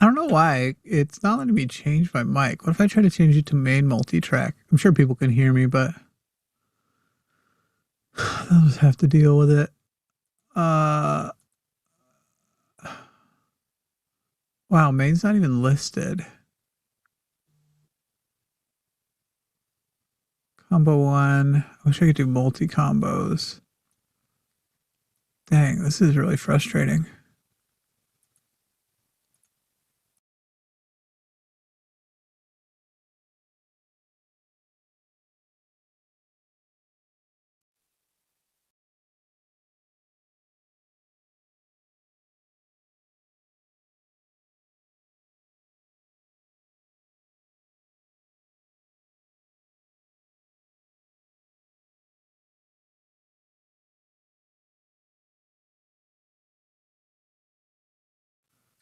I don't know why it's not letting me change my mic. What if I try to change it to main multi-track? I'm sure people can hear me, but they'll just have to deal with it. Wow, main's not even listed. Combo 1. I wish I could do multi-combos. Dang, this is really frustrating.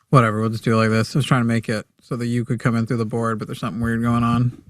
Whatever, we'll just do it like this. I was trying to make it so that you could come in through the board, but there's something weird going on.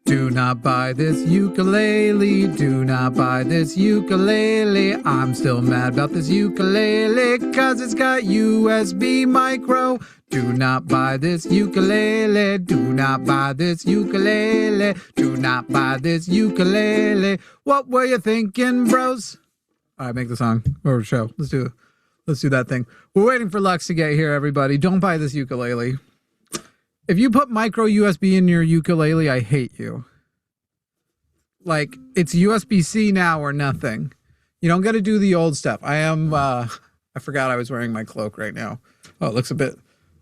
Do not buy this ukulele, do not buy this ukulele. I'm still mad about this ukulele, cause it's got USB micro. Do not buy this ukulele, do not buy this ukulele, do not buy this ukulele. What were you thinking, bros? All right, make the song or show. Let's do that thing. We're waiting for Lux to get here, everybody. Don't buy this ukulele. If you put micro USB in your ukulele, I hate you. Like, it's USB-C now or nothing. You don't got to do the old stuff. I forgot I was wearing my cloak right now. Oh, it looks a bit,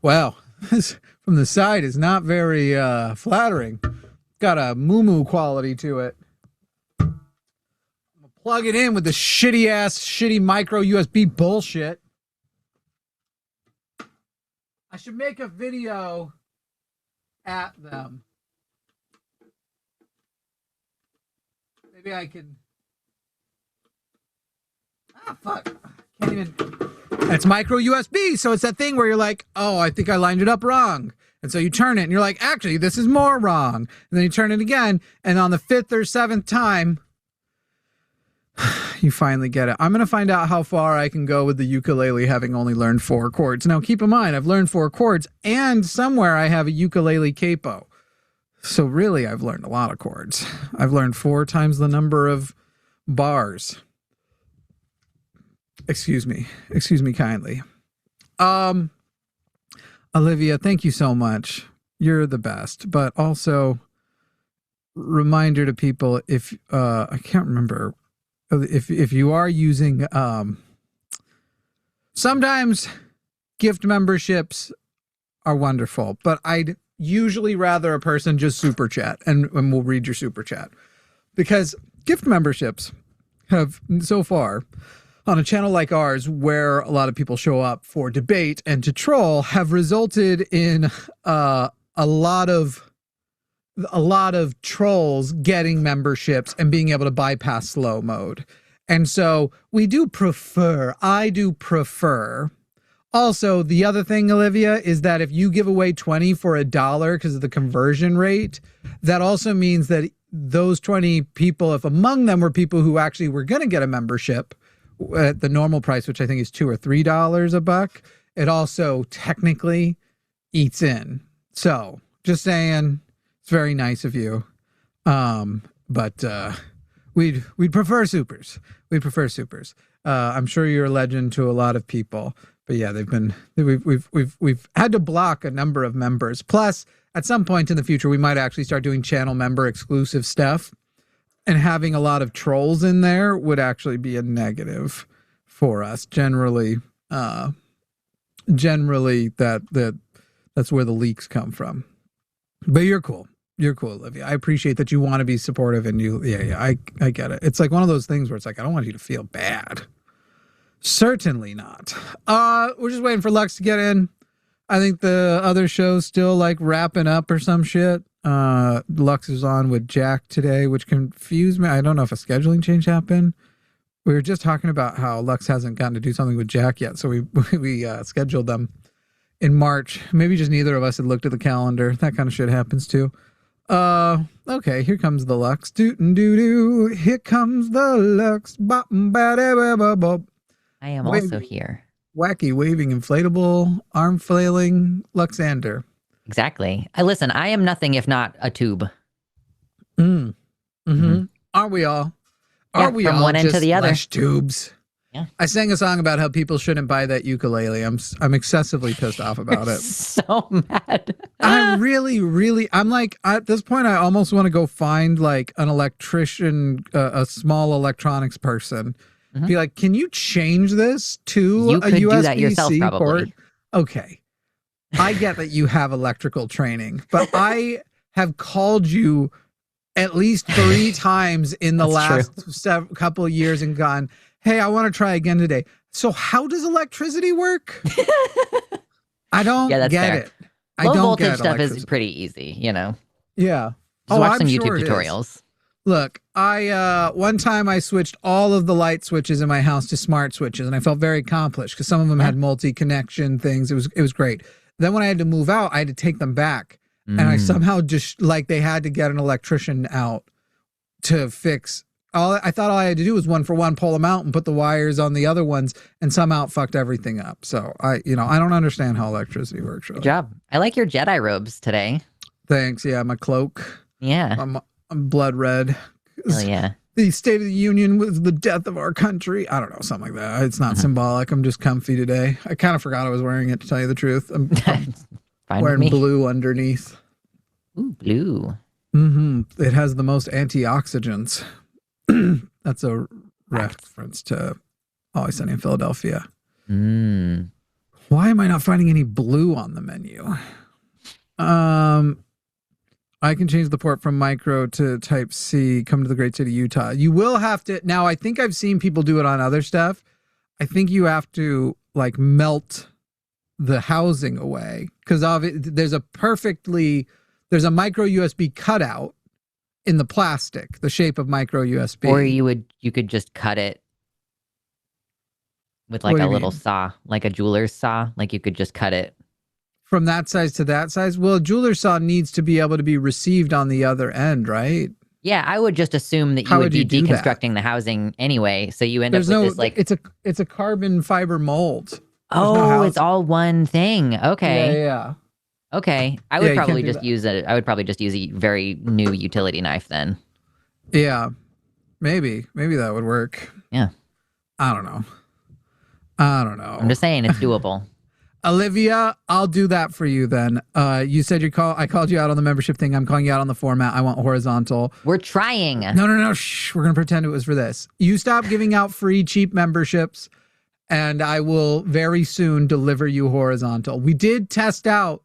wow. This from the side is not very flattering. Got a moo-moo quality to it. I'm gonna plug it in with the shitty micro USB bullshit. I should make a video at them. Maybe I can. Fuck. Can't even. It's micro USB, so it's that thing where you're like, oh, I think I lined it up wrong. And so you turn it and you're like, actually, this is more wrong. And then you turn it again, and on the 5th or 7th time, you finally get it. I'm going to find out how far I can go with the ukulele having only learned 4 chords. Now, keep in mind, I've learned 4 chords, and somewhere I have a ukulele capo. So really, I've learned a lot of chords. I've learned 4 times the number of bars. Excuse me kindly. Olivia, thank you so much. You're the best. But also, reminder to people, if I can't remember, if you are using, sometimes gift memberships are wonderful, but I'd usually rather a person just super chat and we'll read your super chat, because gift memberships have so far on a channel like ours, where a lot of people show up for debate and to troll, have resulted in a lot of trolls getting memberships and being able to bypass slow mode. And so I do prefer. Also, the other thing, Olivia, is that if you give away 20 for $1 because of the conversion rate, that also means that those 20 people, if among them were people who actually were going to get a membership at the normal price, which I think is $2 or $3 a buck, it also technically eats in. So just saying, it's very nice of you. But we'd prefer supers. We'd prefer supers. I'm sure you're a legend to a lot of people, but yeah, we've had to block a number of members. Plus, at some point in the future, we might actually start doing channel member exclusive stuff, and having a lot of trolls in there would actually be a negative for us. Generally, that's where the leaks come from. But you're cool. You're cool, Olivia. I appreciate that you want to be supportive, and I get it. It's like one of those things where it's like, I don't want you to feel bad. Certainly not. We're just waiting for Lux to get in. I think the other show's still like wrapping up or some shit. Lux is on with Jack today, which confused me. I don't know if a scheduling change happened. We were just talking about how Lux hasn't gotten to do something with Jack yet, so we scheduled them in March. Maybe just neither of us had looked at the calendar. That kind of shit happens too. Okay, here comes the Lux. Doo-doo-doo-doo. Here comes the Lux. Bop-ba-da-ba-ba-bop. I am also here. Wacky, waving, inflatable, arm flailing Luxander. Exactly. I am nothing if not a tube. Aren't we all? Yeah, Aren't we from all one end to just the other. flesh tubes? Yeah. I sang a song about how people shouldn't buy that ukulele. I'm excessively pissed off about it. So mad. I'm like, at this point, I almost want to go find like an electrician, a small electronics person. Be like, can you change this to You a could do USB-C that yourself, port? probably. Okay. I get that you have electrical training, but I have called you at least 3 times in the last couple of years and gone, hey, I want to try again today. So how does electricity work? I don't get it. Low voltage stuff is pretty easy, you know. Yeah. Just watch some YouTube tutorials. Look, one time I switched all of the light switches in my house to smart switches, and I felt very accomplished because some of them had multi-connection things. It was great. Then when I had to move out, I had to take them back. And I somehow just, like, they had to get an electrician out to fix. I thought all I had to do was 1 for 1, pull them out and put the wires on the other ones, and somehow it fucked everything up. So I don't understand how electricity works. Really. Good job. I like your Jedi robes today. Thanks. Yeah, my cloak. Yeah. I'm blood red. Hell yeah. The State of the Union was the death of our country. I don't know, something like that. It's not symbolic. I'm just comfy today. I kind of forgot I was wearing it, to tell you the truth. I'm wearing blue underneath. Ooh, blue. It has the most antioxidants. That's a reference to Always Sunny in Philadelphia. Why am I not finding any blue on the menu? I can change the port from micro to type C, come to the great state of Utah. You will have to, now I think I've seen people do it on other stuff. I think you have to like melt the housing away because there's a micro USB cutout in the plastic, the shape of micro USB. Or you could just cut it with like a little saw, like a jeweler's saw. Like you could just cut it. From that size to that size? Well, a jeweler's saw needs to be able to be received on the other end, right? Yeah, I would just assume that you would be deconstructing the housing anyway. So you end up with this like... It's a carbon fiber mold. Oh, it's all one thing. Okay. Yeah. Okay. I would probably just use a very new utility knife then. Yeah. Maybe that would work. Yeah. I don't know. I'm just saying it's doable. Olivia, I'll do that for you then. You said I called you out on the membership thing. I'm calling you out on the format. I want horizontal. We're trying. No. Shh. We're going to pretend it was for this. You stop giving out free, cheap memberships, and I will very soon deliver you horizontal. We did test out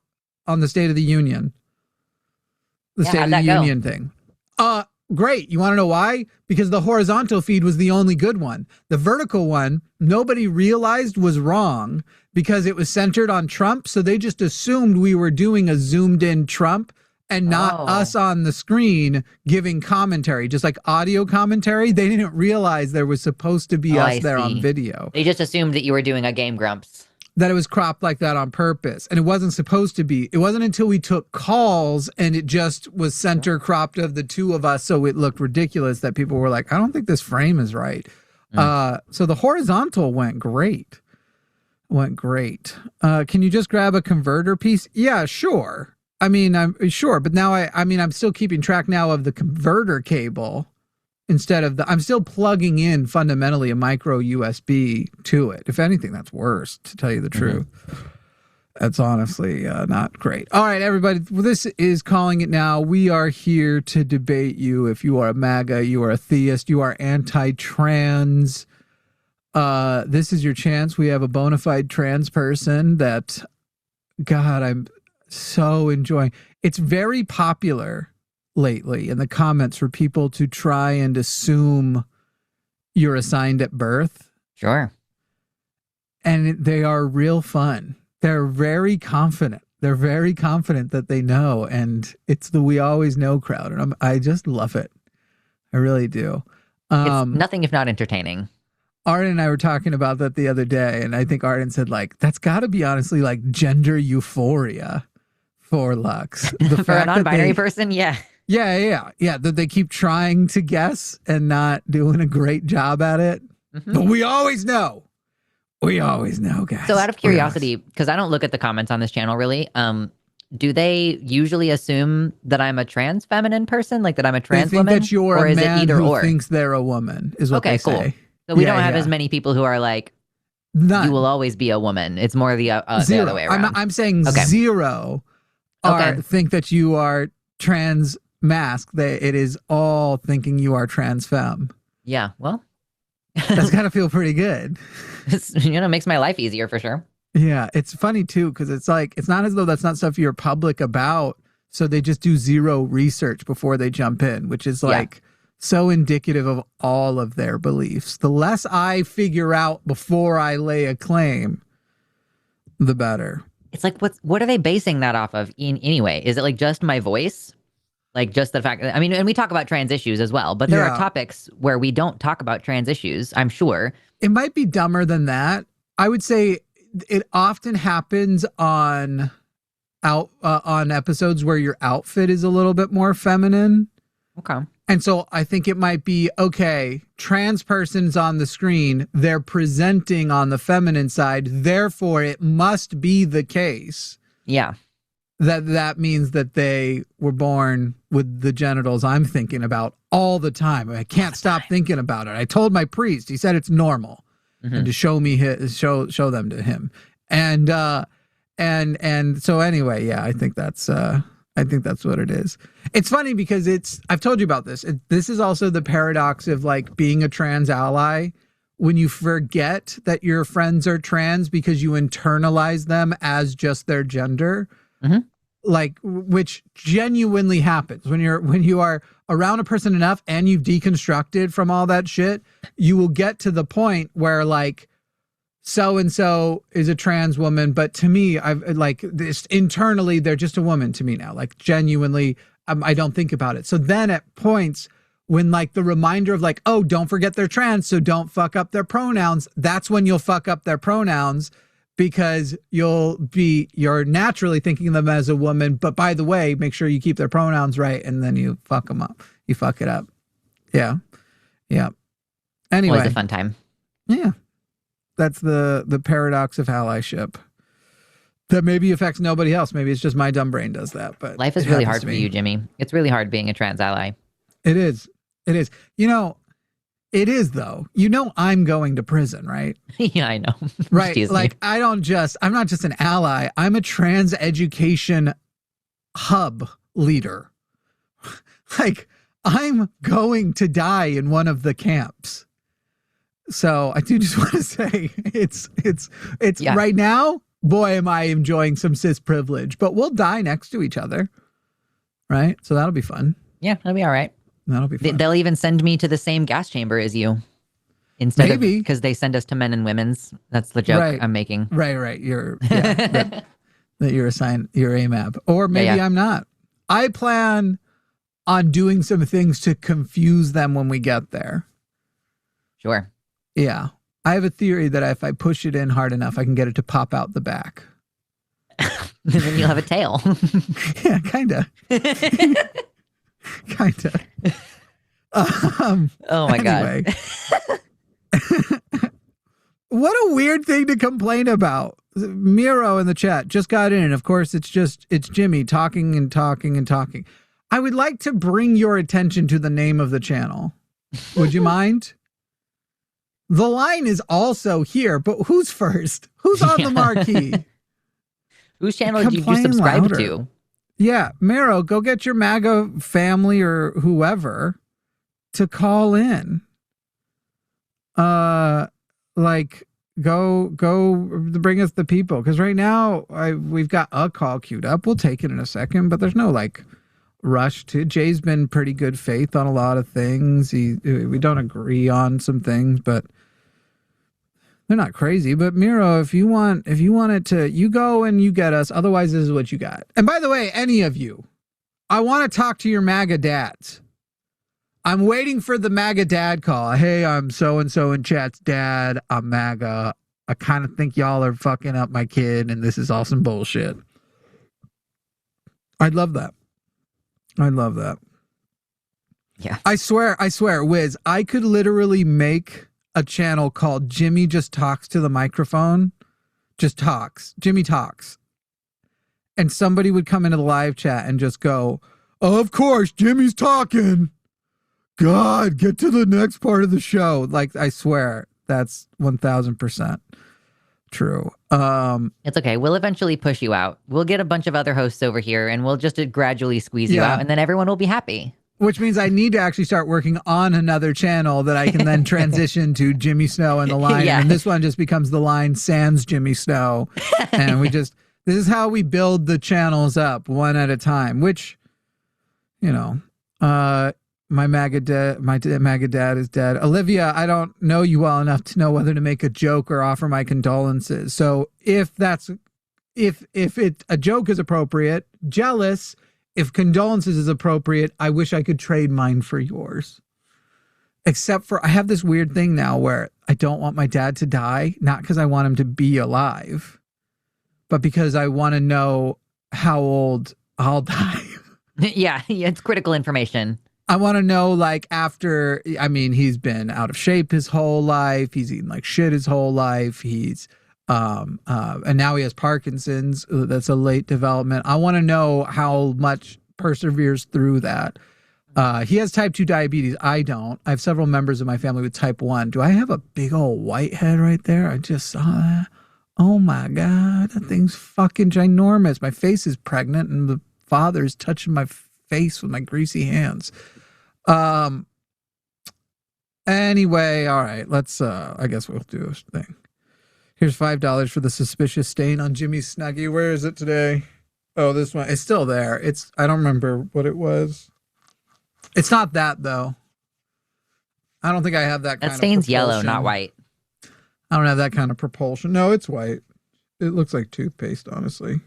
on the State of the Union. State of the Union thing. Great. You want to know why? Because the horizontal feed was the only good one. The vertical one, nobody realized was wrong because it was centered on Trump. So they just assumed we were doing a zoomed in Trump and not us on the screen giving commentary, just like audio commentary. They didn't realize there was supposed to be us there on video. They just assumed that you were doing a Game Grumps. That it was cropped like that on purpose. And it wasn't supposed to be. It wasn't until we took calls and it just was center cropped of the two of us. So it looked ridiculous that people were like, I don't think this frame is right. So the horizontal went great. Can you just grab a converter piece? Yeah, sure. I mean, I'm sure. But now I'm still keeping track now of the converter cable. Instead of I'm still plugging in fundamentally a micro USB to it. If anything, that's worse, to tell you the truth. That's honestly not great. All right, everybody, this is Calling It Now. We are here to debate you. If you are a MAGA, you are a theist, you are anti-trans, this is your chance. We have a bona fide trans person that, God, I'm so enjoying. It's very popular lately in the comments for people to try and assume you're assigned at birth. Sure. And they are real fun. They're very confident. They're very confident that they know. And it's the we always know crowd. And I just love it. I really do. It's nothing if not entertaining. Arden and I were talking about that the other day. And I think Arden said, like, that's got to be honestly like gender euphoria for Lux. For a non-binary person, yeah. Yeah. That they keep trying to guess and not doing a great job at it. Mm-hmm. But we always know. We always know, guys. So out of curiosity, because I don't look at the comments on this channel really, do they usually assume that I'm a trans feminine person, like that I'm a trans woman? That you're or a man who thinks they're a woman, is what they say. So we don't have as many people who are like, none. You will always be a woman. It's more the other way around. I'm saying zero think that you are trans mask. It is all thinking you are trans femme. Yeah, well. That's got to feel pretty good. It's, makes my life easier for sure. Yeah, it's funny too, because it's like, it's not as though that's not stuff you're public about. So they just do zero research before they jump in, which is like so indicative of all of their beliefs. The less I figure out before I lay a claim, the better. It's like, what are they basing that off of anyway? Is it like just my voice? Like just the fact that, I mean, and we talk about trans issues as well, but there are topics where we don't talk about trans issues, I'm sure. It might be dumber than that. I would say it often happens on episodes where your outfit is a little bit more feminine. Okay. And so I think it might be, okay, trans person's on the screen, they're presenting on the feminine side, therefore it must be the case. Yeah. That means that they were born with the genitals I'm thinking about all the time. I can't stop thinking about it. I told my priest, he said it's normal, and to show me show them to him. And so anyway, yeah, I think that's what it is. It's funny because I've told you about this. This is also the paradox of like being a trans ally. When you forget that your friends are trans because you internalize them as just their gender. Mm-hmm. Like, which genuinely happens when you are around a person enough and you've deconstructed from all that shit, you will get to the point where like so-and-so is a trans woman, but to me, I've like this internally, they're just a woman to me now. Like genuinely, I don't think about it. So then at points when like the reminder of like, oh, don't forget they're trans, so don't fuck up their pronouns. That's when you'll fuck up their pronouns. Because you're naturally thinking of them as a woman, but by the way, make sure you keep their pronouns right, and then you fuck them up. You fuck it up. Yeah. Anyway, always a fun time. Yeah, that's the paradox of allyship. That maybe affects nobody else. Maybe it's just my dumb brain does that. But life is really hard for you, Jimmy. It's really hard being a trans ally. It is. It is, though. I'm going to prison, right? Yeah, I know. Right. Like, I'm not just an ally. I'm a trans education hub leader. Like, I'm going to die in one of the camps. So I do just want to say it's right now, boy, am I enjoying some cis privilege, but we'll die next to each other. Right. So that'll be fun. Yeah, that'll be all right. That'll be fun. They'll even send me to the same gas chamber as you. Instead of, because they send us to men and women's. That's the joke I'm making. Right. That you're assigned, you're AMAB. Or maybe I'm not. I plan on doing some things to confuse them when we get there. Sure. Yeah. I have a theory that if I push it in hard enough, I can get it to pop out the back. And then you'll have a tail. Yeah, kind of. Oh my God. What a weird thing to complain about. Miro in the chat just got in. Of course, it's Jimmy talking and talking and talking. I would like to bring your attention to the name of the channel. Would you mind? The line is also here, but who's first? Who's on the marquee? Whose channel did you subscribe to? Yeah, Mero, go get your MAGA family or whoever to call in. Like go bring us the people, because right now we've got a call queued up. We'll take it in a second, but there's no like rush to. Jay's been pretty good faith on a lot of things. We don't agree on some things, but they're not crazy. But Miro, if you want it to, you go and you get us. Otherwise, this is what you got. And by the way, any of you, I want to talk to your MAGA dads. I'm waiting for the MAGA dad call. Hey, I'm so-and-so in chat's dad. I'm MAGA. I kind of think y'all are fucking up my kid, and this is all some bullshit. I'd love that. Yeah. I swear, Wiz, I could literally make a channel called Jimmy Just Talks to the Microphone. Just talks. Jimmy talks. And somebody would come into the live chat and just go, of course, Jimmy's talking. God, get to the next part of the show. Like, I swear, that's 1000% true. It's okay. We'll eventually push you out. We'll get a bunch of other hosts over here and we'll just gradually squeeze you out, and then everyone will be happy. Which means I need to actually start working on another channel that I can then transition to Jimmy Snow and the line. And this one just becomes the line sans Jimmy Snow. And this is how we build the channels up one at a time, which, you know, my MAGA dad is dead. Olivia, I don't know you well enough to know whether to make a joke or offer my condolences. So if a joke is appropriate, jealous. If condolences is appropriate, I wish I could trade mine for yours. Except for I have this weird thing now where I don't want my dad to die, not because I want him to be alive, but because I want to know how old I'll die. Yeah, it's critical information. I want to know, like, after, I mean, he's been out of shape his whole life. He's eaten like shit his whole life. He's and now he has Parkinson's. That's a late development. I want to know how much perseveres through that. He has type 2 diabetes. I don't. I have several members of my family with type 1. Do I have a big old white head right there? I just saw that. Oh my God, that thing's fucking ginormous. My face is pregnant and the father's touching my face with my greasy hands. Anyway, all right, let's, I guess we'll do this thing. Here's $5 for the suspicious stain on Jimmy's Snuggie. Where is it today? Oh, this one. It's still there. I don't remember what it was. It's not that, though. I don't think I have that kind of propulsion. That stain's yellow, not white. I don't have that kind of propulsion. No, it's white. It looks like toothpaste, honestly.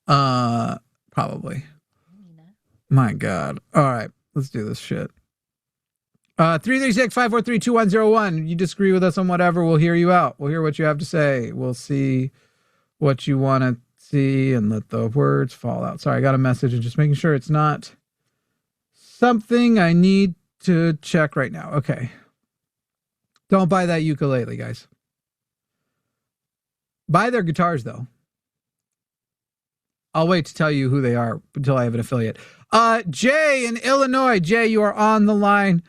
Probably. My God. All right, let's do this shit. 336-543-2101. You disagree with us on whatever, we'll hear you out. We'll hear what you have to say. We'll see what you want to see and let the words fall out. Sorry, I got a message and just making sure it's not something I need to check right now. Okay. Don't buy that ukulele, guys. Buy their guitars, though. I'll wait to tell you who they are until I have an affiliate. Jay in Illinois. Jay, you are on the line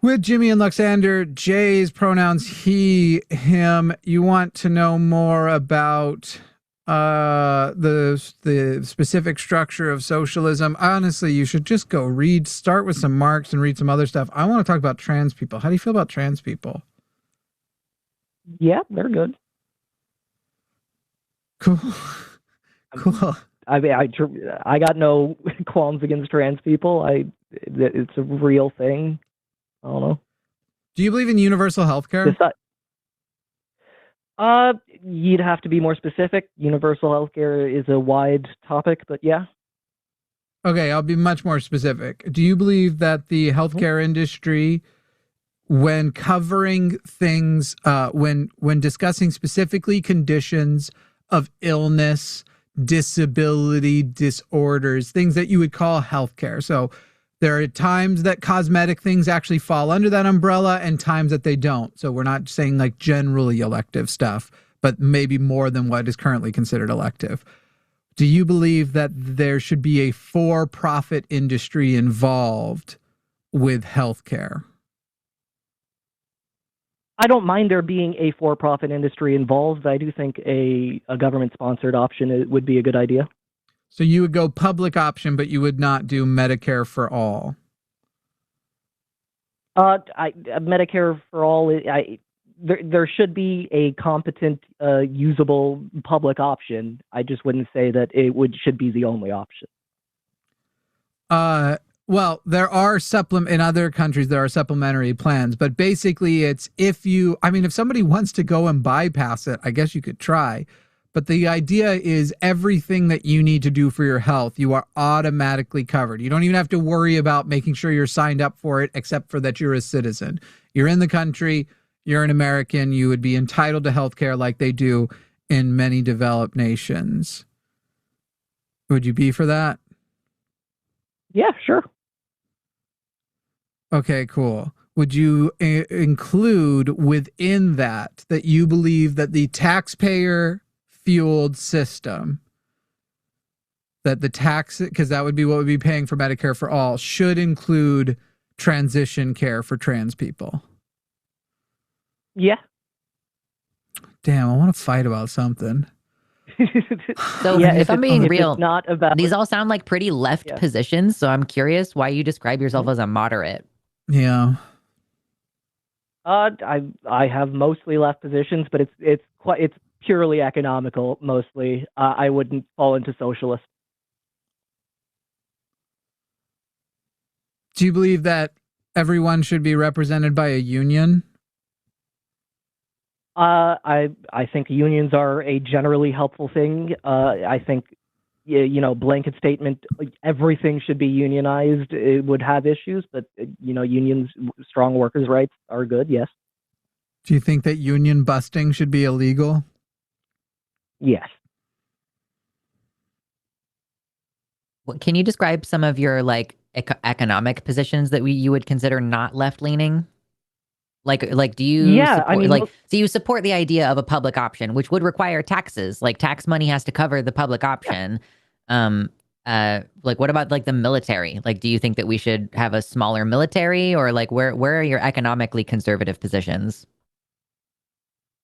with Jimmy and Luxander. Jay's pronouns he, him. You want to know more about the specific structure of socialism. Honestly, you should just go start with some Marx and read some other stuff. I want to talk about trans people. How do you feel about trans people? Yeah, they're good. Cool. Cool. I mean, I got no qualms against trans people. It's a real thing. I don't know. Do you believe in universal health care? You'd have to be more specific. Universal health care is a wide topic, but yeah. Okay, I'll be much more specific. Do you believe that the healthcare industry, when covering things, when discussing specifically conditions of illness, disability, disorders, things that you would call healthcare. So there are times that cosmetic things actually fall under that umbrella and times that they don't. So we're not saying like generally elective stuff, but maybe more than what is currently considered elective. Do you believe that there should be a for-profit industry involved with healthcare? I don't mind there being a for-profit industry involved. I do think a government-sponsored option would be a good idea. So you would go public option, but you would not do Medicare for all? Medicare for all, there should be a competent, usable public option. I just wouldn't say that should be the only option. Well, there are in other countries, there are supplementary plans, but basically it's if somebody wants to go and bypass it, I guess you could try. But the idea is everything that you need to do for your health, you are automatically covered. You don't even have to worry about making sure you're signed up for it, except for that you're a citizen. You're in the country, you're an American, you would be entitled to health care like they do in many developed nations. Would you be for that? Yeah, sure. Okay, cool. Would you include within that you believe that the taxpayer fueled system, that the tax, because that would be what would be paying for Medicare for all, should include transition care for trans people? Yeah. Damn, I want to fight about something. So yeah, if I'm being real, it's not about... these all sound like pretty left positions. So I'm curious why you describe yourself as a moderate. Yeah. I have mostly left positions, but it's purely economical mostly. I wouldn't fall into socialist. Do you believe that everyone should be represented by a union? I think unions are a generally helpful thing. I think, blanket statement, everything should be unionized, it would have issues, but, unions, strong workers' rights are good, yes. Do you think that union busting should be illegal? Yes. Can you describe some of your economic positions that you would consider not left leaning? Like, do you support, so you support the idea of a public option, which would require taxes, like tax money has to cover the public option. What about the military? Like, do you think that we should have a smaller military, or where are your economically conservative positions?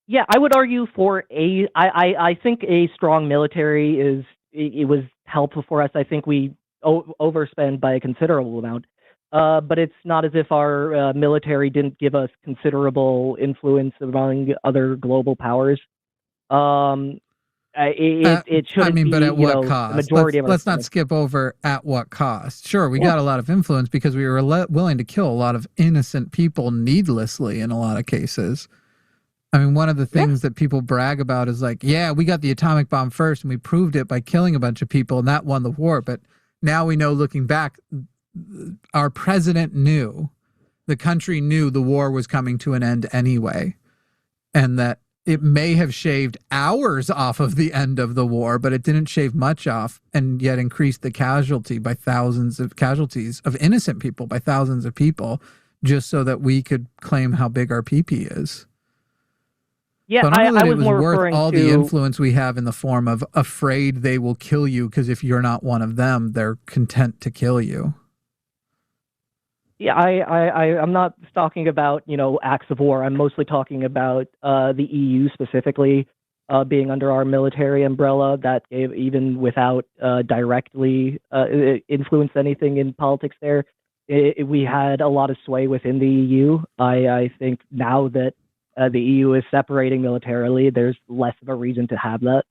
Yeah, I would argue for I think a strong military it was helpful for us. I think we overspend by a considerable amount. But it's not as if our military didn't give us considerable influence among other global powers. It shouldn't be, but at what cost? The majority of let's not skip over at what cost. Sure, we got a lot of influence because we were willing to kill a lot of innocent people needlessly in a lot of cases. I mean, one of the things that people brag about is we got the atomic bomb first and we proved it by killing a bunch of people and that won the war. But now we know, looking back, our president knew, the country knew the war was coming to an end anyway, and that it may have shaved hours off of the end of the war, but it didn't shave much off, and yet increased the casualties of innocent people by thousands of people, just so that we could claim how big our PP is. Yeah, so I don't know that it was worth all the influence we have in the form of afraid they will kill you because if you're not one of them, they're content to kill you. Yeah, I'm not talking about, acts of war. I'm mostly talking about the EU specifically being under our military umbrella that gave, even without directly influenced anything in politics there. We had a lot of sway within the EU. I think now that the EU is separating militarily, there's less of a reason to have that.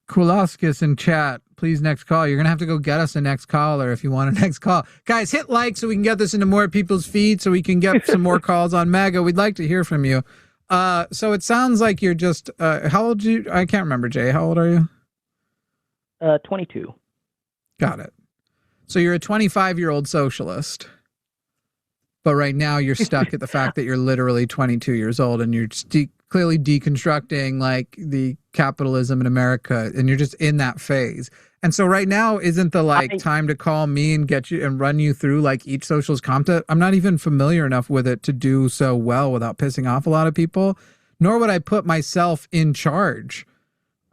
Kulaskis in chat, please next call. You're going to have to go get us a next caller if you want a next call. Guys, hit like so we can get this into more people's feeds so we can get some more calls on MAGA. We'd like to hear from you. So it sounds like you're just, how old are you? I can't remember, Jay. How old are you? 22. Got it. So you're a 25-year-old socialist. But right now you're stuck at the fact that you're literally 22 years old and you're clearly deconstructing the capitalism in America, and you're just in that phase. And so right now isn't the time to call me and get you and run you through each socialist concept. I'm not even familiar enough with it to do so well without pissing off a lot of people, nor would I put myself in charge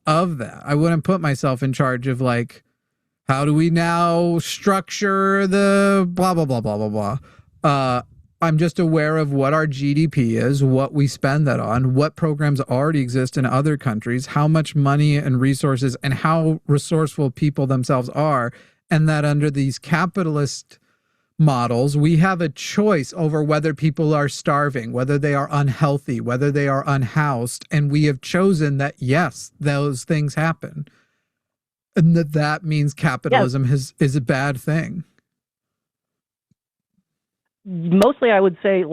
of that. I wouldn't put myself in charge of how do we now structure the blah, blah, blah, blah, blah, blah. I'm just aware of what our GDP is, what we spend that on, what programs already exist in other countries, how much money and resources and how resourceful people themselves are, and that under these capitalist models, we have a choice over whether people are starving, whether they are unhealthy, whether they are unhoused, and we have chosen that, yes, those things happen. And that means capitalism is a bad thing. Mostly, I would say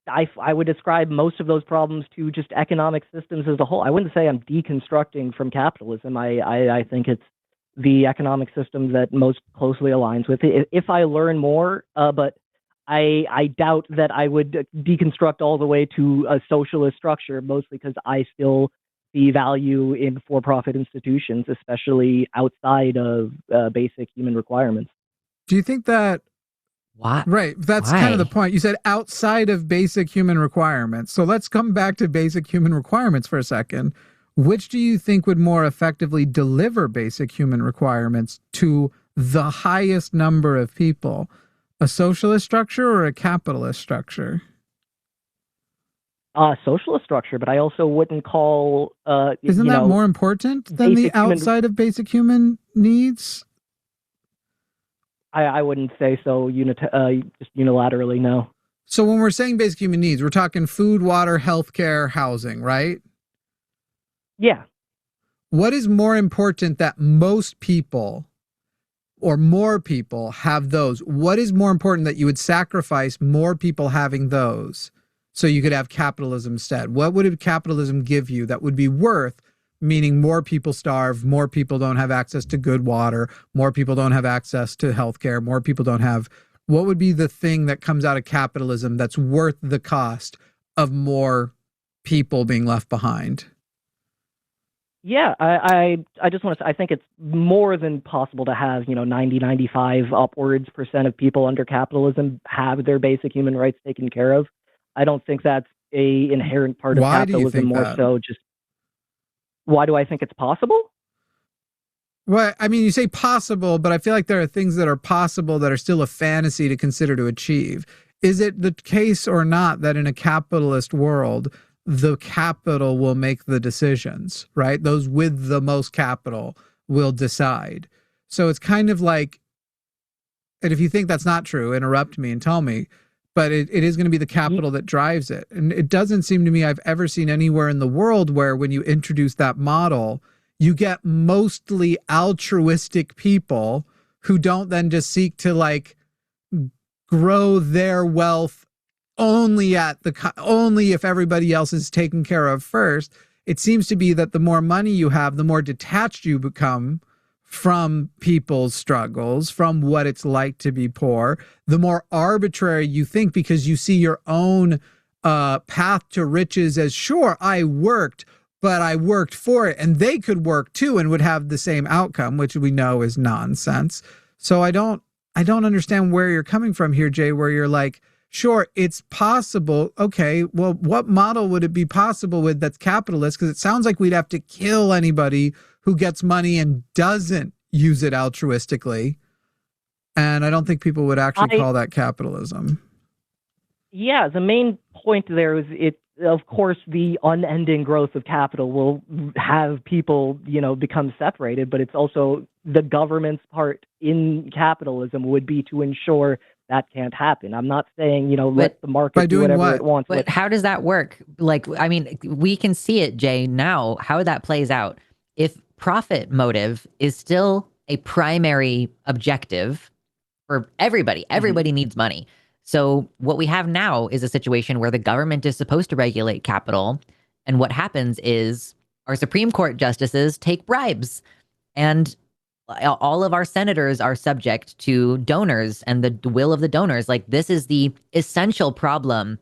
I would describe most of those problems to just economic systems as a whole. I wouldn't say I'm deconstructing from capitalism. I think it's the economic system that most closely aligns with it. If I learn more, but I doubt that I would deconstruct all the way to a socialist structure, mostly because I still see value in for-profit institutions, especially outside of basic human requirements. Do you think that? What? Right. That's Why? kind of the point. You said outside of basic human requirements. So let's come back to basic human requirements for a second. Which do you think would more effectively deliver basic human requirements to the highest number of people? A socialist structure or a capitalist structure? Socialist structure, but I also wouldn't call... Isn't that more important than the outside of basic human needs? I wouldn't say so just unilaterally, no. So when we're saying basic human needs, we're talking food, water, healthcare, housing, right? Yeah. What is more important that most people or more people have those? What is more important that you would sacrifice more people having those so you could have capitalism instead? What would capitalism give you that would be worth, meaning more people starve, more people don't have access to good water, more people don't have access to healthcare, more people don't have... What would be the thing that comes out of capitalism that's worth the cost of more people being left behind? Yeah, I just want to say, I think it's more than possible to have, 90, 95 upwards % of people under capitalism have their basic human rights taken care of. I don't think that's a inherent part of capitalism, more so just... Why do I think it's possible? Well, I mean, you say possible, but I feel like there are things that are possible that are still a fantasy to consider to achieve. Is it the case or not that in a capitalist world, the capital will make the decisions, right? Those with the most capital will decide. So it's kind of like, and if you think that's not true, interrupt me and tell me, but it is going to be the capital that drives it. And it doesn't seem to me I've ever seen anywhere in the world where when you introduce that model, you get mostly altruistic people who don't then just seek to like grow their wealth only if everybody else is taken care of first. It seems to be that the more money you have, the more detached you become from people's struggles, from what it's like to be poor, the more arbitrary you think, because you see your own path to riches as, sure, I worked, but I worked for it, and they could work too and would have the same outcome, which we know is nonsense. So I don't understand where you're coming from here, Jay, where you're like, sure, it's possible. Okay, well, what model would it be possible with that's capitalist? Because it sounds like we'd have to kill anybody who gets money and doesn't use it altruistically. And I don't think people would actually call that capitalism. Yeah, the main point there is of course, the unending growth of capital will have people, become separated, but it's also the government's part in capitalism would be to ensure that can't happen. I'm not saying, let the market do whatever it wants. But how does that work? Like, I mean, we can see it, Jay, now, how that plays out. If profit motive is still a primary objective for everybody, everybody needs money. So what we have now is a situation where the government is supposed to regulate capital. And what happens is our Supreme Court justices take bribes, and all of our senators are subject to donors and the will of the donors. Like, this is the essential problem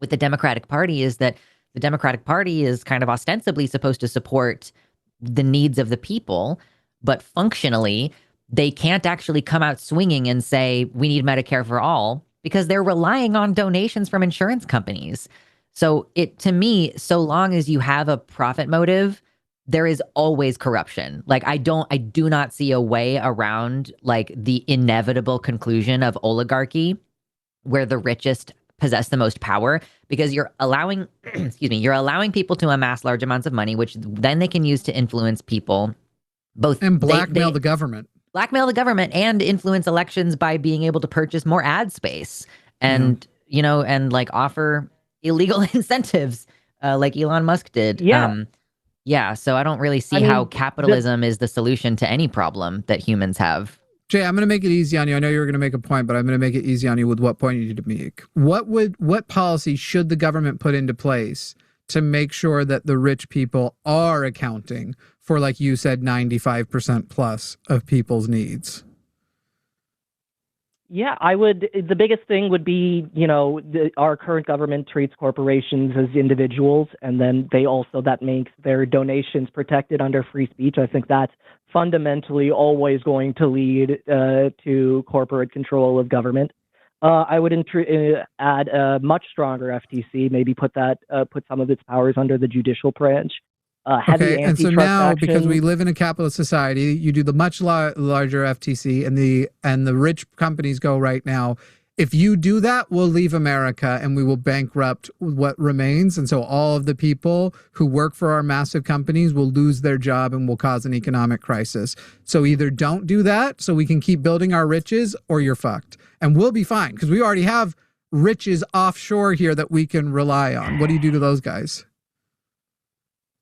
with the Democratic Party, is that the Democratic Party is kind of ostensibly supposed to support the needs of the people, but functionally they can't actually come out swinging and say, we need Medicare for all, because they're relying on donations from insurance companies. So to me, so long as you have a profit motive, there is always corruption. Like, I do not see a way around like the inevitable conclusion of oligarchy, where the richest possess the most power, because you're allowing, you're allowing people to amass large amounts of money, which then they can use to influence people, both and blackmail the government. Blackmail the government and influence elections by being able to purchase more ad space and, and like offer illegal incentives like Elon Musk did. Yeah. So I don't really see how capitalism is the solution to any problem that humans have. Jay, I'm going to make it easy on you. I know you were going to make a point, but I'm going to make it easy on you with what point you need to make. What policy should the government put into place to make sure that the rich people are accounting for, like you said, 95% plus of people's needs? Yeah, I would. The biggest thing would be, our current government treats corporations as individuals, and then that makes their donations protected under free speech. I think that's fundamentally always going to lead to corporate control of government. I would add a much stronger FTC, maybe put some of its powers under the judicial branch. Okay, and so now, because we live in a capitalist society, you do the much larger FTC, and the rich companies go right now. If you do that, we'll leave America and we will bankrupt what remains. And so all of the people who work for our massive companies will lose their job and will cause an economic crisis. So either don't do that so we can keep building our riches, or you're fucked. And we'll be fine because we already have riches offshore here that we can rely on. What do you do to those guys?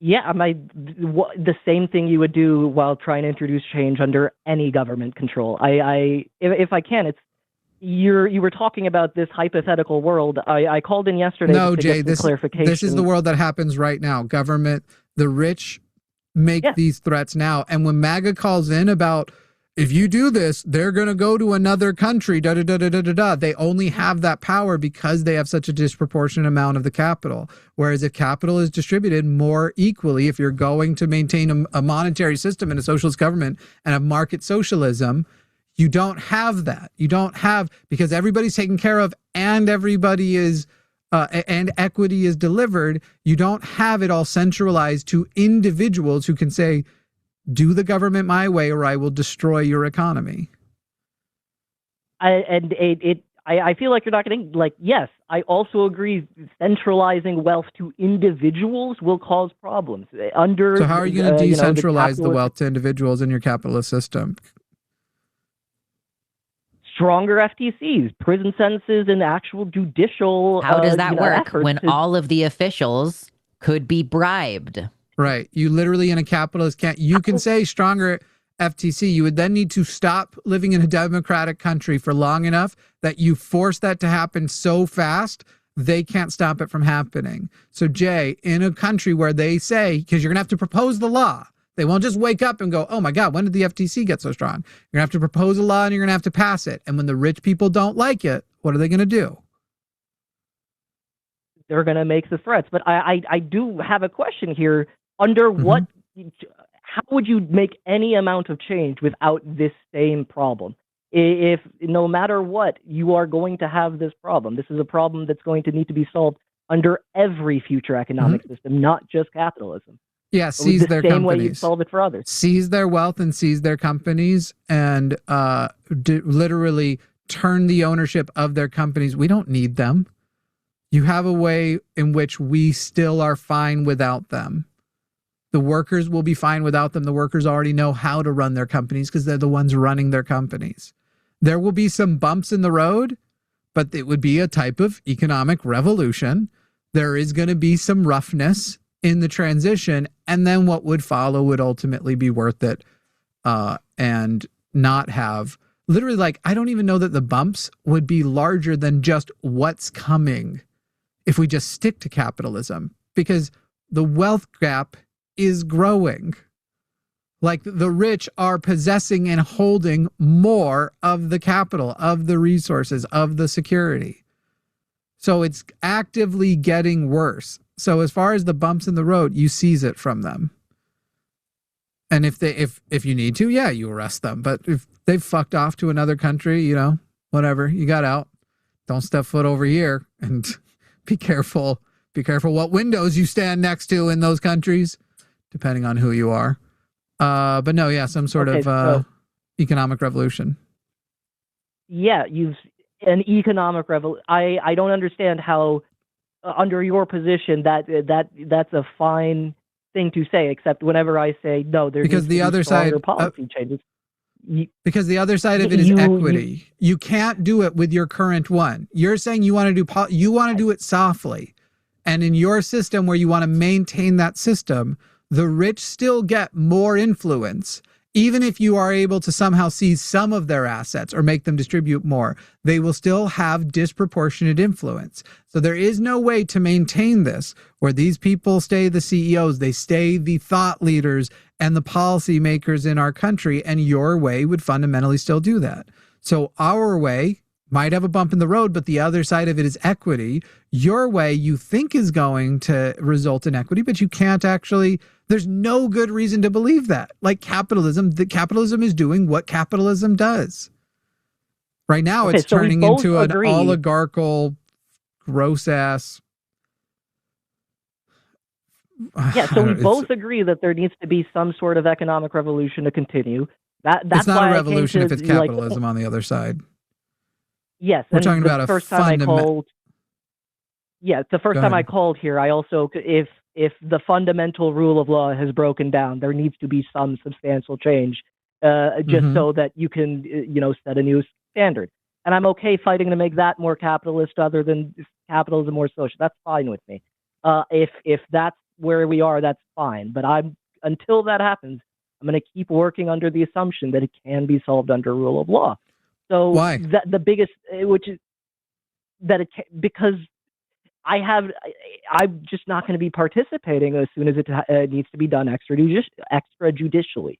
Yeah, the same thing you would do while trying to introduce change under any government control. If I can, you were talking about this hypothetical world. I called in yesterday to get some clarification. This is the world that happens right now. Government, the rich make these threats now. And when MAGA calls in about, if you do this, they're going to go to another country, they only have that power because they have such a disproportionate amount of the capital. Whereas if capital is distributed more equally, if you're going to maintain a monetary system in a socialist government and a market socialism, you don't have that. You don't have, because everybody's taken care of and everybody is, and equity is delivered, you don't have it all centralized to individuals who can say, do the government my way or I will destroy your economy. I feel like you're not getting, yes, I also agree centralizing wealth to individuals will cause problems. So how are you going to decentralize the wealth to individuals in your capitalist system? Stronger FTCs, prison sentences, and actual judicial. How does that work when all of the officials could be bribed? Right. You literally in a capitalist you can say stronger FTC. You would then need to stop living in a democratic country for long enough that you force that to happen so fast they can't stop it from happening. So Jay, in a country where they say, because you're going to have to propose the law, they won't just wake up and go, oh my God, when did the FTC get so strong? You're going to have to propose a law and you're going to have to pass it. And when the rich people don't like it, what are they going to do? They're going to make the threats. But I do have a question here. Under what, how would you make any amount of change without this same problem? If no matter what, you are going to have this problem. This is a problem that's going to need to be solved under every future economic system, not just capitalism. Yeah, seize their companies. Same way you solve it for others. Seize their wealth and seize their companies and literally turn the ownership of their companies. We don't need them. You have a way in which we still are fine without them. The workers will be fine without them. The workers already know how to run their companies because they're the ones running their companies. There will be some bumps in the road, but it would be a type of economic revolution. There is going to be some roughness in the transition, and then what would follow would ultimately be worth it and not have literally I don't even know that the bumps would be larger than just what's coming if we just stick to capitalism, because the wealth gap is growing. The rich are possessing and holding more of the capital, of the resources, of the security. So it's actively getting worse. So as far as the bumps in the road, you seize it from them. And if you need to, yeah, you arrest them. But if they've fucked off to another country, whatever, you got out. Don't step foot over here, and be careful. Be careful what windows you stand next to in those countries, depending on who you are. But no, yeah, some sort of economic revolution. Yeah, an economic revolution. I don't understand how, under your position, that's a fine thing to say. Except whenever I say no, there's because the other side policy changes. Because the other side of it is equity. You can't do it with your current one. You're saying you want to do it softly, and in your system where you want to maintain that system, the rich still get more influence. Even if you are able to somehow seize some of their assets or make them distribute more, they will still have disproportionate influence. So there is no way to maintain this where these people stay the CEOs, they stay the thought leaders and the policy makers in our country, and your way would fundamentally still do that. So our way might have a bump in the road, but the other side of it is equity. Your way you think is going to result in equity, but you can't actually, there's no good reason to believe that. Like capitalism, capitalism is doing what capitalism does. Right now, it's turning into an oligarchical, gross-ass... Yeah, so we both agree that there needs to be some sort of economic revolution to continue. That's it's not a revolution if it's capitalism on the other side. Yes, we're talking about the first time I called here, I also, if the fundamental rule of law has broken down, there needs to be some substantial change, just so that you can, set a new standard. And I'm okay fighting to make that more capitalist, other than capitalism more social. That's fine with me. If that's where we are, that's fine. But until that happens, I'm going to keep working under the assumption that it can be solved under rule of law. So why? The biggest, which is that because I'm just not going to be participating as soon as it needs to be done extrajudicially.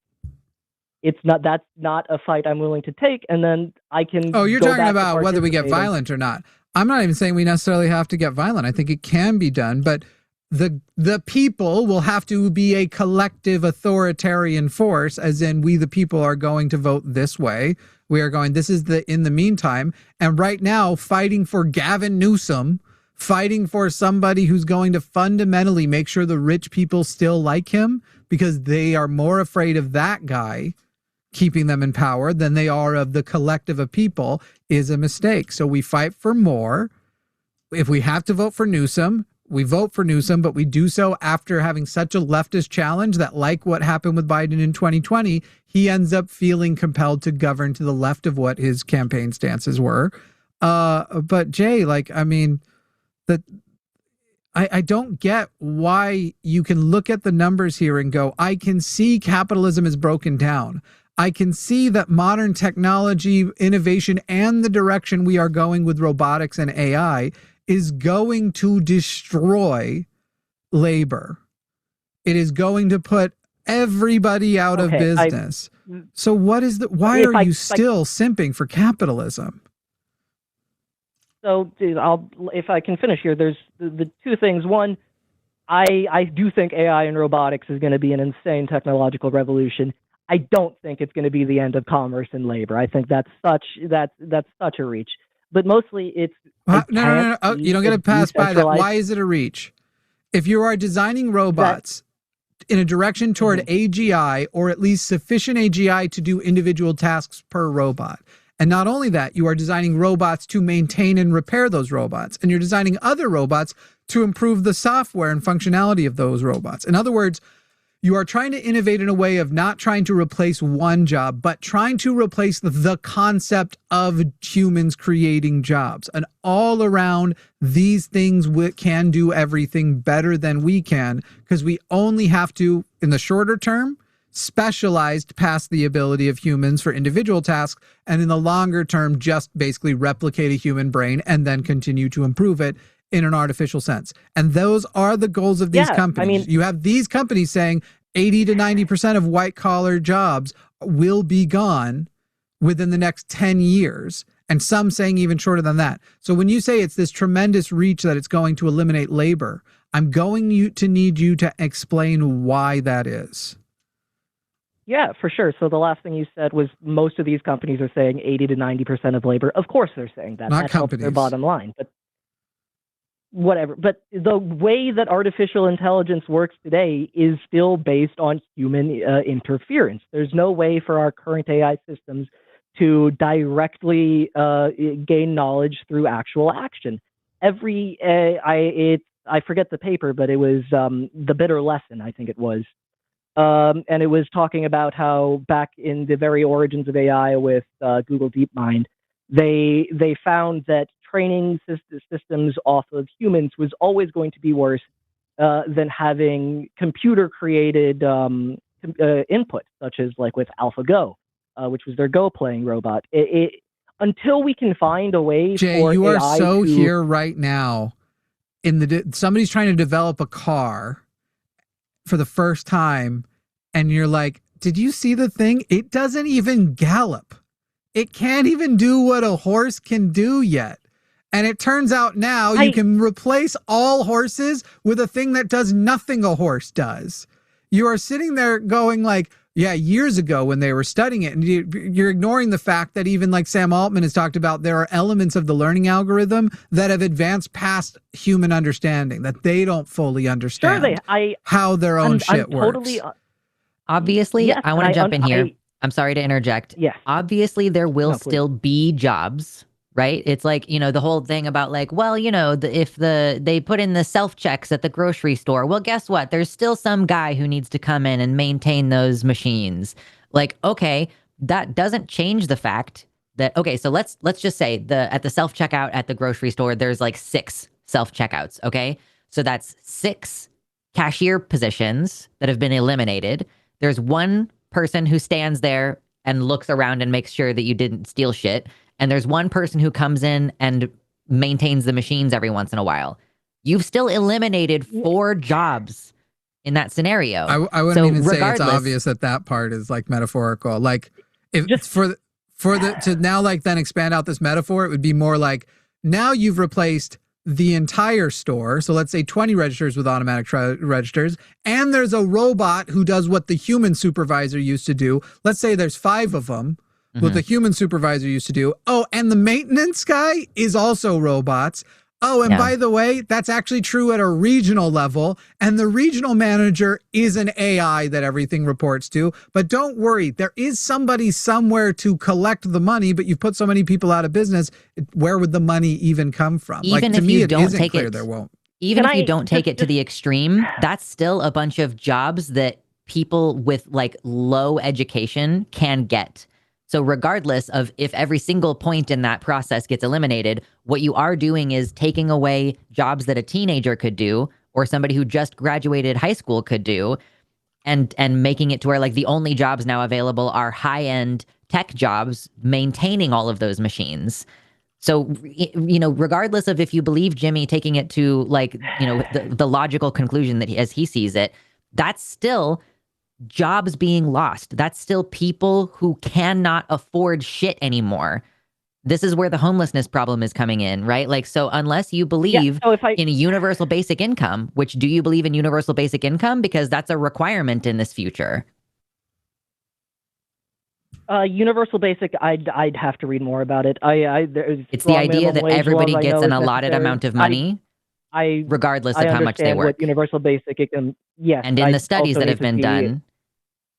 That's not a fight I'm willing to take, and then I can. Oh, you're talking about whether we get violent or not. I'm not even saying we necessarily have to get violent. I think it can be done, but the people will have to be a collective authoritarian force, as in we the people are going to vote this way. We are going, this is in the meantime. And right now, fighting for Gavin Newsom, fighting for somebody who's going to fundamentally make sure the rich people still like him because they are more afraid of that guy keeping them in power than they are of the collective of people, is a mistake. So we fight for more. If we have to vote for Newsom, we vote for Newsom, but we do so after having such a leftist challenge that, like what happened with Biden in 2020, he ends up feeling compelled to govern to the left of what his campaign stances were. But Jay, I don't get why you can look at the numbers here and go, I can see capitalism is broken down. I can see that modern technology, innovation, and the direction we are going with robotics and AI is going to destroy labor. It is going to put everybody out of business. So why are you still simping for capitalism? So if I can finish here, there's the two things. One, I do think AI and robotics is going to be an insane technological revolution. I don't think it's going to be the end of commerce and labor. I think that's such a reach. But mostly it's... No. Oh, you don't get to pass by that. Why is it a reach? If you are designing robots in a direction toward AGI, or at least sufficient AGI to do individual tasks per robot, and not only that, you are designing robots to maintain and repair those robots, and you're designing other robots to improve the software and functionality of those robots. In other words, you are trying to innovate in a way of not trying to replace one job, but trying to replace the concept of humans creating jobs. And all around, these things can do everything better than we can, because we only have to, in the shorter term, specialized past the ability of humans for individual tasks, and in the longer term, just basically replicate a human brain and then continue to improve it in an artificial sense. And those are the goals of these companies. You have these companies saying 80 to 90% of white collar jobs will be gone within the next 10 years. And some saying even shorter than that. So when you say it's this tremendous reach that it's going to eliminate labor, I'm going to need you to explain why that is. Yeah, for sure. So the last thing you said was most of these companies are saying 80 to 90% of labor. Of course they're saying that. Not that companies. Helps their bottom line. But whatever. But the way that artificial intelligence works today is still based on human interference. There's no way for our current AI systems to directly gain knowledge through actual action. I forget the paper, but it was The Bitter Lesson, I think it was. And it was talking about how back in the very origins of AI with Google DeepMind, they found that training systems off of humans was always going to be worse than having computer-created input, such as like with AlphaGo, which was their Go playing robot. Until we can find a way Jay, for you are AI so here right now. Somebody's trying to develop a car for the first time, and you're like, did you see the thing? It doesn't even gallop. it can't even do what a horse can do yet. And it turns out now you can replace all horses with a thing that does nothing a horse does. You are sitting there going like, yeah, years ago when they were studying it, and you're ignoring the fact that even like Sam Altman has talked about, there are elements of the learning algorithm that have advanced past human understanding, that they don't fully understand how their own shit works. Totally, obviously, yes, I want to jump in here. I'm sorry to interject. Yes. Obviously, there will still be jobs, right? It's like, you know, the whole thing about like, well, you know, if they put in the self-checks at the grocery store, well, guess what? There's still some guy who needs to come in and maintain those machines. Like, okay, that doesn't change the fact that, okay, so let's just say at the self-checkout at the grocery store, there's like 6 self-checkouts, okay? So that's 6 cashier positions that have been eliminated. There's 1 person who stands there and looks around and makes sure that you didn't steal shit. And there's 1 person who comes in and maintains the machines every once in a while. You've still eliminated 4 jobs in that scenario. I wouldn't even say it's obvious that part is like metaphorical. Like if to now like then expand out this metaphor, it would be more like now you've replaced the entire store. So let's say 20 registers with automatic registers, and there's a robot who does what the human supervisor used to do. Let's say there's 5 of them. What the human supervisor used to do. Oh, and the maintenance guy is also robots. Oh, and by the way, that's actually true at a regional level. And the regional manager is an AI that everything reports to. But don't worry, there is somebody somewhere to collect the money, but you've put so many people out of business. Where would the money even come from? Even like, to if me, you it don't isn't take clear it, there won't. Even if you don't take it to the extreme, that's still a bunch of jobs that people with like low education can get. So regardless of if every single point in that process gets eliminated, what you are doing is taking away jobs that a teenager could do or somebody who just graduated high school could do, and making it to where like the only jobs now available are high-end tech jobs maintaining all of those machines. So, you know, regardless of if you believe Jimmy taking it to like, you know, the logical conclusion that as he sees it, that's still jobs being lost. That's still people who cannot afford shit anymore. This is where the homelessness problem is coming in, right? Like, so unless you believe in a universal basic income, which do you believe in universal basic income? Because that's a requirement in this future. Universal basic, I'd have to read more about it. It's the idea that everybody gets an allotted amount of money, regardless of how much they work. What universal basic income, yes. And in the studies that have been done,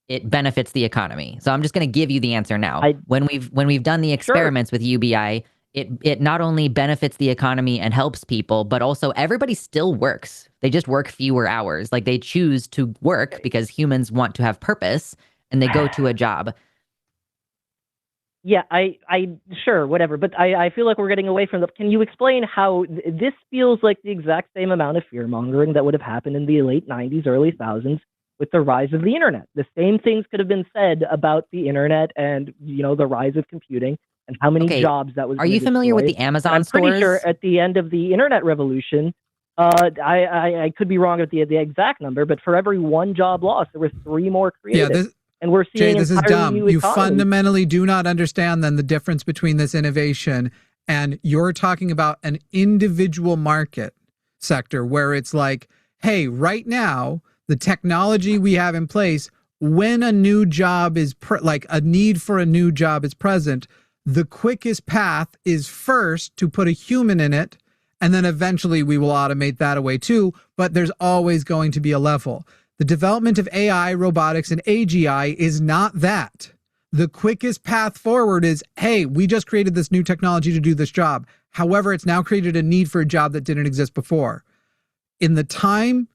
it benefits the economy. So I'm just going to give you the answer now. When we've done the experiments with UBI, it not only benefits the economy and helps people, but also everybody still works. They just work fewer hours. Like they choose to work because humans want to have purpose, and they go to a job. Yeah, sure, whatever. But I feel like we're getting away from Can you explain how this feels like the exact same amount of fear mongering that would have happened in the late 90s, early 2000s with the rise of the internet? The same things could have been said about the internet and, you know, the rise of computing and how many jobs that was. Are you familiar with the Amazon stores? I'm pretty sure at the end of the internet revolution, I could be wrong at the exact number, but for every 1 job lost, there were 3 more created. Yeah, and we're seeing Jay, this is dumb. You economy. fundamentally do not understand then the difference between this innovation and you're talking about an individual market sector where it's like, hey, right now, the technology we have in place, when a new job is like a need for a new job is present, the quickest path is first to put a human in it. And then eventually we will automate that away too. But there's always going to be a level. The development of AI, robotics, and AGI is not that. The quickest path forward is, hey, we just created this new technology to do this job. However, it's now created a need for a job that didn't exist before. In the time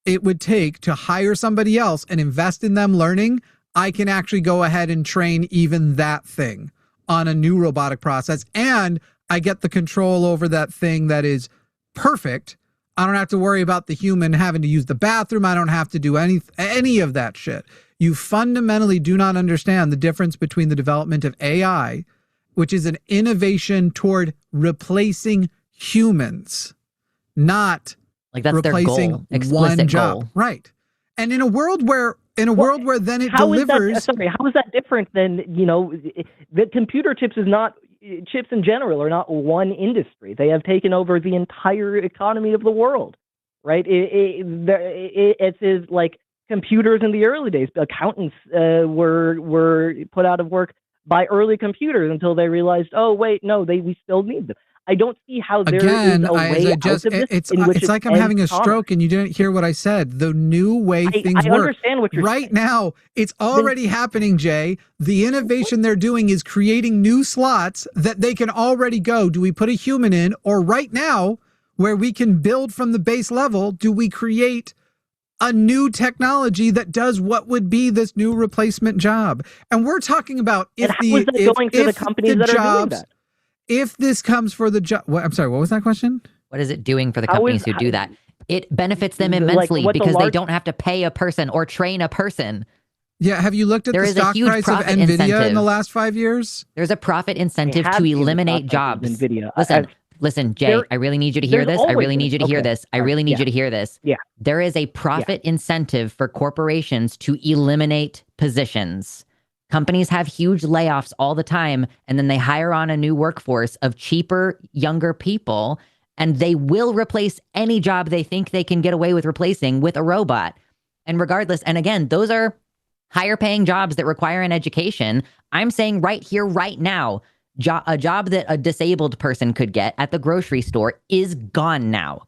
it would take to hire somebody else and invest in them learning, I can actually go ahead and train even that thing on a new robotic process. And I get the control over that thing that is perfect. I don't have to worry about the human having to use the bathroom. I don't have to do any of that shit. You fundamentally do not understand the difference between the development of AI, which is an innovation toward replacing humans, not like that's replacing their goal, explicit one job. Goal. Right. And in a world where in a world where then it how delivers. Is that, sorry, how is that different than, the computer chips is not, chips in general are not one industry. They have taken over the entire economy of the world, right? It's like computers in the early days. Accountants were put out of work by early computers until they realized, oh, wait, no, we still need them. I don't see how there is a way out of this. It's like I'm having a stroke and you didn't hear what I said. The new way things work. I understand what you're saying. Right now, it's already happening, Jay. The innovation they're doing is creating new slots that they can already go. Do we put a human in? Or right now, where we can build from the base level, do we create a new technology that does what would be this new replacement job? And we're talking about if the companies that are doing that. If this comes for the job, I'm sorry, what was that question? What is it doing for the companies who do that? It benefits them immensely because they don't have to pay a person or train a person. Yeah, have you looked at the stock price of NVIDIA in the last 5 years? There's a profit incentive to eliminate jobs. Listen, Jay, I really need you to hear this. I really need you to hear this. I really need you to hear this. Yeah. There is a profit incentive for corporations to eliminate positions. Companies have huge layoffs all the time, and then they hire on a new workforce of cheaper, younger people, and they will replace any job they think they can get away with replacing with a robot. And regardless, and again, those are higher paying jobs that require an education. I'm saying right here, right now, a job that a disabled person could get at the grocery store is gone now.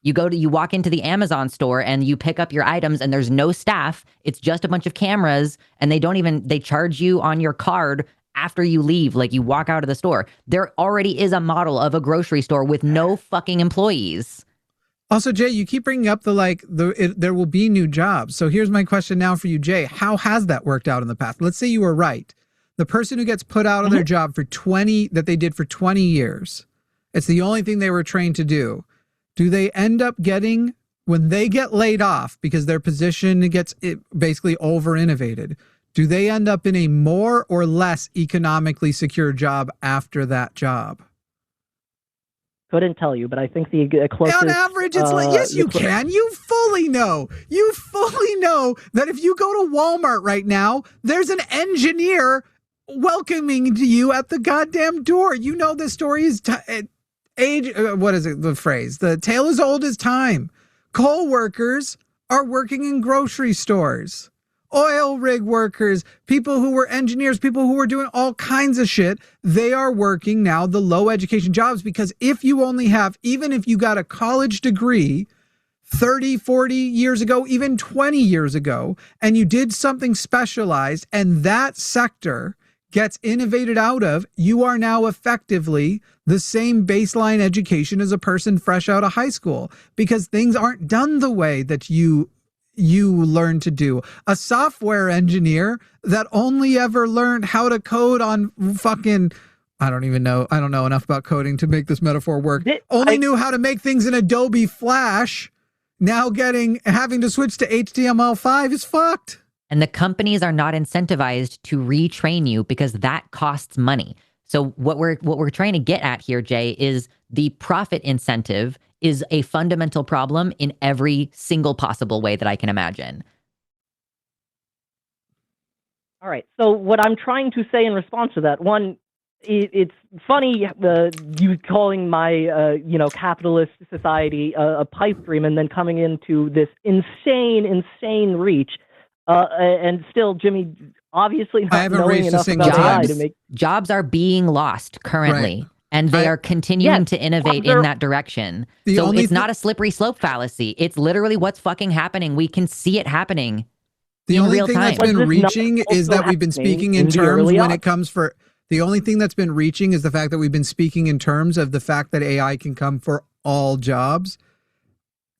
You walk into the Amazon store and you pick up your items and there's no staff. It's just a bunch of cameras and they charge you on your card after you leave. Like you walk out of the store. There already is a model of a grocery store with no fucking employees. Also, Jay, you keep bringing up there will be new jobs. So here's my question now for you, Jay. How has that worked out in the past? Let's say you were right. The person who gets put out of their job that they did for 20 years. It's the only thing they were trained to do. Do they end up getting, when they get laid off because their position gets basically over-innovated, do they end up in a more or less economically secure job after that job? Couldn't tell you, but I think the closest... On average, it's yes, you can. You fully know. You fully know that if you go to Walmart right now, there's an engineer welcoming to you at the goddamn door. You know the story is... what is it, the phrase? The tale as old as time. Coal workers are working in grocery stores. Oil rig workers, people who were engineers, people who were doing all kinds of shit, they are working now the low education jobs because if you only have, even if you got a college degree 30, 40 years ago, even 20 years ago, and you did something specialized and that sector gets innovated out of, you are now effectively the same baseline education as a person fresh out of high school because things aren't done the way that you learn to do. A software engineer that only ever learned how to code on fucking, I don't know enough about coding to make this metaphor work. Knew how to make things in Adobe Flash. Now having to switch to HTML5 is fucked. And the companies are not incentivized to retrain you because that costs money. So what we're trying to get at here, Jay, is the profit incentive is a fundamental problem in every single possible way that I can imagine. All right. So what I'm trying to say in response to that, one, it's funny you calling my capitalist society a pipe dream and then coming into this insane reach. And still, Jimmy, obviously not knowing enough about AI to make... Jobs are being lost currently, right. And they are continuing to innovate in that direction. So it's not a slippery slope fallacy. It's literally what's fucking happening. We can see it happening in real time. The only thing that's been reaching is that we've been speaking in terms when it comes for... The only thing that's been reaching is the fact that we've been speaking in terms of the fact that AI can come for all jobs.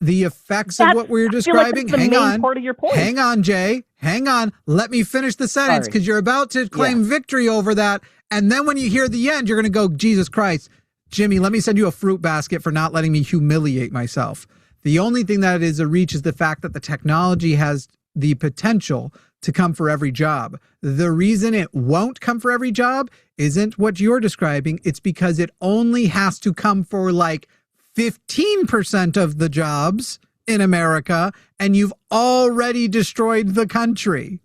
The effects of what we're describing, hang on, Jay, hang on. Let me finish the sentence because you're about to claim victory over that. And then when you hear the end, you're going to go, Jesus Christ, Jimmy, let me send you a fruit basket for not letting me humiliate myself. The only thing that is a reach is the fact that the technology has the potential to come for every job. The reason it won't come for every job isn't what you're describing. It's because it only has to come for like 15% of the jobs in America, and you've already destroyed the country.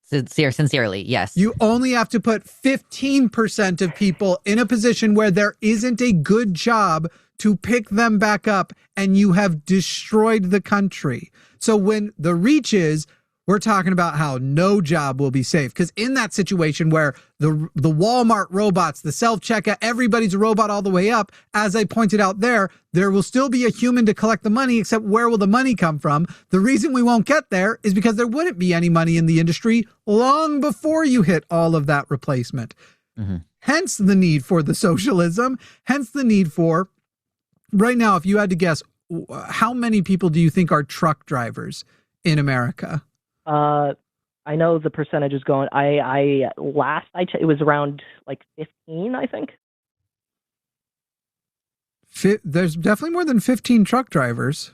Sincerely, yes. You only have to put 15% of people in a position where there isn't a good job to pick them back up, and you have destroyed the country. So when the reach is, we're talking about how no job will be safe. Because in that situation where the Walmart robots, the self-checkout, everybody's a robot all the way up, as I pointed out there will still be a human to collect the money, except where will the money come from? The reason we won't get there is because there wouldn't be any money in the industry long before you hit all of that replacement. Mm-hmm. Hence the need for the socialism, hence the need for, right now, if you had to guess, how many people do you think are truck drivers in America? I know the percentage is going. It was around like 15, I think. There's definitely more than 15 truck drivers.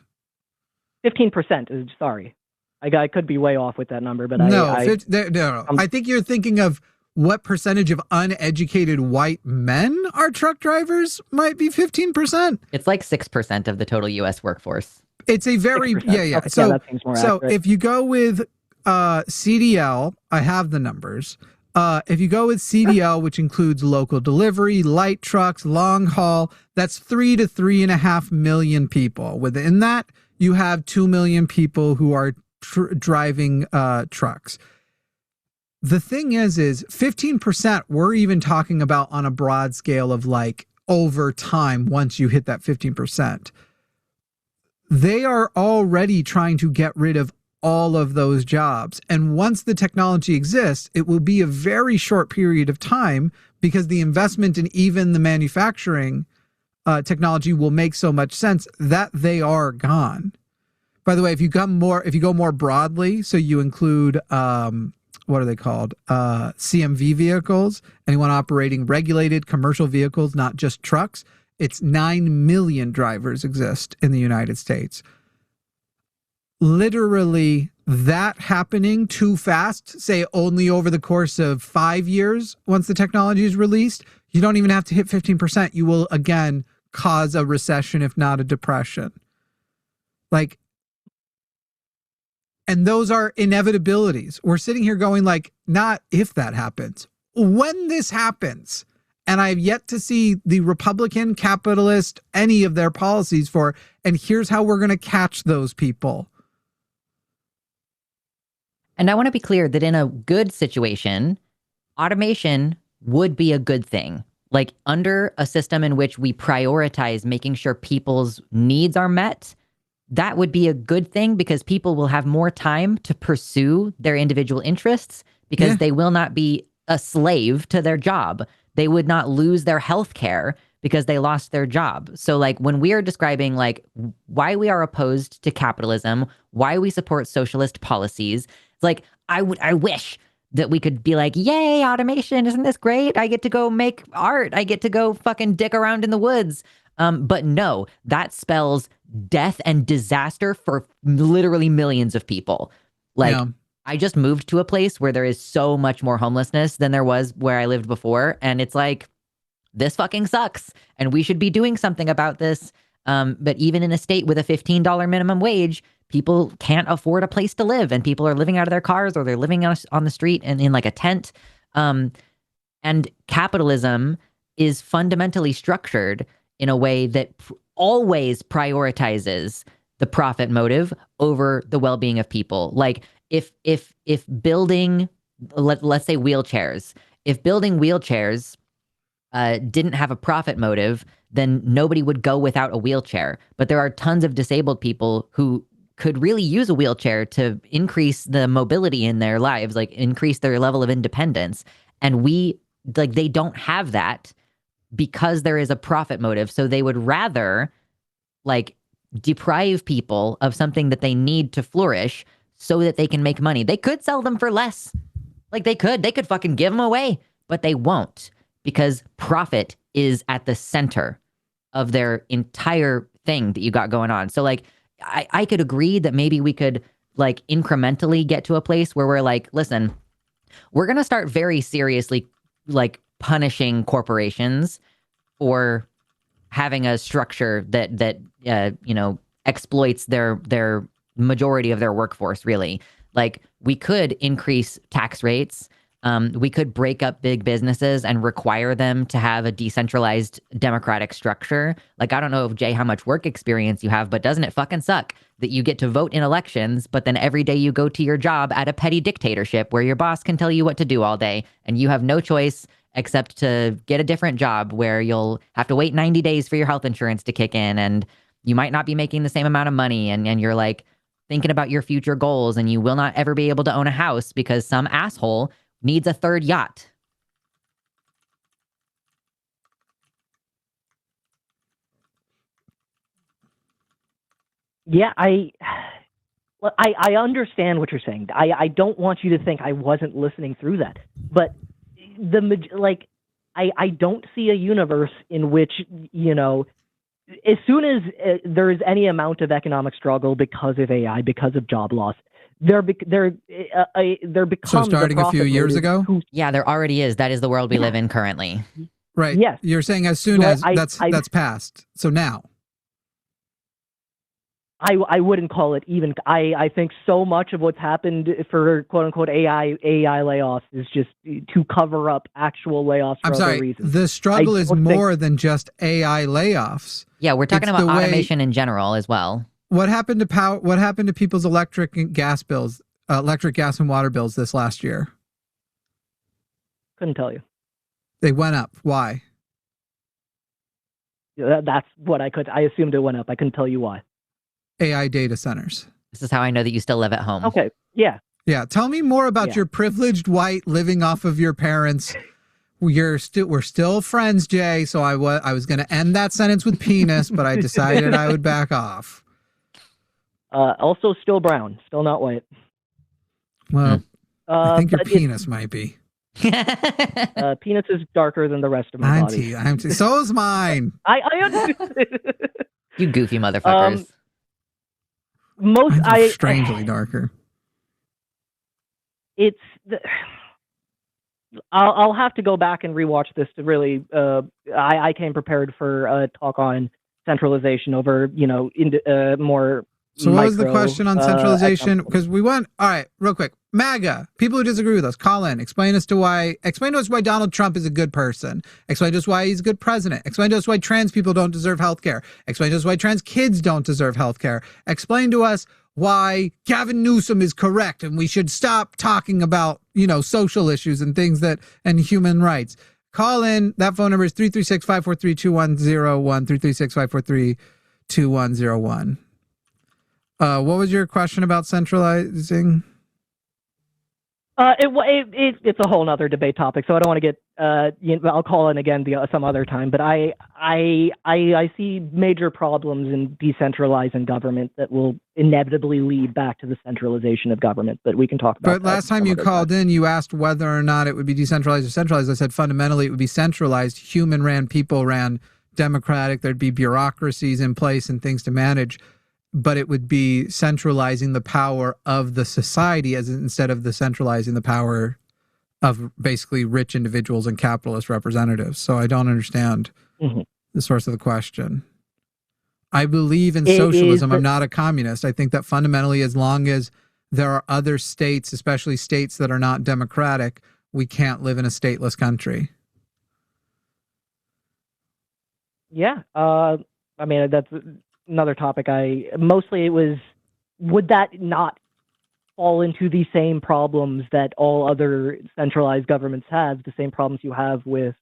15%. Sorry, I could be way off with that number, but no. I think you're thinking of what percentage of uneducated white men are truck drivers. Might be 15%. It's like 6% of the total U.S. workforce. It's a very 6%. yeah. Okay, so that seems more accurate. If you go with CDL, I have the numbers. If you go with CDL, which includes local delivery, light trucks, long haul, that's 3 to 3.5 million people. Within that, you have 2 million people who are driving trucks. The thing is 15% we're even talking about on a broad scale of like over time once you hit that 15%. They are already trying to get rid of all of those jobs. And once the technology exists, it will be a very short period of time because the investment in even the manufacturing technology will make so much sense that they are gone. By the way, if you go more broadly, so you include, what are they called? CMV vehicles, anyone operating regulated commercial vehicles, not just trucks, it's 9 million drivers exist in the United States. Literally that happening too fast, say only over the course of 5 years, once the technology is released, you don't even have to hit 15%. You will again cause a recession, if not a depression. Like, and those are inevitabilities. We're sitting here going like, not if that happens, when this happens. And I've yet to see the Republican, capitalist, any of their policies for, and here's how we're going to catch those people. And I want to be clear that in a good situation, automation would be a good thing. Like under a system in which we prioritize making sure people's needs are met, that would be a good thing because people will have more time to pursue their individual interests because they will not be a slave to their job. They would not lose their health care because they lost their job. So like when we are describing like why we are opposed to capitalism, why we support socialist policies, it's like, I wish that we could be like, yay, automation, isn't this great? I get to go make art. I get to go fucking dick around in the woods. But no, that spells death and disaster for literally millions of people. Like, I just moved to a place where there is so much more homelessness than there was where I lived before. And it's like, this fucking sucks. And we should be doing something about this. But even in a state with a $15 minimum wage, people can't afford a place to live, and people are living out of their cars or they're living on the street and in like a tent. And capitalism is fundamentally structured in a way that always prioritizes the profit motive over the well-being of people. Like if building, let's say wheelchairs, if building wheelchairs didn't have a profit motive, then nobody would go without a wheelchair. But there are tons of disabled people who could really use a wheelchair to increase the mobility in their lives, like increase their level of independence. And they don't have that because there is a profit motive. So they would rather like deprive people of something that they need to flourish so that they can make money. They could sell them for less. Like they could fucking give them away, but they won't because profit is at the center of their entire thing that you got going on. So like, I could agree that maybe we could like incrementally get to a place where we're like, listen, we're going to start very seriously like punishing corporations for having a structure that exploits their majority of their workforce, really. Like, we could increase tax rates. We could break up big businesses and require them to have a decentralized democratic structure. Like, I don't know, Jay, how much work experience you have, but doesn't it fucking suck that you get to vote in elections, but then every day you go to your job at a petty dictatorship where your boss can tell you what to do all day and you have no choice except to get a different job where you'll have to wait 90 days for your health insurance to kick in, and you might not be making the same amount of money, and you're like thinking about your future goals, and you will not ever be able to own a house because some asshole needs a third yacht. Yeah, I understand what you're saying. I don't want you to think I wasn't listening through that. But I don't see a universe in which, as soon as there is any amount of economic struggle because of AI, because of job loss, there becomes so starting a few years ago. Yeah, there already is. That is the world we live in currently. Right. Yes. You're saying as soon as that's passed. So now. I wouldn't call it even. I think so much of what's happened for quote unquote AI layoffs is just to cover up actual layoffs for other reasons. The struggle is more than just AI layoffs. Yeah, we're talking about automation in general as well. What happened to power? What happened to people's electric and gas bills, electric, gas, and water bills this last year? Couldn't tell you. They went up. Why? That's what I assumed it went up. I couldn't tell you why. AI data centers. This is how I know that you still live at home. Okay. Yeah. Yeah. Tell me more about your privileged white living off of your parents. We're still friends, Jay. So I was going to end that sentence with penis, but I decided I would back off. Also still brown, still not white. Well, I think your penis might be. Penis is darker than the rest of my body. So is mine. I understand. You goofy motherfuckers. Strangely darker. I'll have to go back and rewatch this to really. I came prepared for a talk on centralization over more. So what was the question on centralization? Because we went, all right, real quick. MAGA, people who disagree with us, call in. Explain to us why Donald Trump is a good person. Explain to us why he's a good president. Explain to us why trans people don't deserve health care. Explain to us why trans kids don't deserve health care. Explain to us why Gavin Newsom is correct and we should stop talking about, social issues and things and human rights. Call in. That phone number is 336-543-2101, 336-543-2101. What was your question about centralizing? It's a whole nother debate topic, so I don't want to get. I'll call in again some other time. But I see major problems in decentralizing government that will inevitably lead back to the centralization of government. But we can talk about. But last time you called in, you asked whether or not it would be decentralized or centralized. I said fundamentally it would be centralized. Human-ran, people-ran, democratic. There'd be bureaucracies in place and things to manage. But it would be centralizing the power of the society instead of the centralizing the power of basically rich individuals and capitalist representatives. So I don't understand the source of the question. I believe in socialism. I'm not a communist. I think that fundamentally, as long as there are other states, especially states that are not democratic, we can't live in a stateless country. Yeah. I mean, that's another topic. Would that not fall into the same problems that all other centralized governments have, the same problems you have with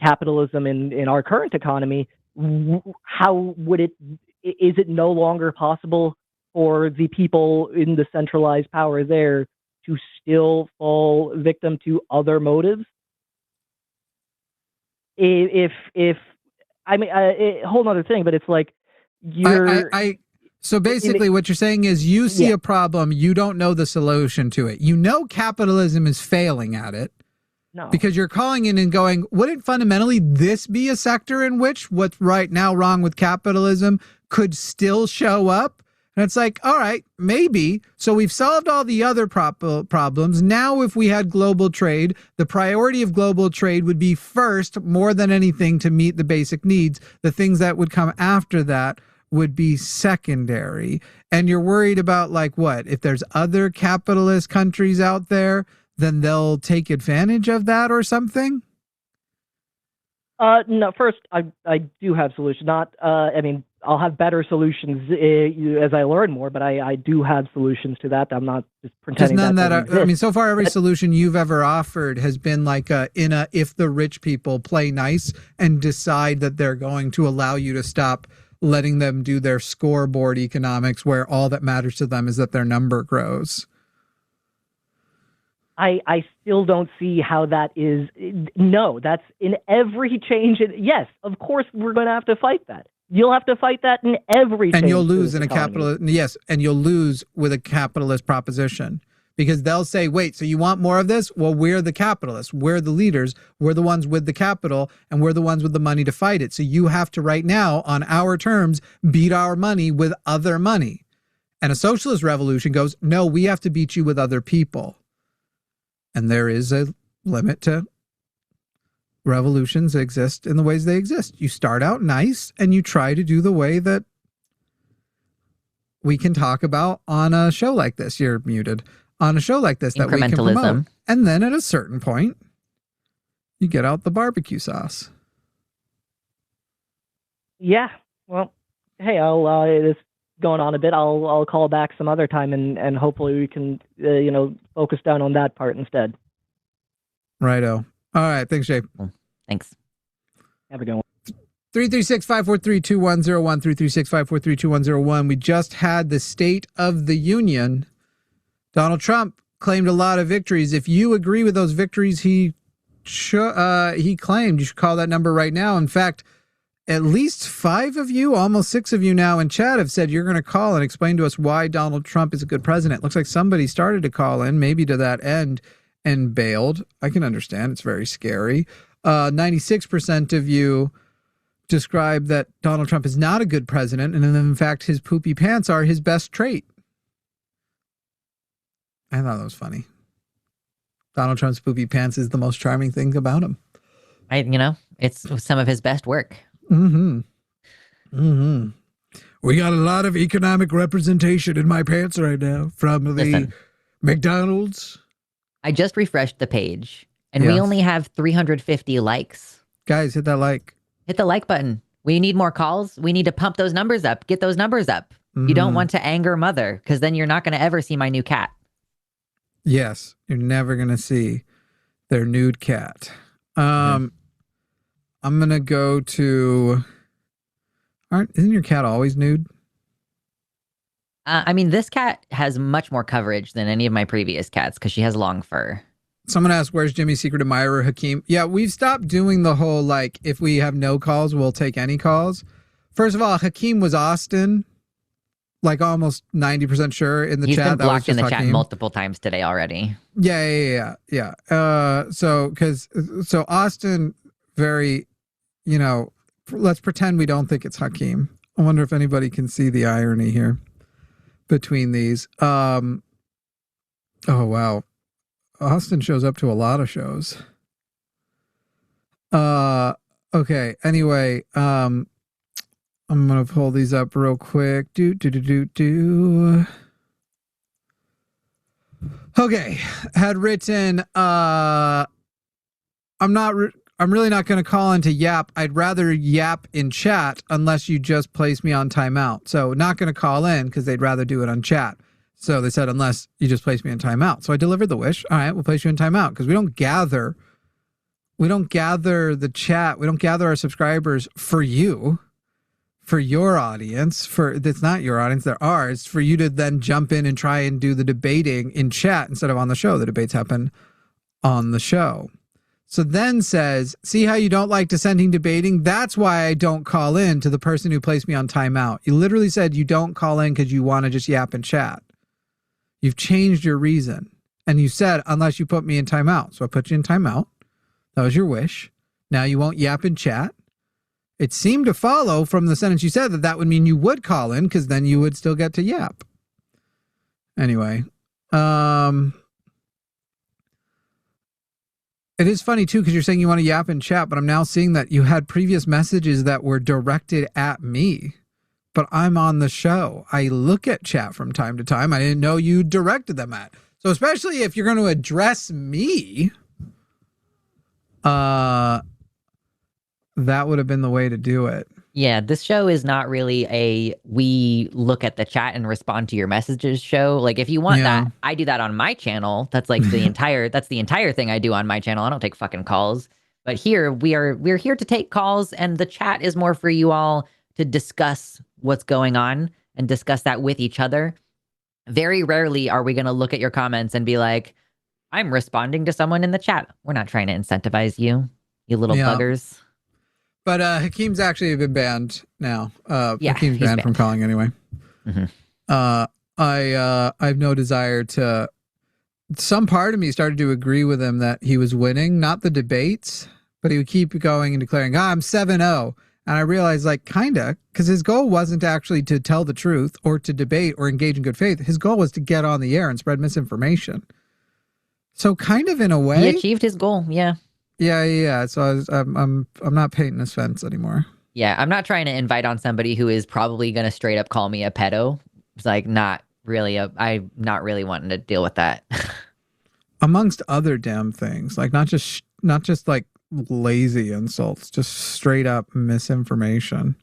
capitalism in our current economy? How would is it no longer possible for the people in the centralized power there to still fall victim to other motives? A whole other thing, but it's like so basically what you're saying is you see a problem, you don't know the solution to it. Capitalism is failing at it. No. Because you're calling in and going, wouldn't fundamentally this be a sector in which what's right now wrong with capitalism could still show up? And it's like, all right, maybe. So we've solved all the other problems. Now, if we had global trade, the priority of global trade would be first, more than anything, to meet the basic needs. The things that would come after that would be secondary. And you're worried about like what? If there's other capitalist countries out there, then they'll take advantage of that or something? No, first, I do have solutions. Not, I mean, I'll have better solutions as I learn more, but I do have solutions to that. I'm not just pretending I mean, so far, every solution you've ever offered has been like if the rich people play nice and decide that they're going to allow you to stop letting them do their scoreboard economics, where all that matters to them is that their number grows. I still don't see how that is. No, that's in every change. Yes, of course, we're going to have to fight that. You'll have to fight that in every change. And you'll lose in a capitalist. Yes, and you'll lose with a capitalist proposition, because they'll say, wait, so you want more of this? Well, we're the capitalists. We're the leaders. We're the ones with the capital, and we're the ones with the money to fight it. So you have to right now, on our terms, beat our money with other money. And a socialist revolution goes, no, we have to beat you with other people. And there is a limit to revolutions exist in the ways they exist. You start out nice and you try to do the way that we can talk about on a show like this. You're muted. On a show like this that we can promote. And then at a certain point, you get out the barbecue sauce. Yeah. Well, hey, it's going on a bit. I'll call back some other time and hopefully we can, focus down on that part instead. Righto. All right. Thanks, Jay. Thanks. Have a good one. 336-543-2101, 336-543-2101. We just had the State of the Union. Donald Trump claimed a lot of victories. If you agree with those victories he claimed, you should call that number right now. In fact, at least 5 of you, almost 6 of you now in chat have said you're going to call and explain to us why Donald Trump is a good president. Looks like somebody started to call in, maybe to that end, and bailed. I can understand. It's very scary. 96% of you describe that Donald Trump is not a good president, and in fact, his poopy pants are his best trait. I thought that was funny. Donald Trump's poopy pants is the most charming thing about him. It's some of his best work. Mm-hmm. Mm-hmm. We got a lot of economic representation in my pants right now from the McDonald's. I just refreshed the page, and we only have 350 likes. Guys, hit that like. Hit the like button. We need more calls. We need to pump those numbers up. Get those numbers up. Mm-hmm. You don't want to anger mother, because then you're not going to ever see my new cat. Yes, you're never going to see their nude cat. I'm going to go to... Isn't your cat always nude? This cat has much more coverage than any of my previous cats because she has long fur. Someone asked, where's Jimmy's secret admirer, Hakeem? Yeah, we've stopped doing the whole, like, if we have no calls, we'll take any calls. First of all, Hakeem was Austin. Like, almost 90% sure in the chat. He's been blocked in the Hakeem. chat multiple times today already. Yeah. So Austin, very, let's pretend we don't think it's Hakeem. I wonder if anybody can see the irony here between these. Oh, wow. Austin shows up to a lot of shows. Okay. Anyway, I'm going to pull these up real quick. Okay. Had written, I'm really not going to call into Yap. I'd rather Yap in chat unless you just place me on timeout. So not going to call in because they'd rather do it on chat. So they said, unless you just place me in timeout. So I delivered the wish. All right, we'll place you in timeout because we don't gather the chat. We don't gather our subscribers for you, for your audience. That's not your audience, they're ours. For you to then jump in and try and do the debating in chat instead of on the show. The debates happen on the show. So then says, see how you don't like dissenting debating? That's why I don't call in to the person who placed me on timeout. You literally said you don't call in because you want to just yap and chat. You've changed your reason. And you said, unless you put me in timeout. So I put you in timeout. That was your wish. Now you won't yap and chat. It seemed to follow from the sentence you said that would mean you would call in because then you would still get to yap. Anyway. It is funny, too, because you're saying you want to yap and chat, but I'm now seeing that you had previous messages that were directed at me but I'm on the show. I look at chat from time to time. I didn't know you directed them at. So especially if you're going to address me, that would have been the way to do it. Yeah, this show is not really a we look at the chat and respond to your messages show. Like if you want that, I do that on my channel. That's like the entire thing I do on my channel. I don't take fucking calls. But here we're here to take calls, and the chat is more for you all to discuss what's going on and discuss that with each other. Very rarely are we going to look at your comments and be like, I'm responding to someone in the chat. We're not trying to incentivize you, you little buggers. But Hakeem's actually been banned now. Hakeem's banned from calling anyway. I have no desire to. Some part of me started to agree with him that he was winning, not the debates, but he would keep going and declaring, I'm 7-0. And I realized, like, kinda, because his goal wasn't actually to tell the truth or to debate or engage in good faith. His goal was to get on the air and spread misinformation. So kind of in a way, he achieved his goal. Yeah. Yeah. So I'm not painting this fence anymore. Yeah, I'm not trying to invite on somebody who is probably going to straight up call me a pedo. It's like I'm not really wanting to deal with that. Amongst other damn things, like not just like lazy insults, just straight up misinformation.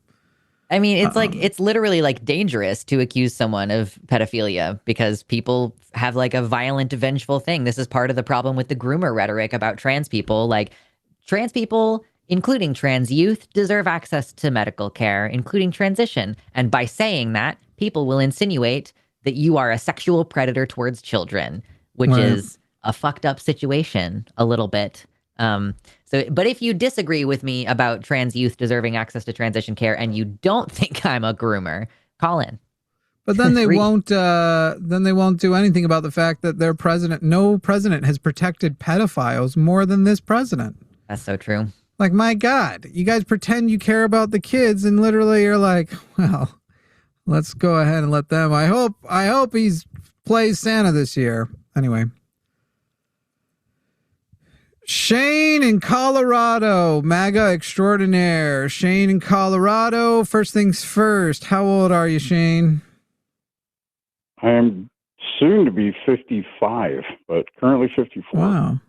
I mean, it's like it's literally like dangerous to accuse someone of pedophilia because people have like a violent, vengeful thing. This is part of the problem with the groomer rhetoric about trans people. Like trans people, including trans youth, deserve access to medical care, including transition. And by saying that, people will insinuate that you are a sexual predator towards children, which is a fucked up situation a little bit. But if you disagree with me about trans youth deserving access to transition care and you don't think I'm a groomer, call in. But then they won't do anything about the fact that no president has protected pedophiles more than this president. That's so true. Like, my God, you guys pretend you care about the kids and literally you're like, well, let's go ahead and let them. I hope he's plays Santa this year. Anyway. Shane in Colorado, MAGA extraordinaire. Shane in Colorado. First things first. How old are you, Shane? I am soon to be 55, but currently 54. Wow.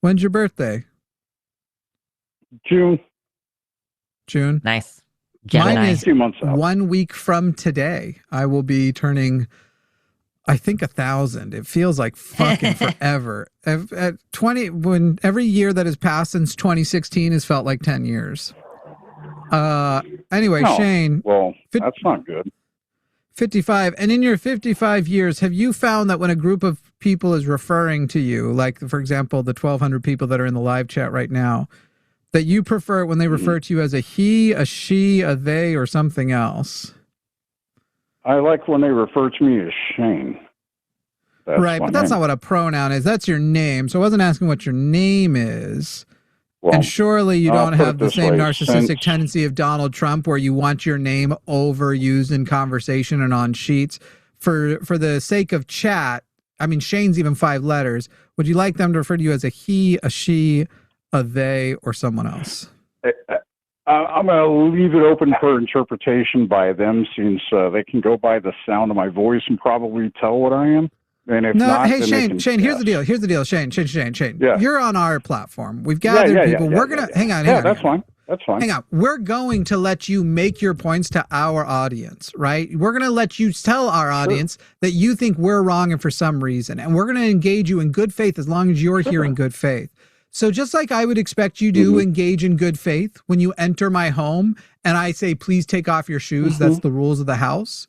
When's your birthday? June. Nice. Gemini. Mine is 2 months out. 1 week from today. I will be turning, I think, 1,000. It feels like fucking forever. At 20, when every year that has passed since 2016 has felt like 10 years. Anyway, Shane. Well, that's not good. 55. And in your 55 years, have you found that when a group of people is referring to you, like, for example, the 1,200 people that are in the live chat right now, that you prefer it when they refer to you as a he, a she, a they, or something else? I like when they refer to me as Shane. Right, but that's not what a pronoun is. That's your name. So I wasn't asking what your name is. Well, and surely you don't have the same narcissistic tendency of Donald Trump where you want your name overused in conversation and on sheets. For the sake of chat, I mean, Shane's even 5 letters. Would you like them to refer to you as a he, a she, a they, or someone else? I'm going to leave it open for interpretation by them, since they can go by the sound of my voice and probably tell what I am. And if not, hey, Shane, here's the deal. Shane. Yeah. You're on our platform. We've gathered people. We're going to hang on. That's fine. Hang on. We're going to let you make your points to our audience, right? We're going to let you tell our audience that you think we're wrong and for some reason. And we're going to engage you in good faith as long as you're here in good faith. So just like I would expect you to engage in good faith when you enter my home and I say, please take off your shoes. That's the rules of the house.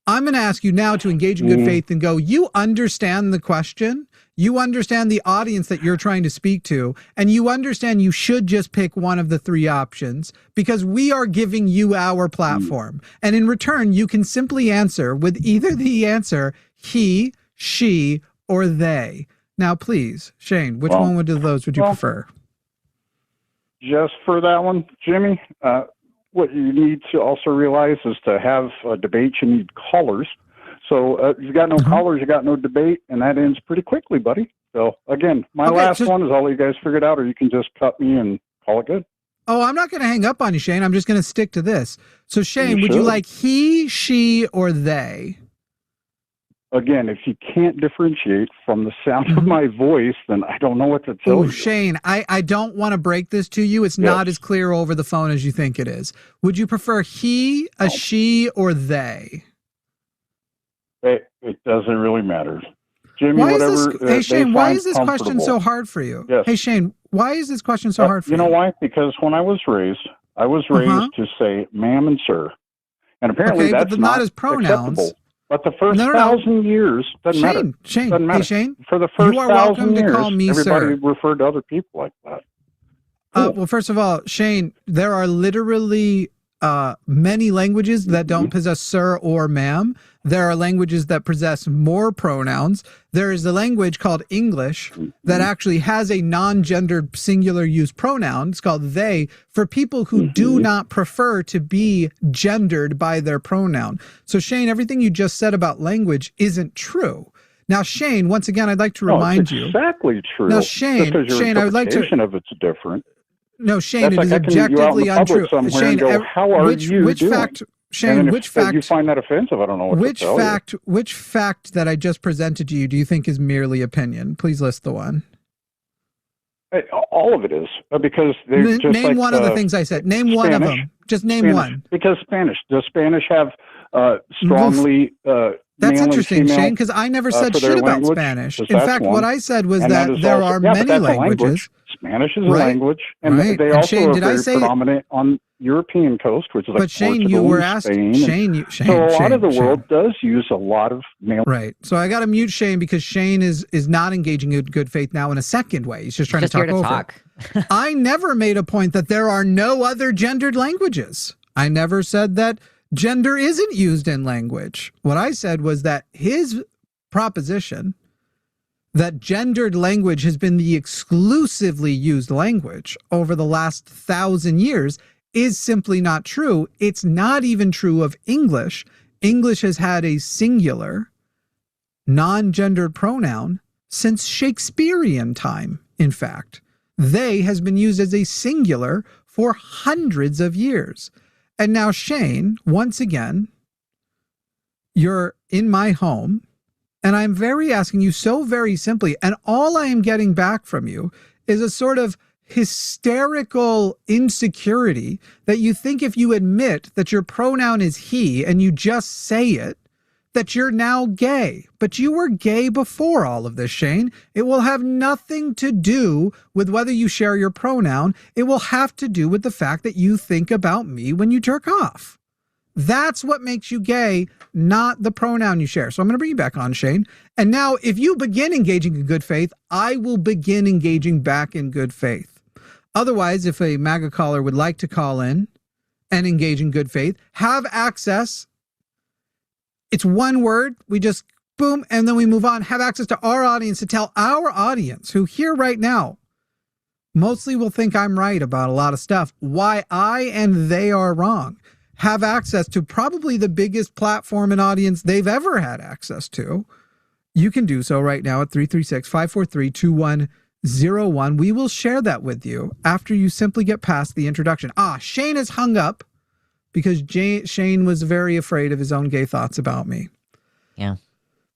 I'm going to ask you now to engage in good faith and go, you understand the question. You understand the audience that you're trying to speak to, and you understand you should just pick one of the 3 options because we are giving you our platform. And in return, you can simply answer with either the answer he, she, or they. Now, please, Shane, which one of those would you prefer? Just for that one, Jimmy, what you need to also realize is to have a debate, you need callers. So if you got no callers, you got no debate, and that ends pretty quickly, buddy. So again, my last one is I'll let you guys figure it out, or you can just cut me and call it good. Oh, I'm not going to hang up on you, Shane. I'm just going to stick to this. So, Shane, would you like he, she, or they? Again, if you can't differentiate from the sound of my voice, then I don't know what to tell you. Shane, I don't want to break this to you. It's not as clear over the phone as you think it is. Would you prefer he, a she, or they? It doesn't really matter. Jimmy, hey, Shane, why is this question so hard for you? Yes. Hey, Shane, why is this question so hard for you? You know why? Because when I was raised to say ma'am and sir. And apparently that's not as pronouns. Acceptable. But the first 1,000 years doesn't matter. Doesn't matter. Hey, Shane, for the first 1,000 years, call me everybody sir. referred to other people like that. Cool. Well, first of all, Shane, there are literally many languages that don't possess sir or ma'am. There are languages that possess more pronouns. There is a language called English that actually has a non-gendered singular use pronoun. It's called they for people who do not prefer to be gendered by their pronoun. So Shane, everything you just said about language isn't true. Now, Shane, once again, I'd like to remind you. Exactly true. Now, Shane, I would like to. Of it's different. No, Shane, it is objectively untrue. Shane, how are you doing? Fact? Shane, which fact you find that offensive? I don't know what to tell you. Which fact that I just presented to you do you think is merely opinion? Please list the one. All of it is because they're just name one of the things I said. Name Spanish, one of them. Just name one. Because Spanish. Does Spanish have strongly? That's interesting, Shane, because I never said shit about Spanish. In fact, what I said was that there are many languages. Spanish is a language, and they also are very predominant on European coast, which is like Shane, Portugal, you were asked, Spain. So a lot of the world does use a lot of male. Right. So I got to mute Shane because Shane is not engaging in good faith now in a second way. He's just trying to talk over. I never made a point that there are no other gendered languages. I never said that gender isn't used in language. What I said was that his proposition that gendered language has been the exclusively used language over the last 1,000 years is simply not true. It's not even true of English. English has had a singular, non-gendered pronoun since Shakespearean time, in fact. They has been used as a singular for hundreds of years. And now, Shane, once again, you're in my home, and I'm asking you so very simply, and all I am getting back from you is a sort of hysterical insecurity that you think if you admit that your pronoun is he and you just say it, that you're now gay. But you were gay before all of this, Shane. It will have nothing to do with whether you share your pronoun. It will have to do with the fact that you think about me when you jerk off. That's what makes you gay, not the pronoun you share. So I'm going to bring you back on, Shane. And now, if you begin engaging in good faith, I will begin engaging back in good faith. Otherwise, if a MAGA caller would like to call in and engage in good faith, have access. It's one word. We just boom, and then we move on. Have access to our audience to tell our audience who here right now mostly will think I'm right about a lot of stuff, why I and they are wrong. Have access to probably the biggest platform and audience they've ever had access to. You can do so right now at 336-543-2101. We will share that with you after you simply get past the introduction. Shane is hung up because Shane was very afraid of his own gay thoughts about me. Yeah.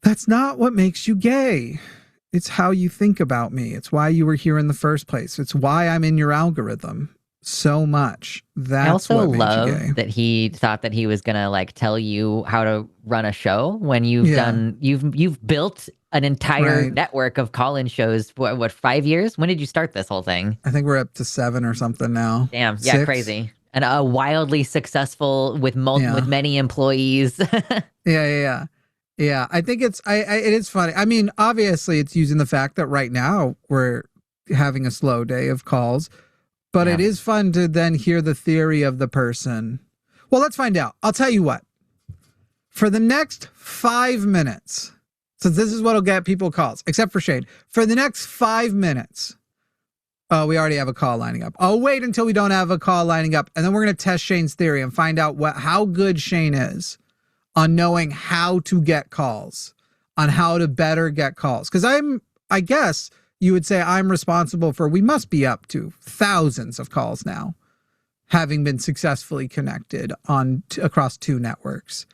That's not what makes you gay. It's how you think about me. It's why you were here in the first place. It's why I'm in your algorithm so much. That's I also what love that he thought that he was gonna like tell you how to run a show when you've built an entire network of call-in shows. What 5 years? When did you start this whole thing? I think we're up to 7 or something now. Damn, yeah, 6? Crazy. And wildly successful with with many employees. Yeah. I think it is funny. I mean, obviously, it's using the fact that right now we're having a slow day of calls. But it is fun to then hear the theory of the person. Well, let's find out. I'll tell you what. For the next 5 minutes, so this is what'll get people calls, except for Shane. For the next 5 minutes, we already have a call lining up. I'll wait until we don't have a call lining up, and then we're going to test Shane's theory and find out how good Shane is on knowing how to get calls, on how to better get calls. Because I guess you would say I'm responsible for, we must be up to thousands of calls now having been successfully connected across 2 networks.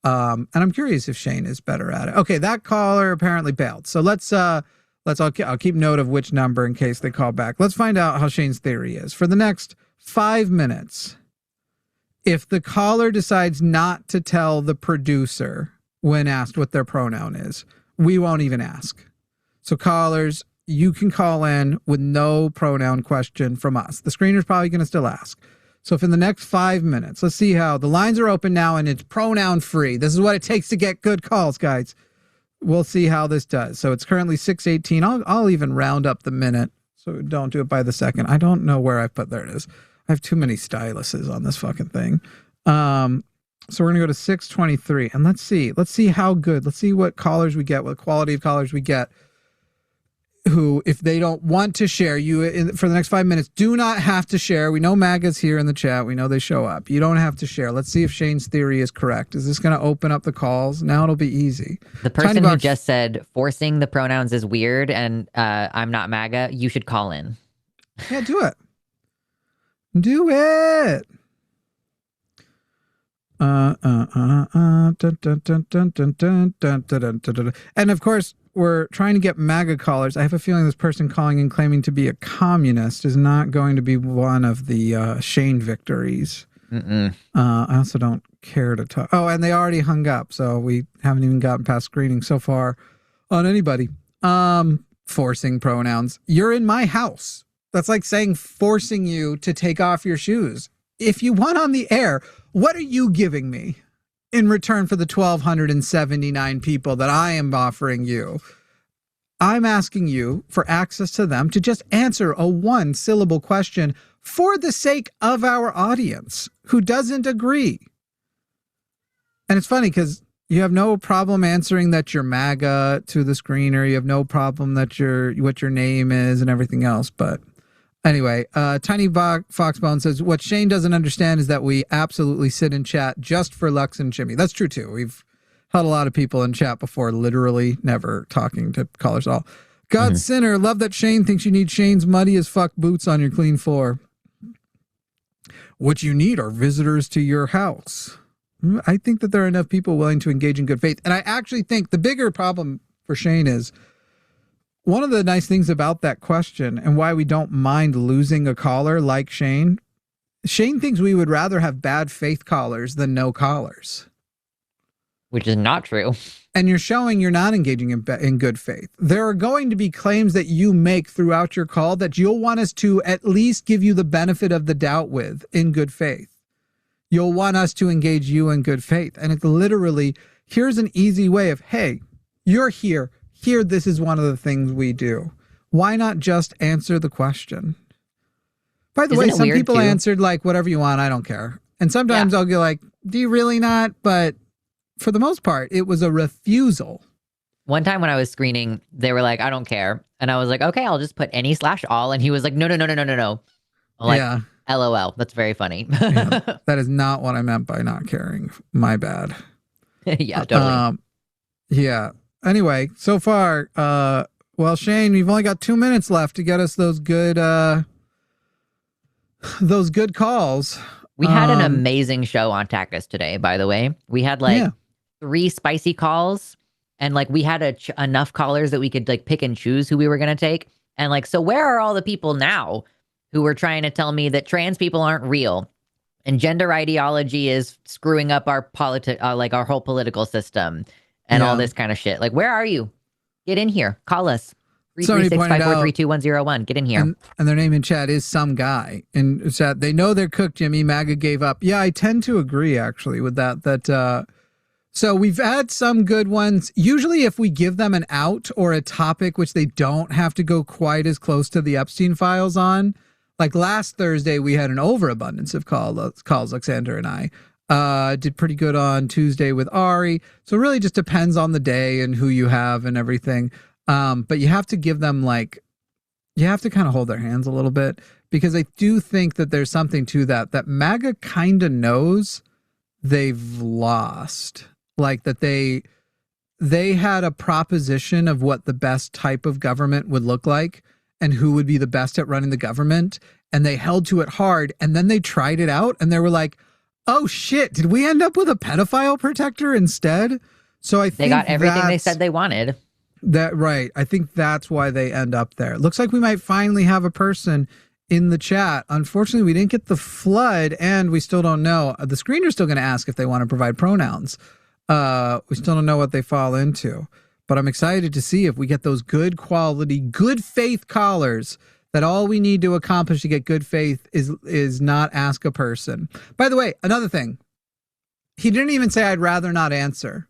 And I'm curious if Shane is better at it. Okay, that caller apparently bailed. So I'll keep note of which number in case they call back. Let's find out how Shane's theory is. For the next 5 minutes, if the caller decides not to tell the producer when asked what their pronoun is, we won't even ask. So callers, you can call in with no pronoun question from us. The screener's probably going to still ask. So if in the next 5 minutes, let's see how the lines are open now and it's pronoun free. This is what it takes to get good calls, guys. We'll see how this does. So it's currently 6:18. I'll even round up the minute. So don't do it by the second. I don't know where I put, there it is. I have too many styluses on this fucking thing. So we're going to go to 6:23 and let's see how good, let's see what callers we get, what quality of callers we get who, if they don't want to share, for the next 5 minutes, do not have to share. We know MAGA's here in the chat. We know they show up. You don't have to share. Let's see if Shane's theory is correct. Is this going to open up the calls? Now it'll be easy. The person who just said forcing the pronouns is weird and I'm not MAGA, you should call in. Yeah, do it. Do it. And of course, we're trying to get MAGA callers. I have a feeling this person calling and claiming to be a communist is not going to be one of the Shane victories. I also don't care to talk. Oh, and they already hung up, so we haven't even gotten past screening so far on anybody. Forcing pronouns. You're in my house. That's like saying forcing you to take off your shoes. If you want on the air, what are you giving me in return for the 1,279 people that I am offering you? I'm asking you for access to them to just answer a 1-syllable question for the sake of our audience who doesn't agree. And it's funny because you have no problem answering that you're MAGA to the screener. You have no problem that what your name is and everything else. But anyway, Tiny Foxbone says, what Shane doesn't understand is that we absolutely sit in chat just for Lux and Jimmy. That's true, too. We've had a lot of people in chat before, literally never talking to callers at all. God Sinner, love that Shane thinks you need Shane's muddy as fuck boots on your clean floor. What you need are visitors to your house. I think that there are enough people willing to engage in good faith. And I actually think the bigger problem for Shane is one of the nice things about that question and why we don't mind losing a caller like Shane. Shane thinks we would rather have bad faith callers than no callers. Which is not true. And you're showing you're not engaging in good faith. There are going to be claims that you make throughout your call that you'll want us to at least give you the benefit of the doubt with in good faith. You'll want us to engage you in good faith. And it's literally, here's an easy way of, hey, you're here. Here, this is one of the things we do. Why not just answer the question? By the way, some people answered like, whatever you want, I don't care. And sometimes I'll go like, do you really not? But for the most part, it was a refusal. One time when I was screening, they were like, I don't care. And I was like, okay, I'll just put any/all. And he was like, no. I'm like, LOL. That's very funny. Yeah, that is not what I meant by not caring. My bad. Yeah, totally. Yeah. Anyway, so far, well, Shane, we've only got 2 minutes left to get us those good calls. We had an amazing show on Tackus today, by the way. We had like 3 spicy calls, and like we had enough callers that we could like pick and choose who we were going to take. And like, so where are all the people now who were trying to tell me that trans people aren't real and gender ideology is screwing up our like our whole political system and all this kind of shit? Like, where are you? Get in here. Call us. 336-543-2101. Get in here. And their name in chat is some guy in chat. They know they're cooked, Jimmy. MAGA gave up. Yeah, I tend to agree actually with that. So we've had some good ones. Usually if we give them an out or a topic which they don't have to go quite as close to the Epstein files on, like last Thursday, we had an overabundance of calls, Luxander and I. Did pretty good on Tuesday with Ari. So it really just depends on the day and who you have and everything. But you have to give them you have to kind of hold their hands a little bit, because I do think that there's something to that MAGA kind of knows they've lost. Like that they had a proposition of what the best type of government would look like and who would be the best at running the government. and they held to it hard, and then they tried it out and they were like, oh shit, did we end up with a pedophile protector instead? So I think they got everything they said they wanted. Right. I think that's why they end up there. It looks like we might finally have a person in the chat. Unfortunately, we didn't get the flood, and we still don't know. The screener's still going to ask if they want to provide pronouns. We still don't know what they fall into. But I'm excited to see if we get those good quality, good faith callers, that all we need to accomplish to get good faith is not ask a person. By the way, another thing. He didn't even say I'd rather not answer.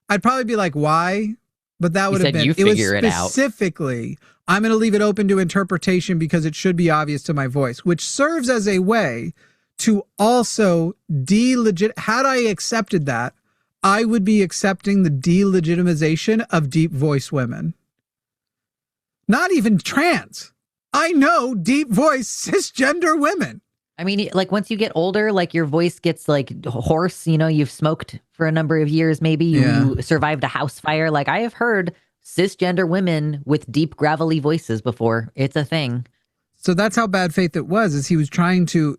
I'd probably be like, why? But that would have been, it was specifically, I'm going to leave it open to interpretation because it should be obvious to my voice, which serves as a way to also had I accepted that, I would be accepting the delegitimization of deep voice women. Not even trans. I know deep voice cisgender women. I mean, like once you get older, like your voice gets like hoarse, you know, you've smoked for a number of years, maybe you survived a house fire. Like I have heard cisgender women with deep gravelly voices before. It's a thing. So that's how bad faith it was, is he was trying to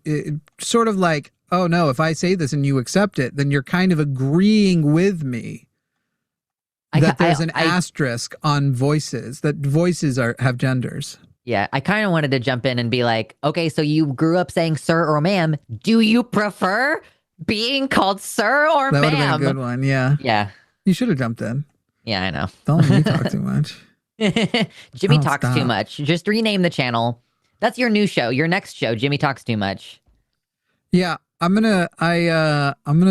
sort of like, oh no, if I say this and you accept it, then you're kind of agreeing with me that there's an asterisk on voices, that voices have genders. Yeah, I kind of wanted to jump in and be like, okay, so you grew up saying sir or ma'am. Do you prefer being called sir or ma'am? That would have been a good one, yeah. Yeah. You should have jumped in. Yeah, I know. Don't let me talk too much. Jimmy talks too much. Just rename the channel. That's your new show. Your next show, Jimmy Talks Too Much. Yeah, I'm gonna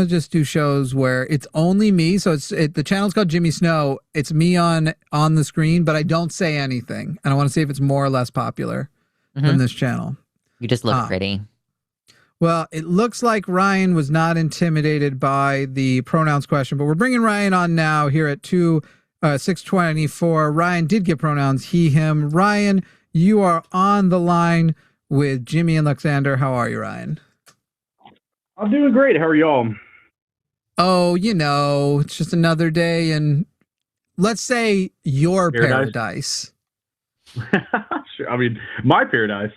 just do shows where it's only me. So the channel's called Jimmy Snow. It's me on the screen, but I don't say anything, and I want to see if it's more or less popular than this channel. You just look pretty. Well, it looks like Ryan was not intimidated by the pronouns question, but we're bringing Ryan on now here at 6:24. Ryan did get pronouns he, him. Ryan, you are on the line with Jimmy and Luxander. How are you, Ryan? I'm doing great. How are y'all? Oh, you know, it's just another day in, let's say, your paradise. Sure. I mean, my paradise.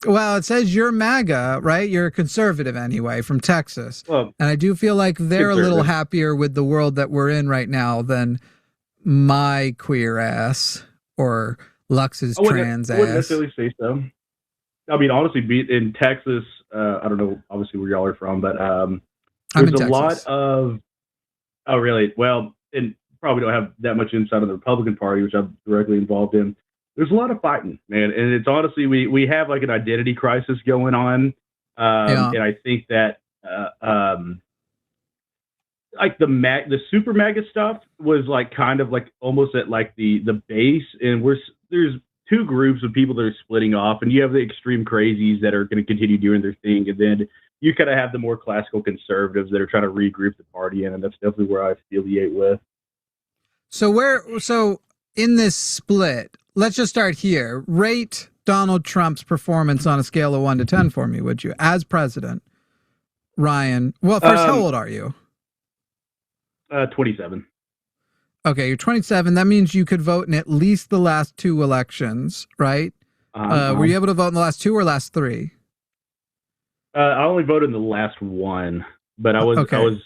Well, it says you're MAGA, right? You're a conservative anyway, from Texas. Well, and I do feel like they're a little happier with the world that we're in right now than my queer ass or Lux's trans ass. I wouldn't necessarily say so. I mean, honestly, in Texas, I don't know, obviously, where y'all are from, but there's a lot of... Oh, really? Well, and probably don't have that much insight on the Republican Party, which I'm directly involved in. There's a lot of fighting, man. And it's honestly, we have like an identity crisis going on. And I think that like the super MAGA stuff was like kind of like almost at like the base. And there's two groups of people that are splitting off, and you have the extreme crazies that are going to continue doing their thing. And then you kind of have the more classical conservatives that are trying to regroup the party in. And that's definitely where I affiliate with. So in this split, let's just start here. Rate Donald Trump's performance on a scale of 1 to 10 for me, would you? As president, Ryan. Well, first, how old are you? 27. Okay, you're 27. That means you could vote in at least the last 2 elections, right? Were you able to vote in the last 2 or last 3? I only voted in the last one, but I was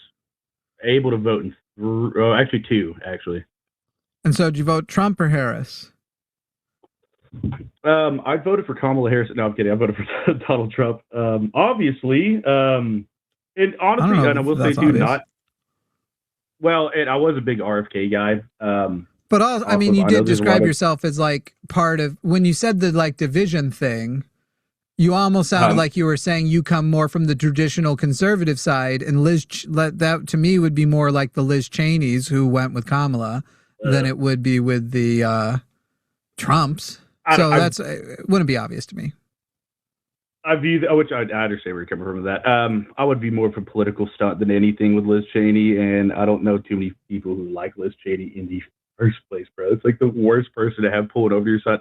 able to vote in actually 2, actually. And so did you vote Trump or Harris? I voted for Kamala Harris. No, I'm kidding. I voted for Donald Trump. Obviously. And honestly, and I will say too, obvious. And I was a big RFK guy. But also, I mean, you did describe yourself as like part of, when you said the like division thing, you almost sounded like you were saying you come more from the traditional conservative side, and that to me would be more like the Liz Cheneys who went with Kamala than it would be with the Trumps. It wouldn't be obvious to me. I view that, which I understand where you're coming from with that. I would be more of a political stunt than anything with Liz Cheney, and I don't know too many people who like Liz Cheney in the first place, bro. It's like the worst person to have pulled over your side.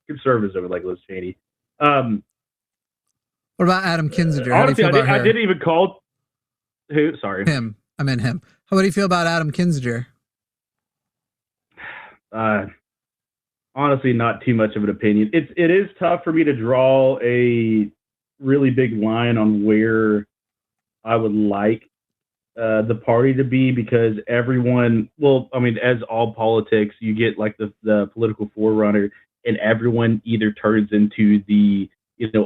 Conservatives over like Liz Cheney. What about Adam Kinzinger? Honestly, I didn't even call. Who? Sorry, him. I meant him. How do you feel about Adam Kinzinger? honestly not too much of an opinion. It is tough for me to draw a really big line on where I would like the party to be, because everyone, well, I mean, as all politics, you get like the political forerunner, and everyone either turns into the,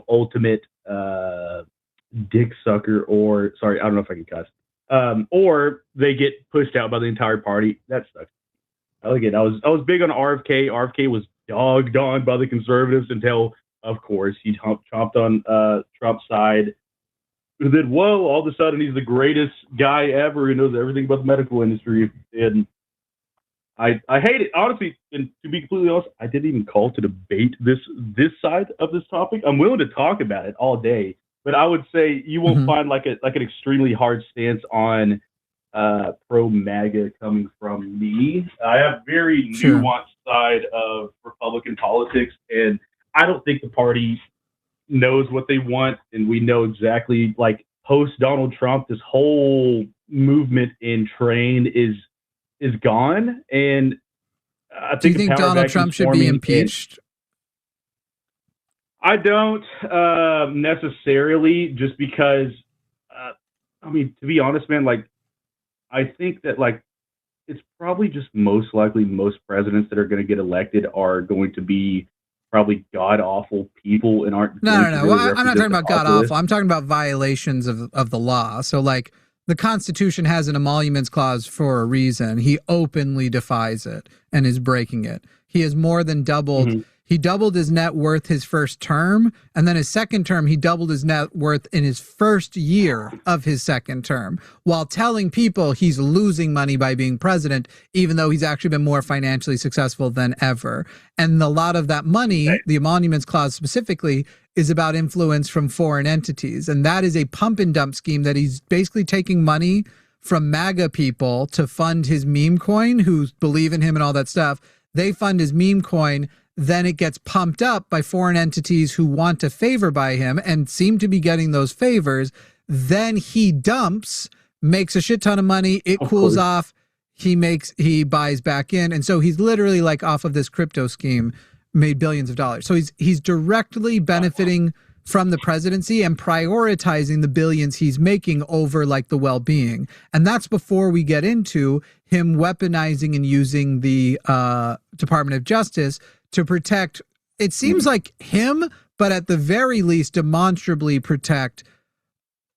ultimate dick sucker, or, sorry, I don't know if I can cuss, or they get pushed out by the entire party. That sucks. Again, I was big on RFK. RFK was dogged on by the conservatives until, of course, he chomped on Trump's side. And then, whoa, all of a sudden he's the greatest guy ever. He knows everything about the medical industry. And I hate it. Honestly, and to be completely honest, I didn't even call to debate this side of this topic. I'm willing to talk about it all day, but I would say you won't find like an extremely hard stance on pro MAGA coming from me. I have very nuanced side of Republican politics, and I don't think the party knows what they want, and we know exactly, like, post Donald Trump, this whole movement in train is gone. And I think, do you think Donald Trump should be impeached? I don't necessarily, just because I mean, to be honest, man, like, I think that, like, it's probably just most likely most presidents that are going to get elected are going to be probably god-awful people and aren't... No. Well, I'm not talking about god-awful. I'm talking about violations of the law. So, like, the Constitution has an emoluments clause for a reason. He openly defies it and is breaking it. He has more than doubled... He doubled his net worth his first term, and then his second term, he doubled his net worth in his first year of his second term, while telling people he's losing money by being president, even though he's actually been more financially successful than ever. And a lot of that money, the emoluments clause specifically, is about influence from foreign entities. And that is a pump and dump scheme that he's basically taking money from MAGA people to fund his meme coin, who believe in him and all that stuff. They fund his meme coin. Then it gets pumped up by foreign entities who want to favor by him and seem to be getting those favors. Then he dumps, makes a shit ton of money. It cools off. He buys back in. And so he's literally, like, off of this crypto scheme, made billions of dollars. So he's directly benefiting from the presidency and prioritizing the billions he's making over, like, the well-being. And that's before we get into him weaponizing and using the Department of Justice to protect, it seems like him, but at the very least demonstrably protect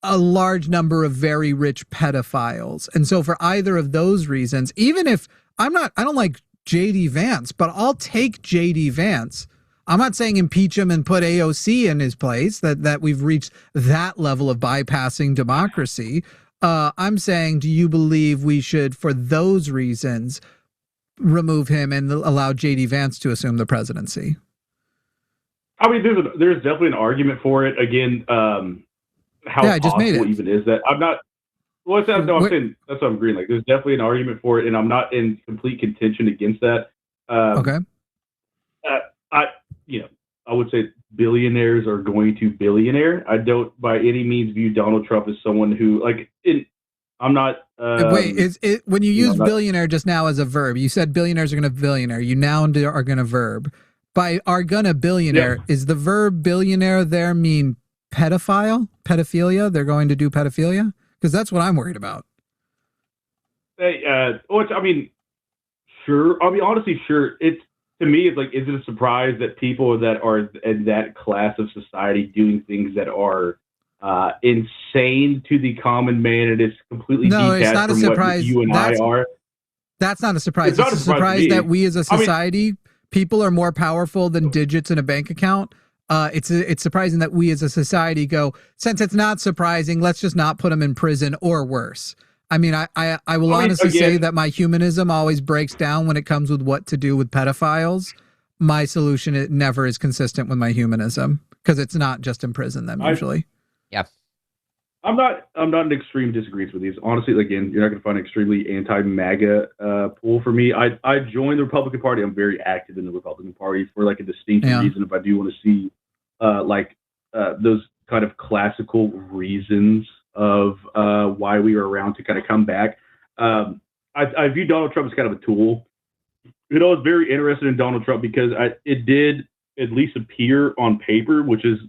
a large number of very rich pedophiles. And so for either of those reasons, even if I don't like JD Vance, but I'll take JD Vance. I'm not saying impeach him and put AOC in his place, that we've reached that level of bypassing democracy. I'm saying, do you believe we should, for those reasons, remove him and allow JD Vance to assume the presidency? I mean, there's definitely an argument for it. Again, how I just made it. Even is that? I'm not. Well, I'm saying that's what I'm agreeing. Like, there's definitely an argument for it, and I'm not in complete contention against that. Okay. I would say billionaires are going to billionaire. I don't by any means view Donald Trump as someone who, like, I'm not. Wait, when you use billionaire just now as a verb, you said billionaires are going to billionaire. You now are going to verb. By are going to billionaire, is the verb billionaire there mean pedophilia? They're going to do pedophilia? Because that's what I'm worried about. I mean, sure. I mean, honestly, sure. To me, it's like, is it a surprise that people that are in that class of society doing things that are insane to the common man, and it's completely detached it's not a from surprise. What you and I are? That's not a surprise. It's a surprise that we as a society, people are more powerful than digits in a bank account. It's surprising that we as a society go, since it's not surprising, let's just not put them in prison or worse. I mean, I will honestly say that my humanism always breaks down when it comes with what to do with pedophiles. My solution, it never is consistent with my humanism, because it's not just imprison them usually. Yeah. I'm not in extreme disagreements with these. Honestly, again, you're not going to find an extremely anti-MAGA pool for me. I joined the Republican Party. I'm very active in the Republican Party for, like, a distinct reason. If I do want to see those kind of classical reasons of why we were around to kind of come back. I view Donald Trump as kind of a tool. was very interested in Donald Trump because it did at least appear on paper, which is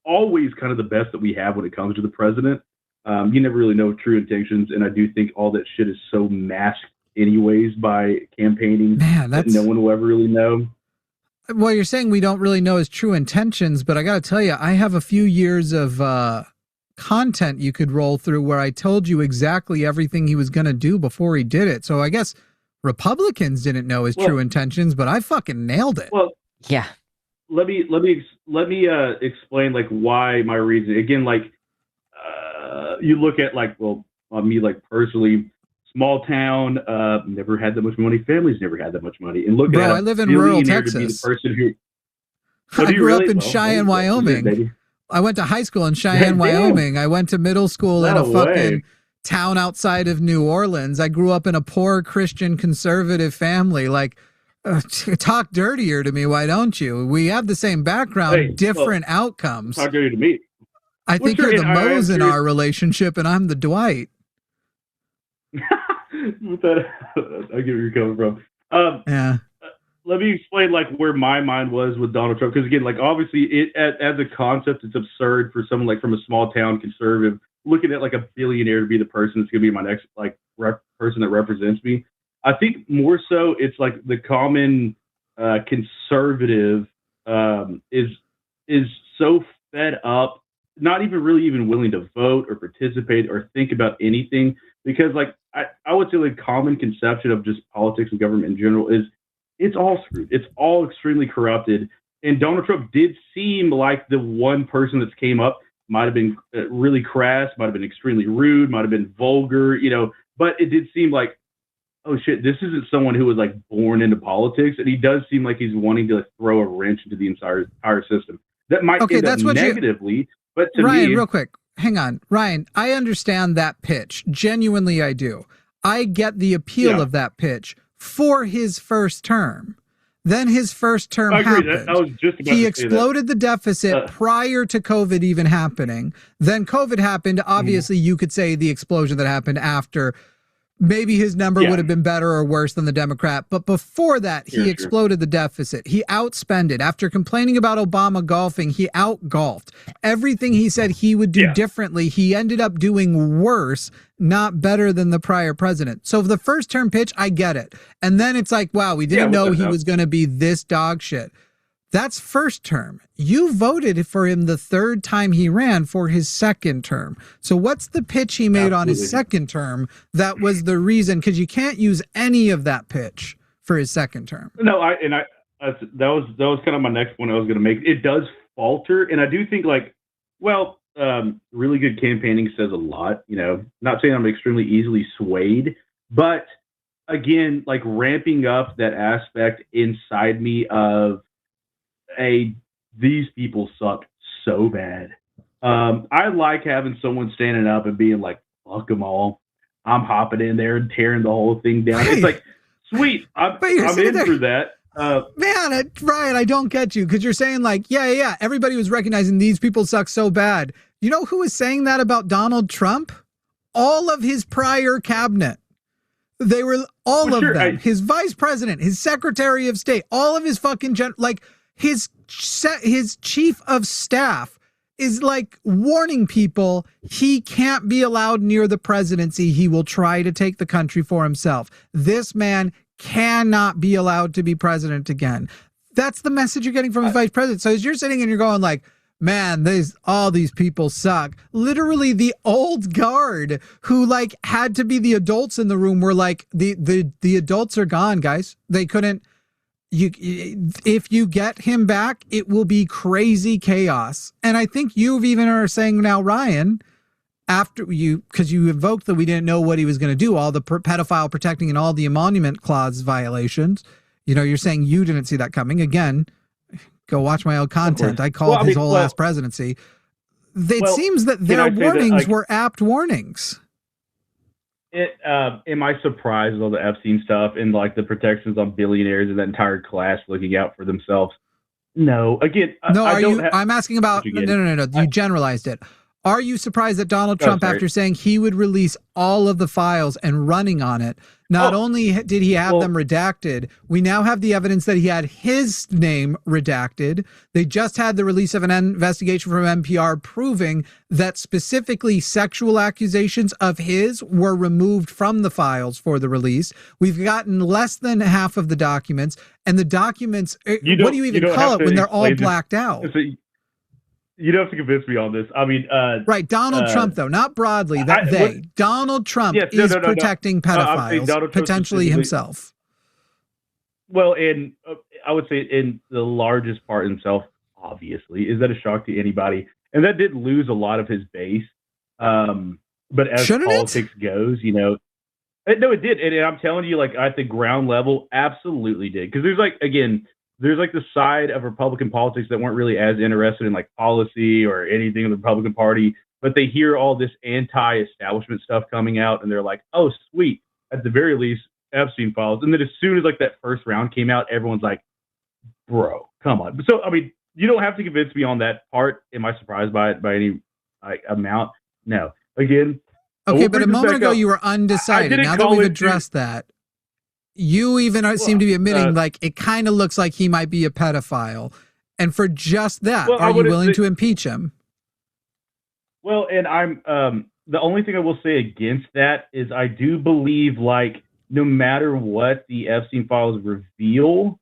always kind of the best that we have when it comes to the president. You never really know true intentions, and I do think all that shit is so masked anyways by campaigning that no one will ever really know. Well, you're saying we don't really know his true intentions, but I got to tell you, I have a few years of content you could roll through where I told you exactly everything he was going to do before he did it. So I guess Republicans didn't know his true intentions, but I fucking nailed it. Well, yeah. Let me explain like why my reason. Again, like you look at like, well, on me, like personally, small town, never had that much money. Families never had that much money. And look at I live in rural Texas. To be the person who, I grew up in Cheyenne, Wyoming. I went to high school in Cheyenne, Wyoming. I went to middle school in a fucking town outside of New Orleans. I grew up in a poor Christian conservative family. Like, talk dirtier to me, why don't you? We have the same background, different outcomes. Talk dirty to me. I think you're the Mose in our relationship, and I'm the Dwight. With that, I get where you're coming from. Yeah. Let me explain like where my mind was with Donald Trump, because again, like obviously, it as a concept, it's absurd for someone like from a small town conservative looking at like a billionaire to be the person that's going to be my next like person that represents me. I think more so, it's like the common conservative is so fed up, not even really willing to vote or participate or think about anything, because like I would say the common conception of just politics and government in general is it's all screwed. It's all extremely corrupted. And Donald Trump did seem like the one person that's came up might have been really crass, might have been extremely rude, might have been vulgar, but it did seem like, oh shit, this isn't someone who was like born into politics. And he does seem like he's wanting to like, throw a wrench into the entire system. That might end up negatively, but to Ryan, me, real quick, hang on. Ryan, I understand that pitch. Genuinely, I do. I get the appeal of that pitch for his first term. Then his first term happened. I was just about he to exploded the deficit prior to COVID even happening. Then COVID happened. Obviously, you could say the explosion that happened after. Maybe his number would have been better or worse than the Democrat. But before that, he exploded the deficit. He outspended. After complaining about Obama golfing, he outgolfed. Everything he said he would do differently, he ended up doing worse, not better than the prior president. So the first term pitch, I get it. And then it's like, wow, we didn't know he was going to be this dog shit. That's first term. You voted for him the third time he ran for his second term. So what's the pitch he made on his second term that was the reason? Because you can't use any of that pitch for his second term. No, that was kind of my next point I was going to make. It does falter, and I do think like, well, really good campaigning says a lot. Not saying I'm extremely easily swayed, but again, like ramping up that aspect inside me of these people suck so bad. I like having someone standing up and being like, fuck them all. I'm hopping in there and tearing the whole thing down. It's like, sweet. I'm in for that. Man, Ryan, I don't get you, because you're saying like, yeah, everybody was recognizing these people suck so bad. You know who was saying that about Donald Trump? All of his prior cabinet. They were all of them. His vice president, his secretary of state, all of his fucking his chief of staff is like warning people he can't be allowed near the presidency. He will try to take the country for himself. This man cannot be allowed to be president again. That's the message you're getting from his vice president. So as you're sitting and you're going like, man, all these people suck. Literally the old guard who like had to be the adults in the room were like, the adults are gone, guys. They couldn't. If you get him back, it will be crazy chaos. And I think you even are saying now, Ryan, because you invoked that we didn't know what he was going to do, all the pedophile protecting and all the emolument clause violations. You're saying you didn't see that coming. Again, go watch my old content. I called his whole last presidency. It seems that their warnings were apt warnings. Am I surprised with all the Epstein stuff and like the protections on billionaires and that entire class looking out for themselves? No. Again, I'm asking about no. You generalized it. Are you surprised that Donald Trump, after saying he would release all of the files and running on it, not only did he have them redacted, we now have the evidence that he had his name redacted. They just had the release of an investigation from NPR proving that specifically sexual accusations of his were removed from the files for the release. We've gotten less than half of the documents, and the documents, what do you even call it when they're all blacked out? You don't have to convince me on this. I mean, right, Donald Trump, though, not broadly. Donald Trump is protecting pedophiles, potentially himself. Well, and I would say in the largest part himself, obviously, is that a shock to anybody? And that did lose a lot of his base. But as politics goes, you know, no, it did. And I'm telling you, like at the ground level, absolutely did. Because there's there's the side of Republican politics that weren't really as interested in like policy or anything in the Republican Party, but they hear all this anti-establishment stuff coming out and they're like, oh, sweet. At the very least, Epstein files. And then as soon as like that first round came out, everyone's like, bro, come on. So, I mean, you don't have to convince me on that part. Am I surprised by it by any amount? No. Again. Okay, but a moment ago you were undecided. Now that we've addressed that, you even seem to be admitting like it kind of looks like he might be a pedophile. And for just that, are you willing to impeach him? Well, and I'm the only thing I will say against that is I do believe like no matter what the Epstein files reveal,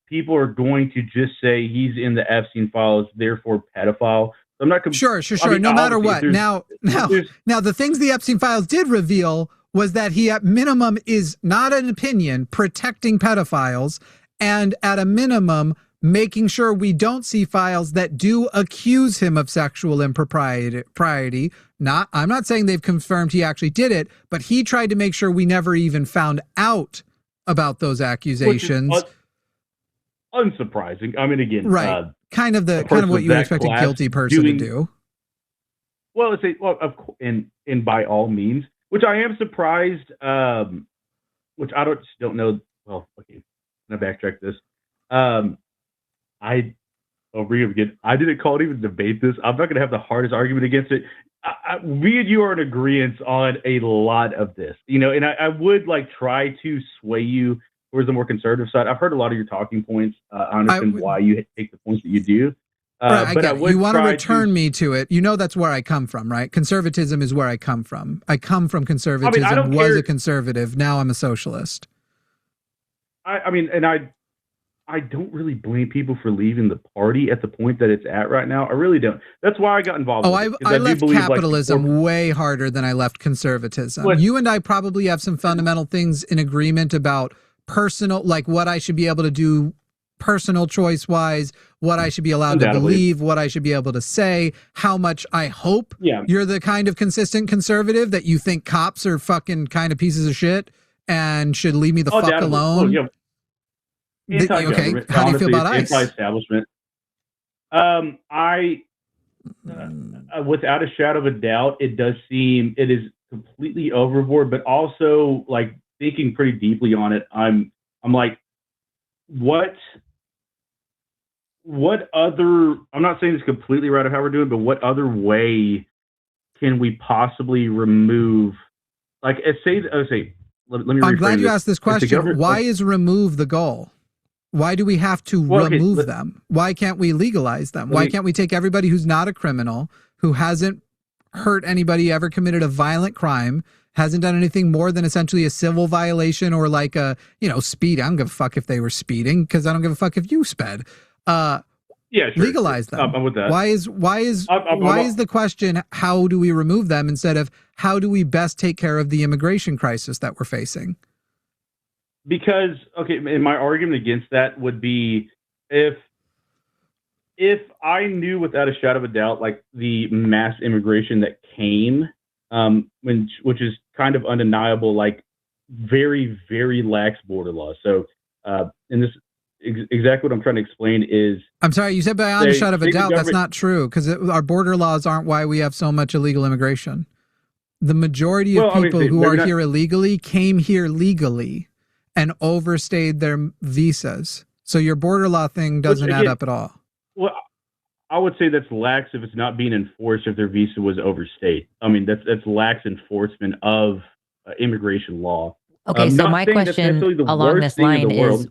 people are going to just say he's in the Epstein files, therefore pedophile. I'm not sure. I mean, no matter what. Now, the things the Epstein files did reveal was that he at minimum is not an opinion protecting pedophiles, and at a minimum making sure we don't see files that do accuse him of sexual impropriety. I'm not saying they've confirmed he actually did it, but he tried to make sure we never even found out about those accusations. Which is unsurprising. I mean, again, right. Kind of what you would expect a guilty person to do. Well, let's say, and by all means, which I am surprised, which I don't know. Well, okay, I'm gonna backtrack this. I didn't call it even debate this. I'm not gonna have the hardest argument against it. We and you are in agreement on a lot of this, you know, and I would like try to sway you towards the more conservative side. I've heard a lot of your talking points. I understand why you take the points that you do. Right, but you want to return me to it. You know that's where I come from, right? Conservatism is where I come from. I come from conservatism, I was a conservative. Now I'm a socialist. I mean, and I don't really blame people for leaving the party at the point that it's at right now. I really don't. That's why I got involved with it. I left capitalism way harder than I left conservatism. You and I probably have some fundamental things in agreement about personal, like what I should be able to do personal choice wise, what I should be allowed to believe, what I should be able to say, how much I hope you're the kind of consistent conservative that you think cops are fucking kind of pieces of shit and should leave me the fuck alone. Okay, how do you feel about ICE? Anti-establishment. Without a shadow of a doubt, it does seem it is completely overboard, but also like thinking pretty deeply on it. I'm like, what other, I'm not saying it's completely right of how we're doing, but what other way can we possibly remove, like, let me rephrase I'm glad you asked this question. Why is remove the goal? Why do we have to remove them? Why can't we legalize them? Why can't we take everybody who's not a criminal, who hasn't hurt anybody, ever committed a violent crime, hasn't done anything more than essentially a civil violation or like a, speed. I don't give a fuck if they were speeding because I don't give a fuck if you sped. Sure. Legalize them. I'm with that. Why is the question, how do we remove them instead of how do we best take care of the immigration crisis that we're facing? Because, and my argument against that would be if I knew without a shadow of a doubt, like the mass immigration that came, which is kind of undeniable, like very, very lax border laws. So, and this exactly what I'm trying to explain is. I'm sorry, you said beyond a shadow of a doubt. That's not true because our border laws aren't why we have so much illegal immigration. The majority of people who are here illegally came here legally and overstayed their visas. So your border law thing doesn't add up at all. Well, I would say that's lax if it's not being enforced if their visa was overstayed. I mean, that's lax enforcement of immigration law. Okay, so my question along this line is,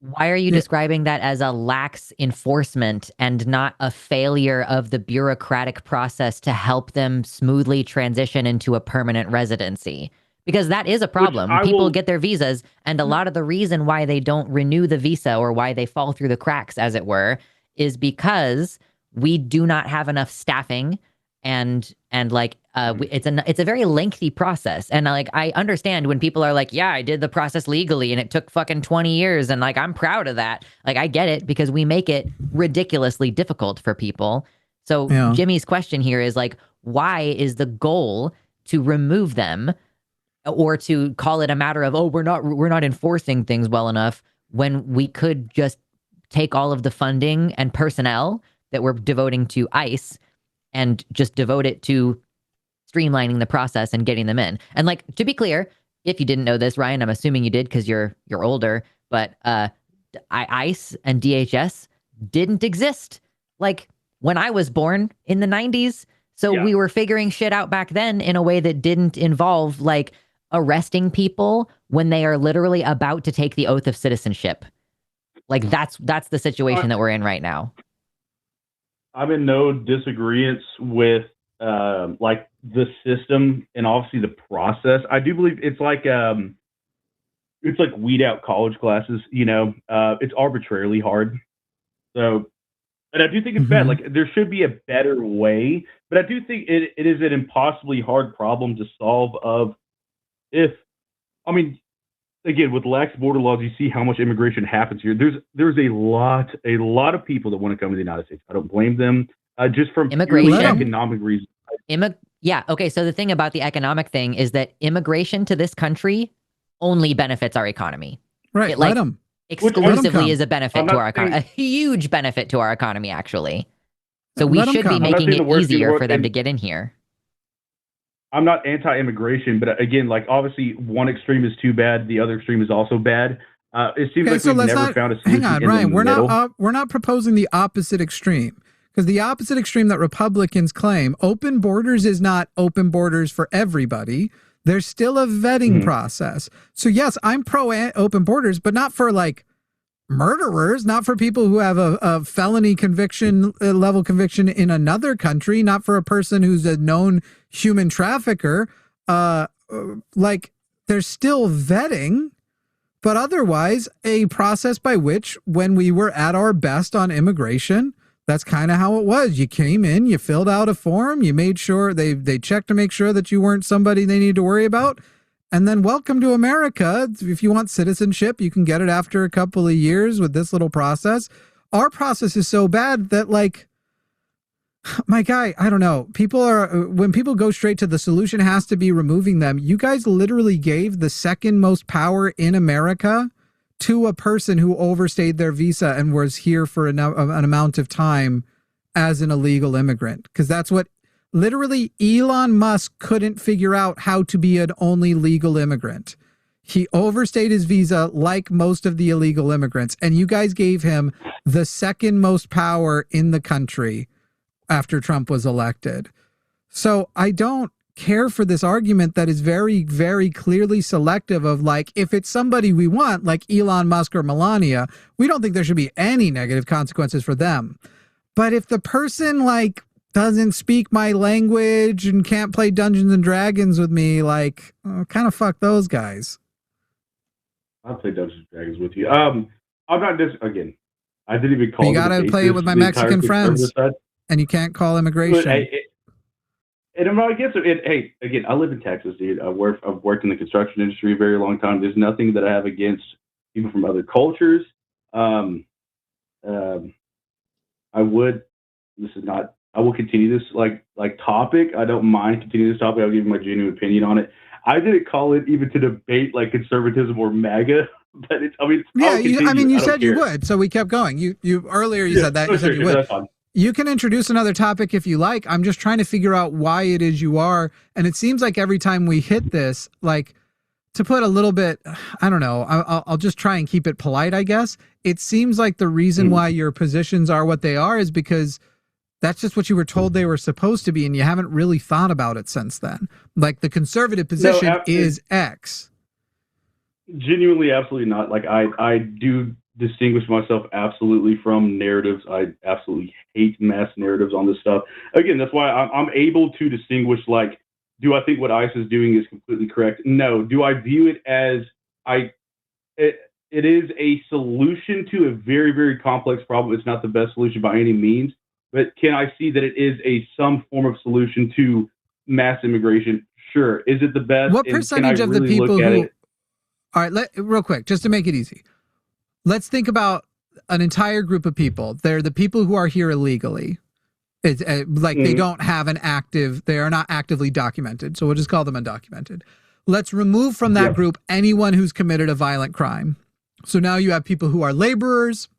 why are you describing that as a lax enforcement and not a failure of the bureaucratic process to help them smoothly transition into a permanent residency? Because that is a problem. People get their visas, and a lot of the reason why they don't renew the visa or why they fall through the cracks, as it were, is because we do not have enough staffing, and it's a very lengthy process. And like, I understand when people are like, yeah, I did the process legally and it took fucking 20 years, and like, I'm proud of that. Like, I get it, because we make it ridiculously difficult for people. So Jimmy's question here is like, why is the goal to remove them, or to call it a matter of, oh, we're not enforcing things well enough, when we could just take all of the funding and personnel that we're devoting to ICE and just devote it to streamlining the process and getting them in. And like, to be clear, if you didn't know this, Ryan, I'm assuming you did because you're older, but ICE and DHS didn't exist like when I was born in the 90s. So we were figuring shit out back then in a way that didn't involve like arresting people when they are literally about to take the oath of citizenship. Like, that's the situation that we're in right now. I'm in no disagreement with like the system and obviously the process. I do believe it's like weed out college classes, you know. It's arbitrarily hard. So, and I do think it's bad. Like, there should be a better way, but I do think it is an impossibly hard problem to solve I mean, again, with lax border laws, you see how much immigration happens here. There's a lot of people that want to come to the United States. I don't blame them, just from immigration economic reasons. Yeah. Okay. So the thing about the economic thing is that immigration to this country only benefits our economy. Right. It, like, let them. Exclusively is a benefit to our economy, a huge benefit to our economy, actually. So we should be making it easier for them to get in here. I'm not anti-immigration, but again, like, obviously one extreme is too bad, the other extreme is also bad. It seems like we've never found a solution. Hang on, Ryan. We're not proposing the opposite extreme, because the opposite extreme that Republicans claim, open borders, is not open borders for everybody. There's still a vetting process. So yes, I'm pro open borders, but not for like murderers, not for people who have a felony conviction, level conviction in another country, not for a person who's a known human trafficker. Like, there's still vetting, but otherwise a process by which, when we were at our best on immigration, that's kind of how it was. You came in, you filled out a form, you made sure they checked to make sure that you weren't somebody they need to worry about. And then welcome to America. If you want citizenship, you can get it after a couple of years with this little process. Our process is so bad that, like, my guy, I don't know. When people go straight to the solution has to be removing them. You guys literally gave the second most power in America to a person who overstayed their visa and was here for an amount of time as an illegal immigrant. Because that's what literally Elon Musk couldn't figure out, how to be an only legal immigrant. He overstayed his visa like most of the illegal immigrants. And you guys gave him the second most power in the country after Trump was elected. So I don't care for this argument that is very, very clearly selective of, like, if it's somebody we want, like Elon Musk or Melania, we don't think there should be any negative consequences for them. But if the person, like, doesn't speak my language and can't play Dungeons and Dragons with me, like, kind of fuck those guys. I'll play Dungeons and Dragons with you. I'm not again. I didn't even call. You gotta play it with my Mexican friends, and you can't call immigration. And I'm not against it. Hey, again, I live in Texas, dude. I've worked in the construction industry a very long time. There's nothing that I have against people from other cultures. I will continue this like topic. I don't mind continuing this topic. I'll give you my genuine opinion on it. I didn't call it even to debate like conservatism or MAGA, but you said you would, so we kept going. You earlier you said that. You said you would. You can introduce another topic if you like. I'm just trying to figure out why it is you are. And it seems like every time we hit this, like, to put a little bit, I don't know, I'll just try and keep it polite, I guess. It seems like the reason why your positions are what they are is because That's just what you were told they were supposed to be, and you haven't really thought about it since then. Like, the conservative position is X. Genuinely, absolutely not. Like, I do distinguish myself absolutely from narratives. I absolutely hate mass narratives on this stuff. Again, that's why I'm able to distinguish, like, do I think what ICE is doing is completely correct? No. Do I view it as it is a solution to a very, very complex problem. It's not the best solution by any means, but can I see that it is some form of solution to mass immigration? Sure. Is it the best? What percentage of the people who... All right, real quick, just to make it easy. Let's think about an entire group of people. They're the people who are here illegally. It's they don't have an active... They are not actively documented, so we'll just call them undocumented. Let's remove from that group anyone who's committed a violent crime. So now you have people who are laborers.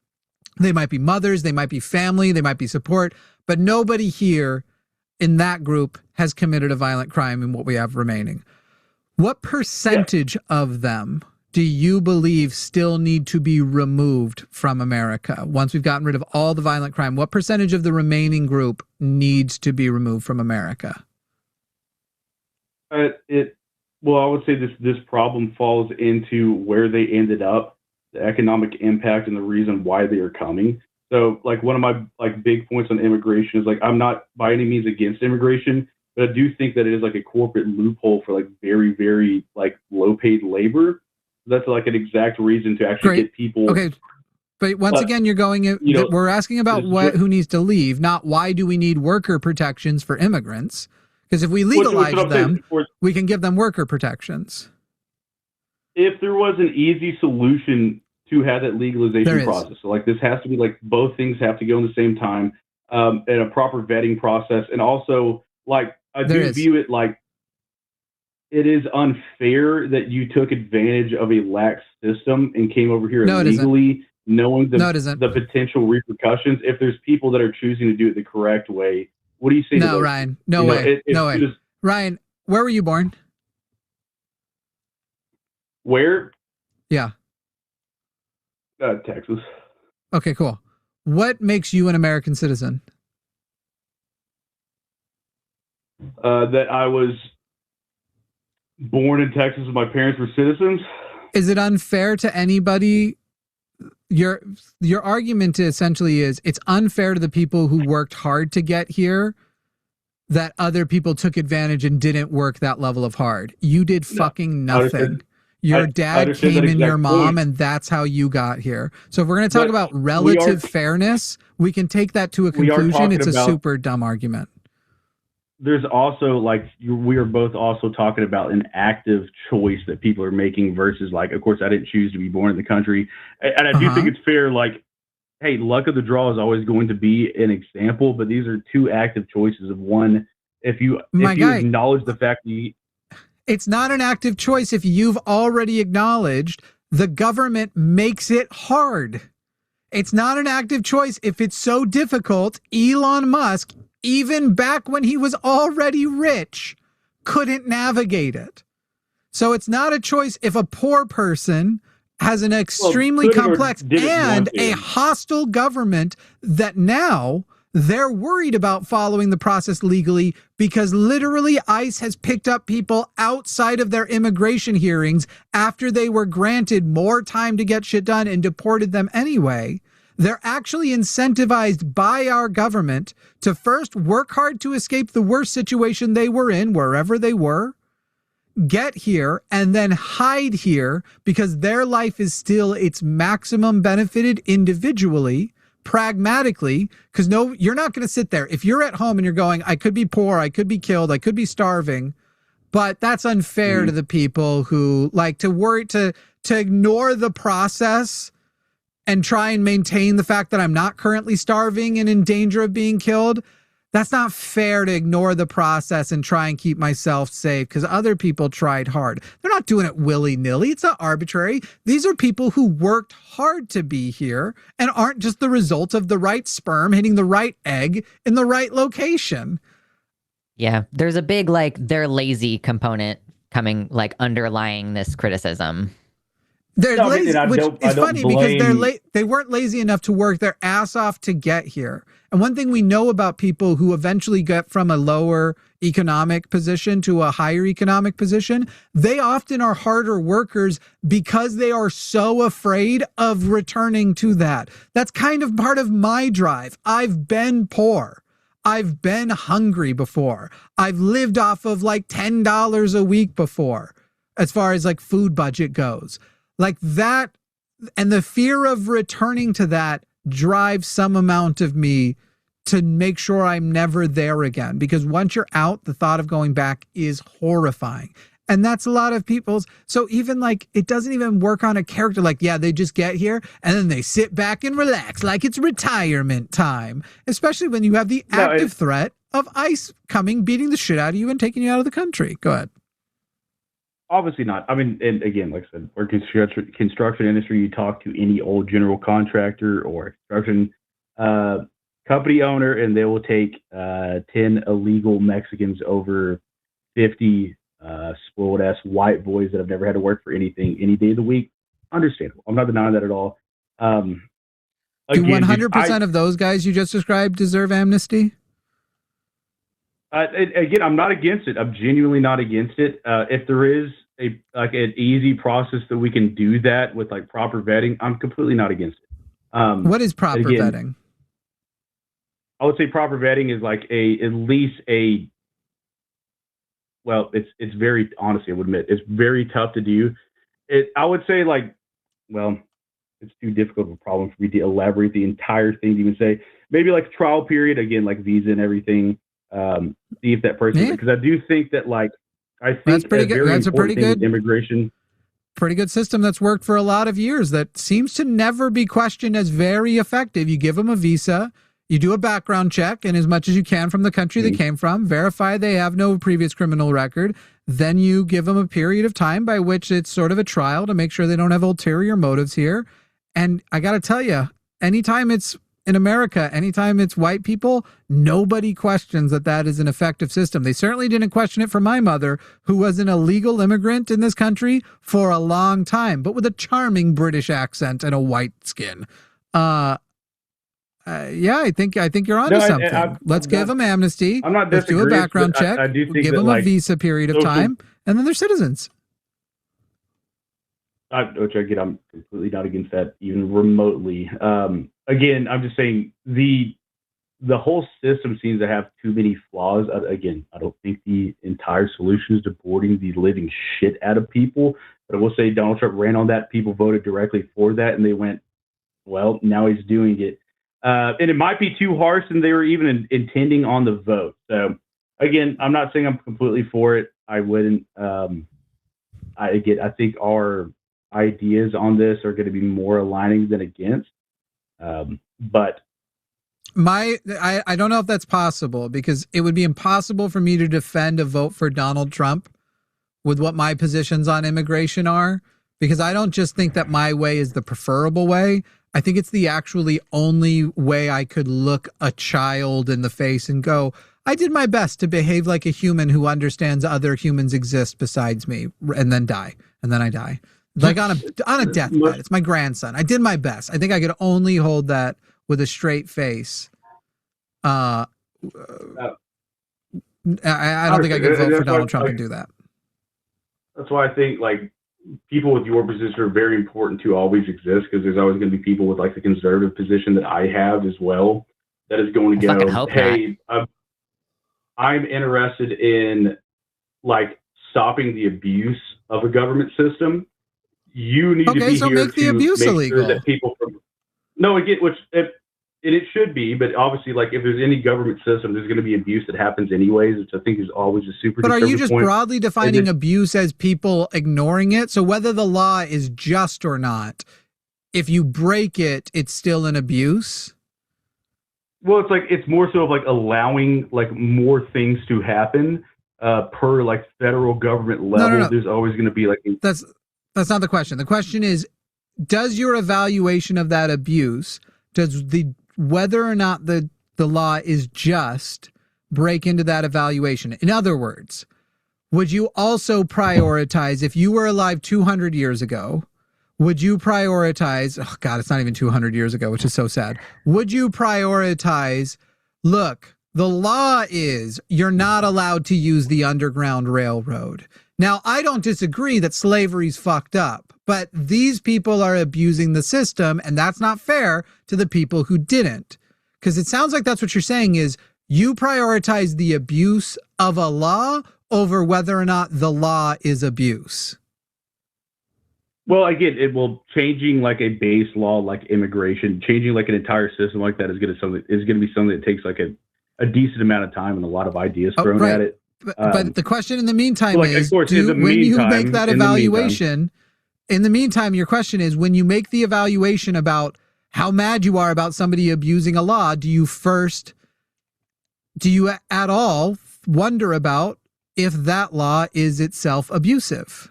They might be mothers, they might be family, they might be support, but nobody here in that group has committed a violent crime in what we have remaining. What percentage of them do you believe still need to be removed from America? Once we've gotten rid of all the violent crime, what percentage of the remaining group needs to be removed from America? Well, I would say this problem falls into where they ended up, the economic impact, and the reason why they are coming. So, like, one of my big points on immigration is, like, I'm not by any means against immigration, but I do think that it is like a corporate loophole for, like, very, very, like, low paid labor. That's like an exact reason to actually get people. Okay, but once again, you're going. We're asking about who needs to leave, not why do we need worker protections for immigrants? Because if we legalize them, we can give them worker protections. If there was an easy solution to have that legalization process, so, like, this has to be, like, both things have to go in the same time, and a proper vetting process, and also, like, I do view it like it is unfair that you took advantage of a lax system and came over here illegally, knowing the potential repercussions. If there's people that are choosing to do it the correct way, what do you say? No, Ryan. No way. No way. Ryan, where were you born? Where? Yeah. Texas. Okay, cool. What makes you an American citizen? That I was born in Texas and my parents were citizens. Is it unfair to anybody? Your argument essentially is it's unfair to the people who worked hard to get here that other people took advantage and didn't work that level of hard. You did fucking nothing. Your dad came in your mom, and that's how you got here. So if we're going to talk about relative fairness, we can take that to a conclusion. It's a super dumb argument. There's also, like, we are both also talking about an active choice that people are making versus, like, of course, I didn't choose to be born in the country. And I do think it's fair, like, hey, luck of the draw is always going to be an example, but these are two active choices of one. If you acknowledge the fact that it's not an active choice if you've already acknowledged the government makes it hard. It's not an active choice if it's so difficult. Elon Musk, even back when he was already rich, couldn't navigate it. So it's not a choice if a poor person has an extremely complex and a hostile government that now they're worried about following the process legally because literally ICE has picked up people outside of their immigration hearings after they were granted more time to get shit done and deported them anyway. They're actually incentivized by our government to first work hard to escape the worst situation they were in, wherever they were, get here, and then hide here because their life is still its maximum benefited individually, pragmatically, because you're not going to sit there. If you're at home and you're going, I could be poor, I could be killed, I could be starving, but that's unfair to the people who like to worry, to ignore the process and try and maintain the fact that I'm not currently starving and in danger of being killed. That's not fair to ignore the process and try and keep myself safe because other people tried hard. They're not doing it willy-nilly. It's not arbitrary. These are people who worked hard to be here and aren't just the result of the right sperm hitting the right egg in the right location. Yeah, there's a big, like, they're lazy component coming, like, underlying this criticism. They're lazy, which is funny because they weren't lazy enough to work their ass off to get here. And one thing we know about people who eventually get from a lower economic position to a higher economic position, they often are harder workers because they are so afraid of returning to that. That's kind of part of my drive. I've been poor. I've been hungry before. I've lived off of like $10 a week before, as far as like food budget goes. Like that, and the fear of returning to that drives some amount of me to make sure I'm never there again. Because once you're out, the thought of going back is horrifying. And that's a lot of people's. So even like, it doesn't even work on a character like, yeah, they just get here and then they sit back and relax like it's retirement time. Especially when you have the active threat of ICE coming, beating the shit out of you and taking you out of the country. Go ahead. Obviously not. I mean, and again, like I said, we're construction industry. You talk to any old general contractor or construction company owner, and they will take 10 illegal Mexicans over 50 spoiled ass white boys that have never had to work for anything any day of the week. Understandable. I'm not denying that at all. Do 100% of those guys you just described deserve amnesty? Again, I'm not against it. I'm genuinely not against it. If there is an easy process that we can do that with like proper vetting, I'm completely not against it. What is proper vetting? I would say proper vetting is like at least well, it's very, honestly, I would admit, it's very tough to do. I would say like, well, it's too difficult of a problem for me to elaborate the entire thing to even say. Maybe like trial period, again, like visa and everything. See if that person, because I do think that like, I think that's pretty good. That's a pretty good immigration. Pretty good system that's worked for a lot of years that seems to never be questioned as very effective. You give them a visa, you do a background check, and as much as you can from the country they came from, verify they have no previous criminal record. Then you give them a period of time by which it's sort of a trial to make sure they don't have ulterior motives here. And I got to tell you, anytime it's in America, anytime it's white people, nobody questions that is an effective system. They certainly didn't question it for my mother, who was an illegal immigrant in this country for a long time, but with a charming British accent and a white skin. Yeah, I think you're onto something. Let's give them amnesty. I'm not Let's do a background check. I do think give them a visa period of time, and then they're citizens. Which again, I'm completely not against that, even remotely. Again, I'm just saying the whole system seems to have too many flaws. Again, I don't think the entire solution is deporting the living shit out of people. But I will say Donald Trump ran on that. People voted directly for that, and they went, well, now he's doing it. And it might be too harsh than they were even intending on the vote. So again, I'm not saying I'm completely for it. I wouldn't. I think our ideas on this are going to be more aligning than against. But I don't know if that's possible, because it would be impossible for me to defend a vote for Donald Trump with what my positions on immigration are, because I don't just think that my way is the preferable way. I think it's the actually only way I could look a child in the face and go, I did my best to behave like a human who understands other humans exist besides me, and then die. And then I die. Like on a deathbed. It's my grandson. I did my best. I think I could only hold that with a straight face. I don't think I could vote for Donald Trump and do that. That's why I think like people with your position are very important to always exist, because there's always going to be people with like the conservative position that I have as well that is going to go, hey, I'm interested in like stopping the abuse of a government system. You need to be so here make the to abuse make illegal. Sure that people it should be, but obviously, like if there's any government system, there's going to be abuse that happens anyways, which I think is always a super. But are you just broadly defining abuse as people ignoring it? So whether the law is just or not, if you break it, it's still an abuse. Well, it's more so of like allowing like more things to happen per like federal government level. No. There's always going to be like that's not the question. The question is, does your evaluation of that abuse, does whether or not the law is just break into that evaluation? In other words, would you also prioritize, if you were alive 200 years ago, would you prioritize, oh God, it's not even 200 years ago, which is so sad. Would you prioritize, look, the law is you're not allowed to use the Underground Railroad. Now, I don't disagree that slavery's fucked up, but these people are abusing the system, and that's not fair to the people who didn't. Because it sounds like that's what you're saying is you prioritize the abuse of a law over whether or not the law is abuse. Well, again, it will changing like a base law, like immigration, changing like an entire system like that is going to be something that takes like a decent amount of time and a lot of ideas thrown at it. But the question in the meantime is, when you make that evaluation, in the meantime, your question is, when you make the evaluation about how mad you are about somebody abusing a law, do you at all wonder about if that law is itself abusive?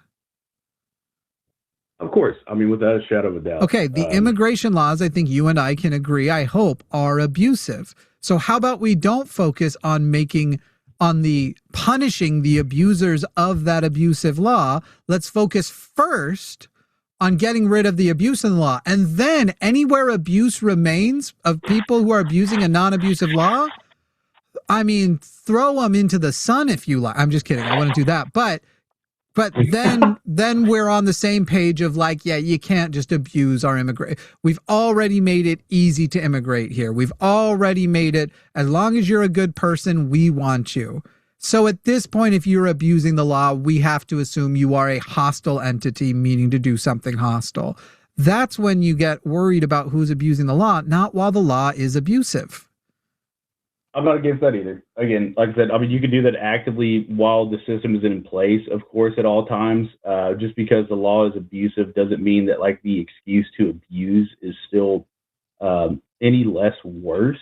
Of course. I mean, without a shadow of a doubt. Okay, the immigration laws, I think you and I can agree, I hope, are abusive. So how about we don't focus on punishing the abusers of that abusive law? Let's focus first on getting rid of the abuse in the law. And then anywhere abuse remains of people who are abusing a non-abusive law, I mean, throw them into the sun if you like. I'm just kidding. I wouldn't do that. But then we're on the same page of like, yeah, you can't just abuse our immigrant. We've already made it easy to immigrate here. We've already made it, as long as you're a good person, we want you. So at this point, if you're abusing the law, we have to assume you are a hostile entity, meaning to do something hostile. That's when you get worried about who's abusing the law, not while the law is abusive. I'm not against that either. Again, like I said, I mean, you can do that actively while the system is in place, of course, at all times. Just because the law is abusive doesn't mean that like the excuse to abuse is still any less worse.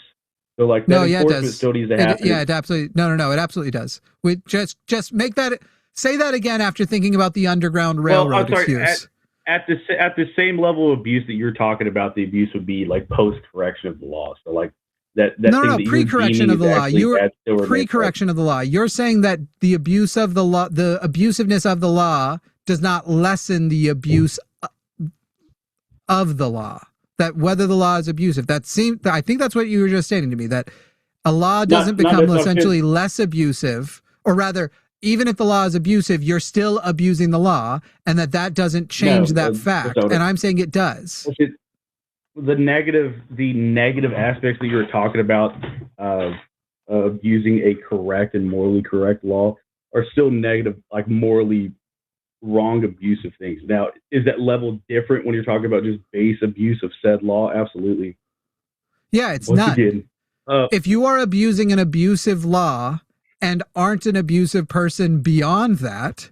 So like that enforcement still needs to happen. It absolutely no, it absolutely does. We just make that, say that again after thinking about the Underground Railroad excuse. At the same level of abuse that you're talking about, the abuse would be like post correction of the law. So like no, pre-correction of the law. You're pre-correction of the law. You're saying that the abuse of the law, the abusiveness of the law, does not lessen the abuse of the law. That whether the law is abusive, I think that's what you were just stating to me. That a law doesn't become essentially less abusive, or rather, even if the law is abusive, you're still abusing the law, and that doesn't change that fact. And I'm saying it does. The negative aspects that you were talking about of using a correct and morally correct law are still negative, like morally wrong, abusive things. Now, is that level different when you're talking about just base abuse of said law? Absolutely. Yeah, it's not. If you are abusing an abusive law and aren't an abusive person beyond that,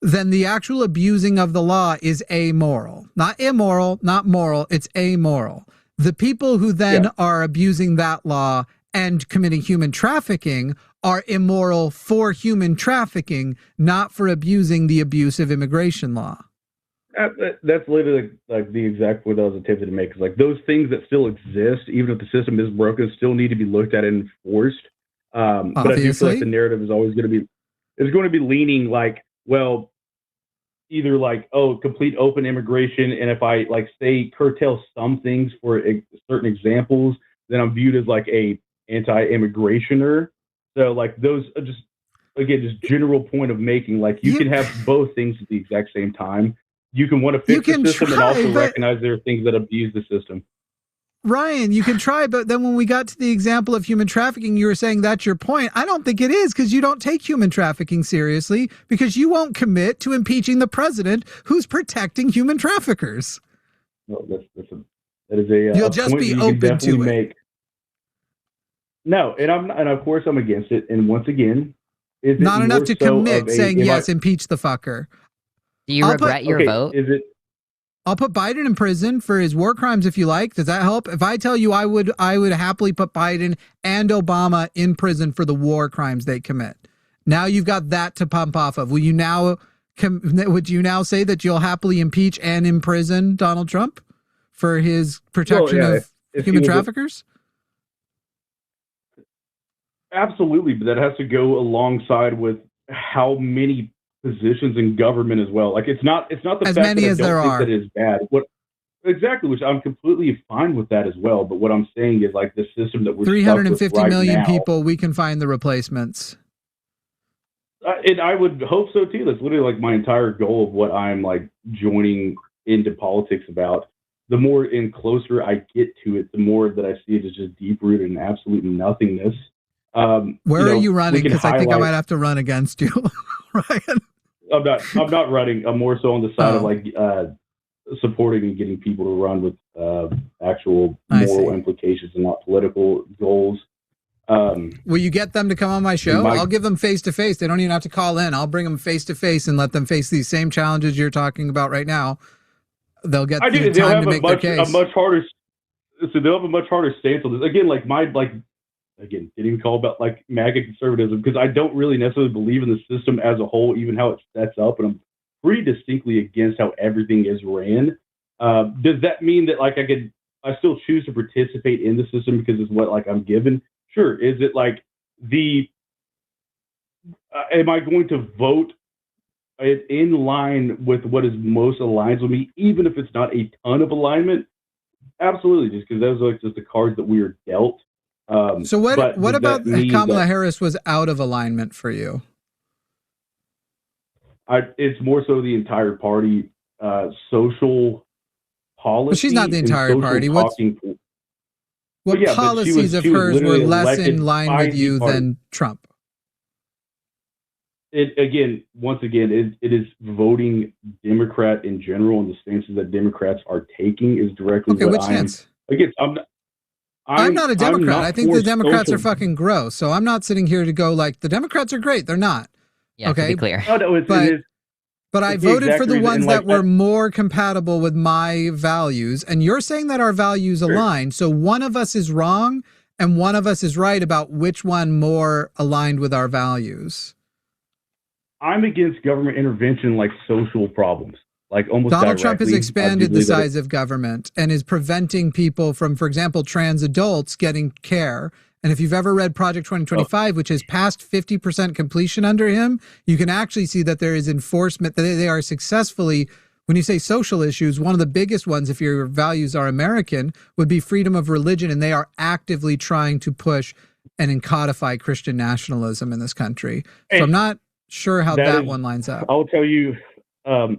then the actual abusing of the law is amoral. Not immoral, not moral, it's amoral. The people who then are abusing that law and committing human trafficking are immoral for human trafficking, not for abusing the abusive immigration law. That's literally like the exact point I was attempting to make. Is like those things that still exist, even if the system is broken, still need to be looked at and enforced. But I do feel like the narrative is always going to be leaning like, well, either like, oh, complete open immigration, and if I like say curtail some things for certain examples, then I'm viewed as like a anti-immigrationer. So like those are just general point of making, like you can have both things at the exact same time. You can want to fix the system and also recognize there are things that abuse the system. Ryan, you can try, but then when we got to the example of human trafficking, you were saying that's your point. I don't think it is, because you don't take human trafficking seriously, because you won't commit to impeaching the president who's protecting human traffickers. No, that is a you'll just be open to it. No, and of course I'm against it. And once again, is not enough to commit saying yes, impeach the fucker. Do you regret your vote? I'll put Biden in prison for his war crimes if you like. Does that help? If I tell you I would happily put Biden and Obama in prison for the war crimes they commit. Now you've got that to pump off of. Would you now say that you'll happily impeach and imprison Donald Trump for his protection of human traffickers? Absolutely, but that has to go alongside with how many positions in government as well. Like it's not the as fact many that as I don't there think are. that is bad. Exactly, which I'm completely fine with that as well. But what I'm saying is like the system that we're 350 million now, people, we can find the replacements. And I would hope so too. That's literally like my entire goal of what I'm like joining into politics about. The more and closer I get to it, the more that I see it as just deep rooted in absolute nothingness. Where are you running? Because I think I might have to run against you, Ryan. I'm not running. I'm more so on the side of like supporting and getting people to run with actual moral implications and not political goals. Will you get them to come on my show? I'll give them face to face. They don't even have to call in. I'll bring them face to face and let them face these same challenges you're talking about right now. They'll get time to make their case. They'll have a much harder stance on this. Again, getting called about like MAGA conservatism, because I don't really necessarily believe in the system as a whole, even how it sets up, and I'm pretty distinctly against how everything is ran. Does that mean that like I still choose to participate in the system because it's what like I'm given? Sure. Is it like am I going to vote in line with what is most aligns with me, even if it's not a ton of alignment? Absolutely, just because those are like just the cards that we are dealt. So what about Kamala Harris was out of alignment for you? It's more so the entire party, social policy. But she's not the entire party. What policies of hers were less in line with you than Trump? Once again, it is voting Democrat in general, and the stances that Democrats are taking is directly what stance? I'm not a Democrat. I think the Democrats are fucking gross. So I'm not sitting here to go like the Democrats are great. They're not. Yeah, okay, to be clear. Oh, no, but I voted for the ones that were more compatible with my values. And you're saying that our values align. So one of us is wrong and one of us is right about which one more aligned with our values. I'm against government intervention like social problems. Like almost Donald Trump has expanded the size of government and is preventing people from, for example, trans adults getting care. And if you've ever read Project 2025, which has passed 50% completion under him, you can actually see that there is enforcement, that they are successfully, when you say social issues, one of the biggest ones, if your values are American, would be freedom of religion. And they are actively trying to push and codify Christian nationalism in this country. So I'm not sure how that one lines up. I'll tell you,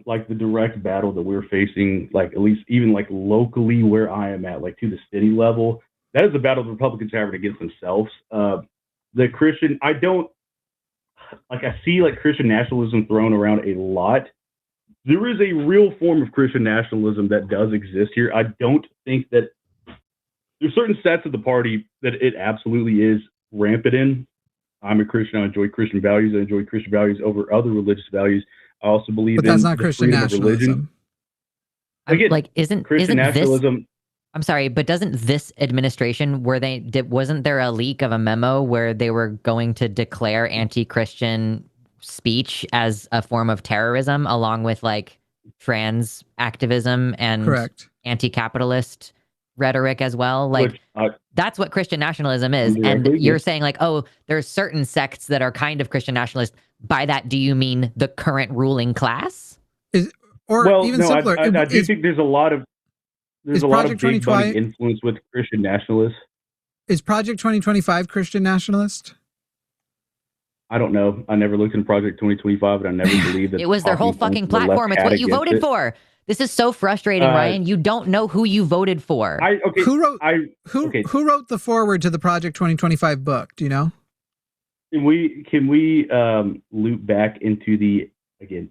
like the direct battle that we're facing, like at least even like locally where I am at, like to the city level, that is the battle the Republicans are having against themselves. The Christian, I see like Christian nationalism thrown around a lot. There is a real form of Christian nationalism that does exist here. I don't think that there's certain sets of the party that it absolutely is rampant in. I'm a Christian. I enjoy Christian values. I enjoy Christian values over other religious values. I also believe in that's not Christian nationalism. Again, like isn't nationalism? This, I'm sorry, but doesn't this administration wasn't there a leak of a memo where they were going to declare anti-Christian speech as a form of terrorism, along with like trans activism and anti-capitalist rhetoric as well? Like that's what Christian nationalism is. And you're saying like, oh, there's certain sects that are kind of Christian nationalist. By that, do you mean the current ruling class? Simpler. I do think there's a lot of big money influence with Christian nationalists. Is Project 2025 Christian nationalist? I don't know. I never looked into Project 2025, and I never believed that it was their whole fucking platform. It's what you voted for. This is so frustrating, Ryan. You don't know who you voted for. Who wrote the foreword to the Project 2025 book? Do you know? Can we loop back into the again?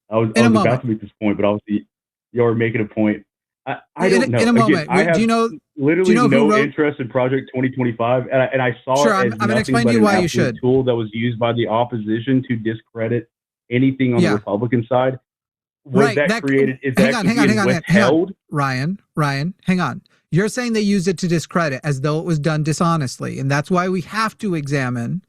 I was about to make this point, but obviously you're making a point. I don't know. In a moment, I have literally no interest in Project 2025, and I saw it as I'm going to explain to you why you should. Tool that was used by the opposition to discredit anything on the Republican side. Was that created? Is that withheld? Ryan, hang on. You're saying they used it to discredit as though it was done dishonestly, and that's why we have to examine.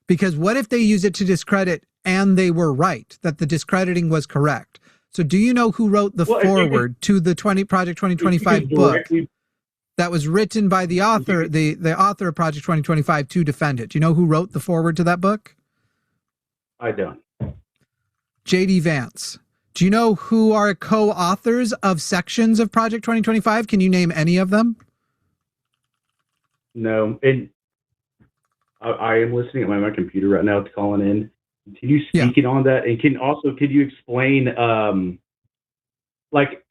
Because what if they use it to discredit and they were right, that the discrediting was correct? So do you know who wrote the foreword to the Project 2025 book that was written by the author, the author of Project 2025 to defend it? Do you know who wrote the foreword to that book? I don't. J.D. Vance. Do you know who are co-authors of sections of Project 2025? Can you name any of them? No. And I am listening at my computer right now. It's calling in. Can you speak it on that? And could you explain, like,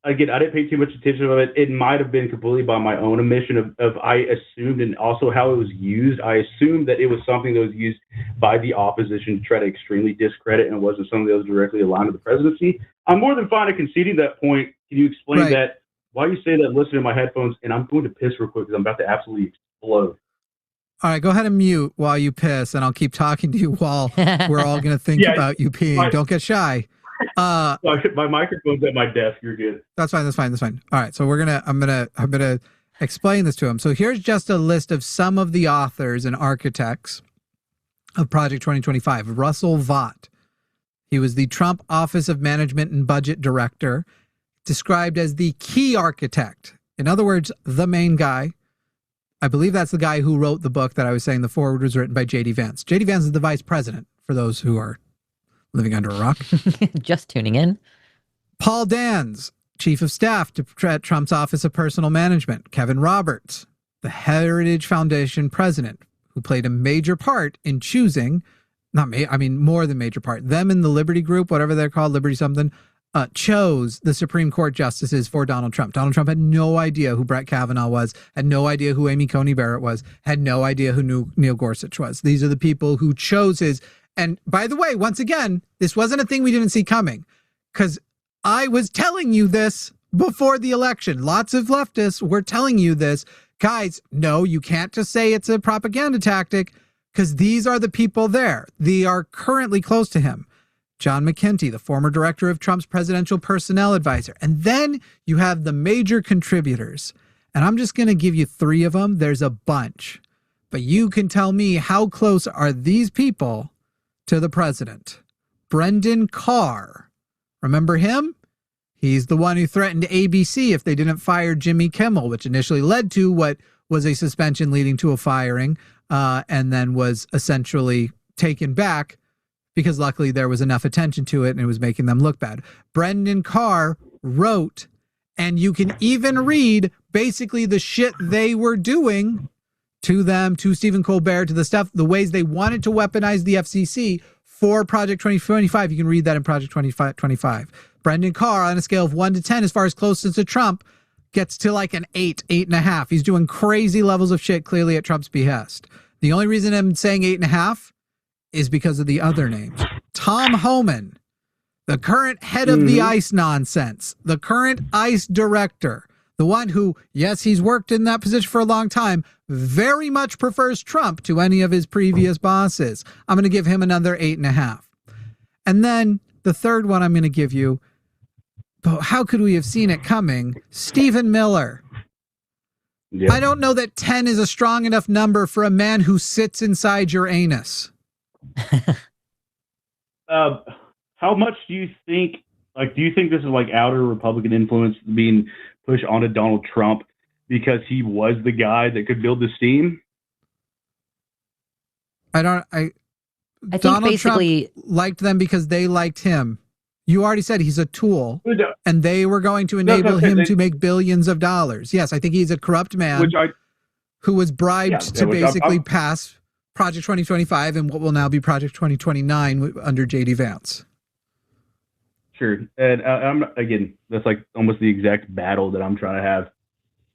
again, I didn't pay too much attention to it. It might have been completely by my own omission of I assumed, and also how it was used. I assumed that it was something that was used by the opposition to try to extremely discredit, and it wasn't something that was directly aligned to the presidency. I'm more than fine at conceding that point. Can you explain that? Why you say that? Listen to my headphones, and I'm going to piss real quick because I'm about to absolutely explode. All right, go ahead and mute while you piss, and I'll keep talking to you while we're all going to think about you peeing. Don't get shy. My microphone's at my desk. You're good. That's fine. All right, so I'm gonna explain this to him. So here's just a list of some of the authors and architects of Project 2025. Russell Vought. He was the Trump Office of Management and Budget Director, described as the key architect. In other words, the main guy. I believe that's the guy who wrote the book that I was saying the foreword was written by J.D. Vance. J.D. Vance is the vice president, for those who are living under a rock. Just tuning in. Paul Dans, chief of staff to Trump's Office of Personal Management. Kevin Roberts, the Heritage Foundation president, who played a major part in choosing, more than major part, them in the Liberty Group, whatever they're called, Liberty something, chose the Supreme Court justices for Donald Trump. Donald Trump had no idea who Brett Kavanaugh was, had no idea who Amy Coney Barrett was, had no idea who Neil Gorsuch was. These are the people who chose his. And by the way, once again, this wasn't a thing we didn't see coming, because I was telling you this before the election. Lots of leftists were telling you this. Guys, no, you can't just say it's a propaganda tactic, because these are the people there. They are currently close to him. John McKenty, the former director of Trump's presidential personnel advisor. And then you have the major contributors. And I'm just going to give you 3 of them. There's a bunch. But you can tell me, how close are these people to the president? Brendan Carr. Remember him? He's the one who threatened ABC if they didn't fire Jimmy Kimmel, which initially led to what was a suspension leading to a firing, and then was essentially taken back because luckily there was enough attention to it and it was making them look bad. Brendan Carr wrote, and you can even read basically the shit they were doing to them, to Stephen Colbert, to the stuff, the ways they wanted to weaponize the FCC for Project 2025. You can read that in Project 2025. Brendan Carr, on a scale of 1 to 10, as far as closest to Trump, gets to like an 8.5. He's doing crazy levels of shit, clearly at Trump's behest. The only reason I'm saying 8.5 is because of the other names. Tom Homan, the current head of the ICE nonsense, the current ICE director, the one who, yes, he's worked in that position for a long time, very much prefers Trump to any of his previous bosses. I'm going to give him another 8.5. And then the third one I'm going to give you, but how could we have seen it coming? Stephen Miller. Yep. I don't know that 10 is a strong enough number for a man who sits inside your anus. How much do you think, do you think this is like outer Republican influence being pushed onto Donald Trump because he was the guy that could build the steam? I think Donald basically Trump liked them because they liked him. You already said he's a tool, and they were going to enable him to make billions of dollars. Yes, I think he's a corrupt man who was bribed to basically pass Project 2025 and what will now be Project 2029 under J.D. Vance. Sure. And again, that's like almost the exact battle that I'm trying to have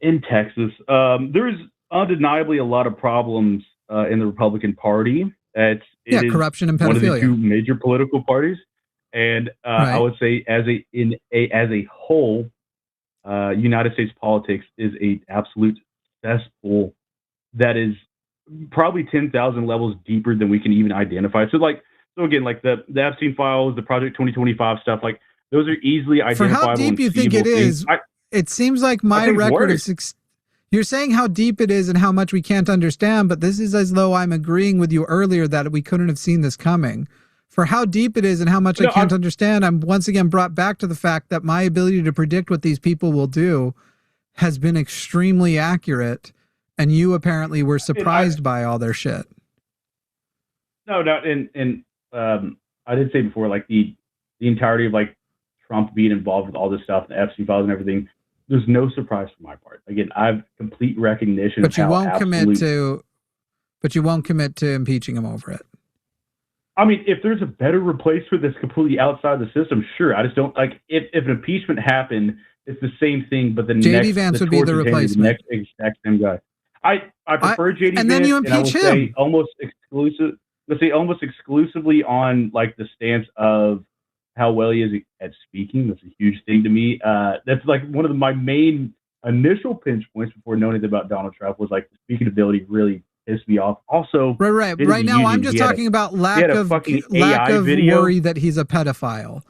in Texas. There's undeniably a lot of problems in the Republican Party. It is corruption and pedophilia. One of the 2 major political parties. And I would say as a whole, United States politics is a absolute cesspool that is probably 10,000 levels deeper than we can even identify. So again, like the Epstein files, the Project 2025 stuff, like those are easily identifiable. For how deep you think it is, it seems like my record of you're saying how deep it is and how much we can't understand, but this is as though I'm agreeing with you earlier that we couldn't have seen this coming. For how deep it is and how much I can't understand, I'm once again brought back to the fact that my ability to predict what these people will do has been extremely accurate, and you apparently were surprised by all their shit. No, and I did say before, like the entirety of like Trump being involved with all this stuff, the Epstein files and everything, there's no surprise for my part. Again, I have complete recognition but you won't commit to impeaching him over it. I mean, if there's a better replacement that's completely outside the system, sure. I just don't like if an impeachment happened, it's the same thing, but the JD Vance would be the replacement. The next exact same guy. I prefer JD Vance, and then you impeach him. Almost exclusively on like the stance of how well he is at speaking. That's a huge thing to me. That's like one of my main initial pinch points before knowing anything about Donald Trump was like the speaking ability really pissed me off. Also, right now I'm just talking about lack of worry that he's a pedophile.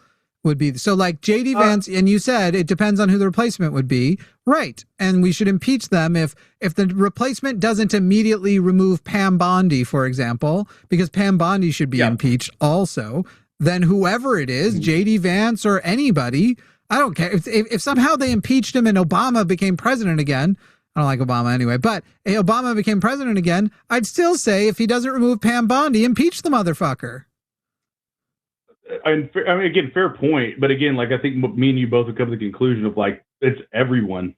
Would be so like JD Vance, and you said it depends on who the replacement would be, right? And we should impeach them if the replacement doesn't immediately remove Pam Bondi, for example, because Pam Bondi should be impeached also. Then whoever it is, JD Vance or anybody, I don't care if somehow they impeached him and Obama became president again. I don't like Obama anyway, but if Obama became president again, I'd still say if he doesn't remove Pam Bondi, impeach the motherfucker. I mean, again, fair point. But again, like I think me and you both have come to the conclusion of like it's everyone.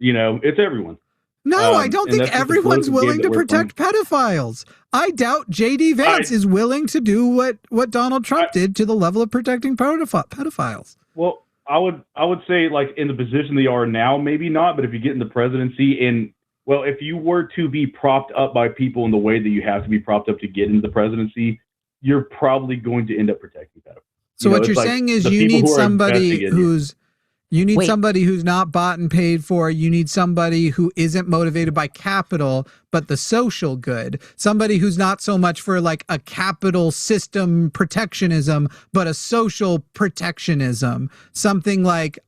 It's everyone. No, I don't think everyone's willing to protect pedophiles. I doubt JD Vance is willing to do what Donald Trump did to the level of protecting pedophiles. Well, I would say like in the position they are now, maybe not. But if you get in the presidency if you were to be propped up by people in the way that you have to be propped up to get into the presidency, you're probably going to end up protecting pedophiles. So what you're saying is you need somebody who's not bought and paid for. You need somebody who isn't motivated by capital, but the social good. Somebody who's not so much for like a capital system protectionism, but a social protectionism. Something like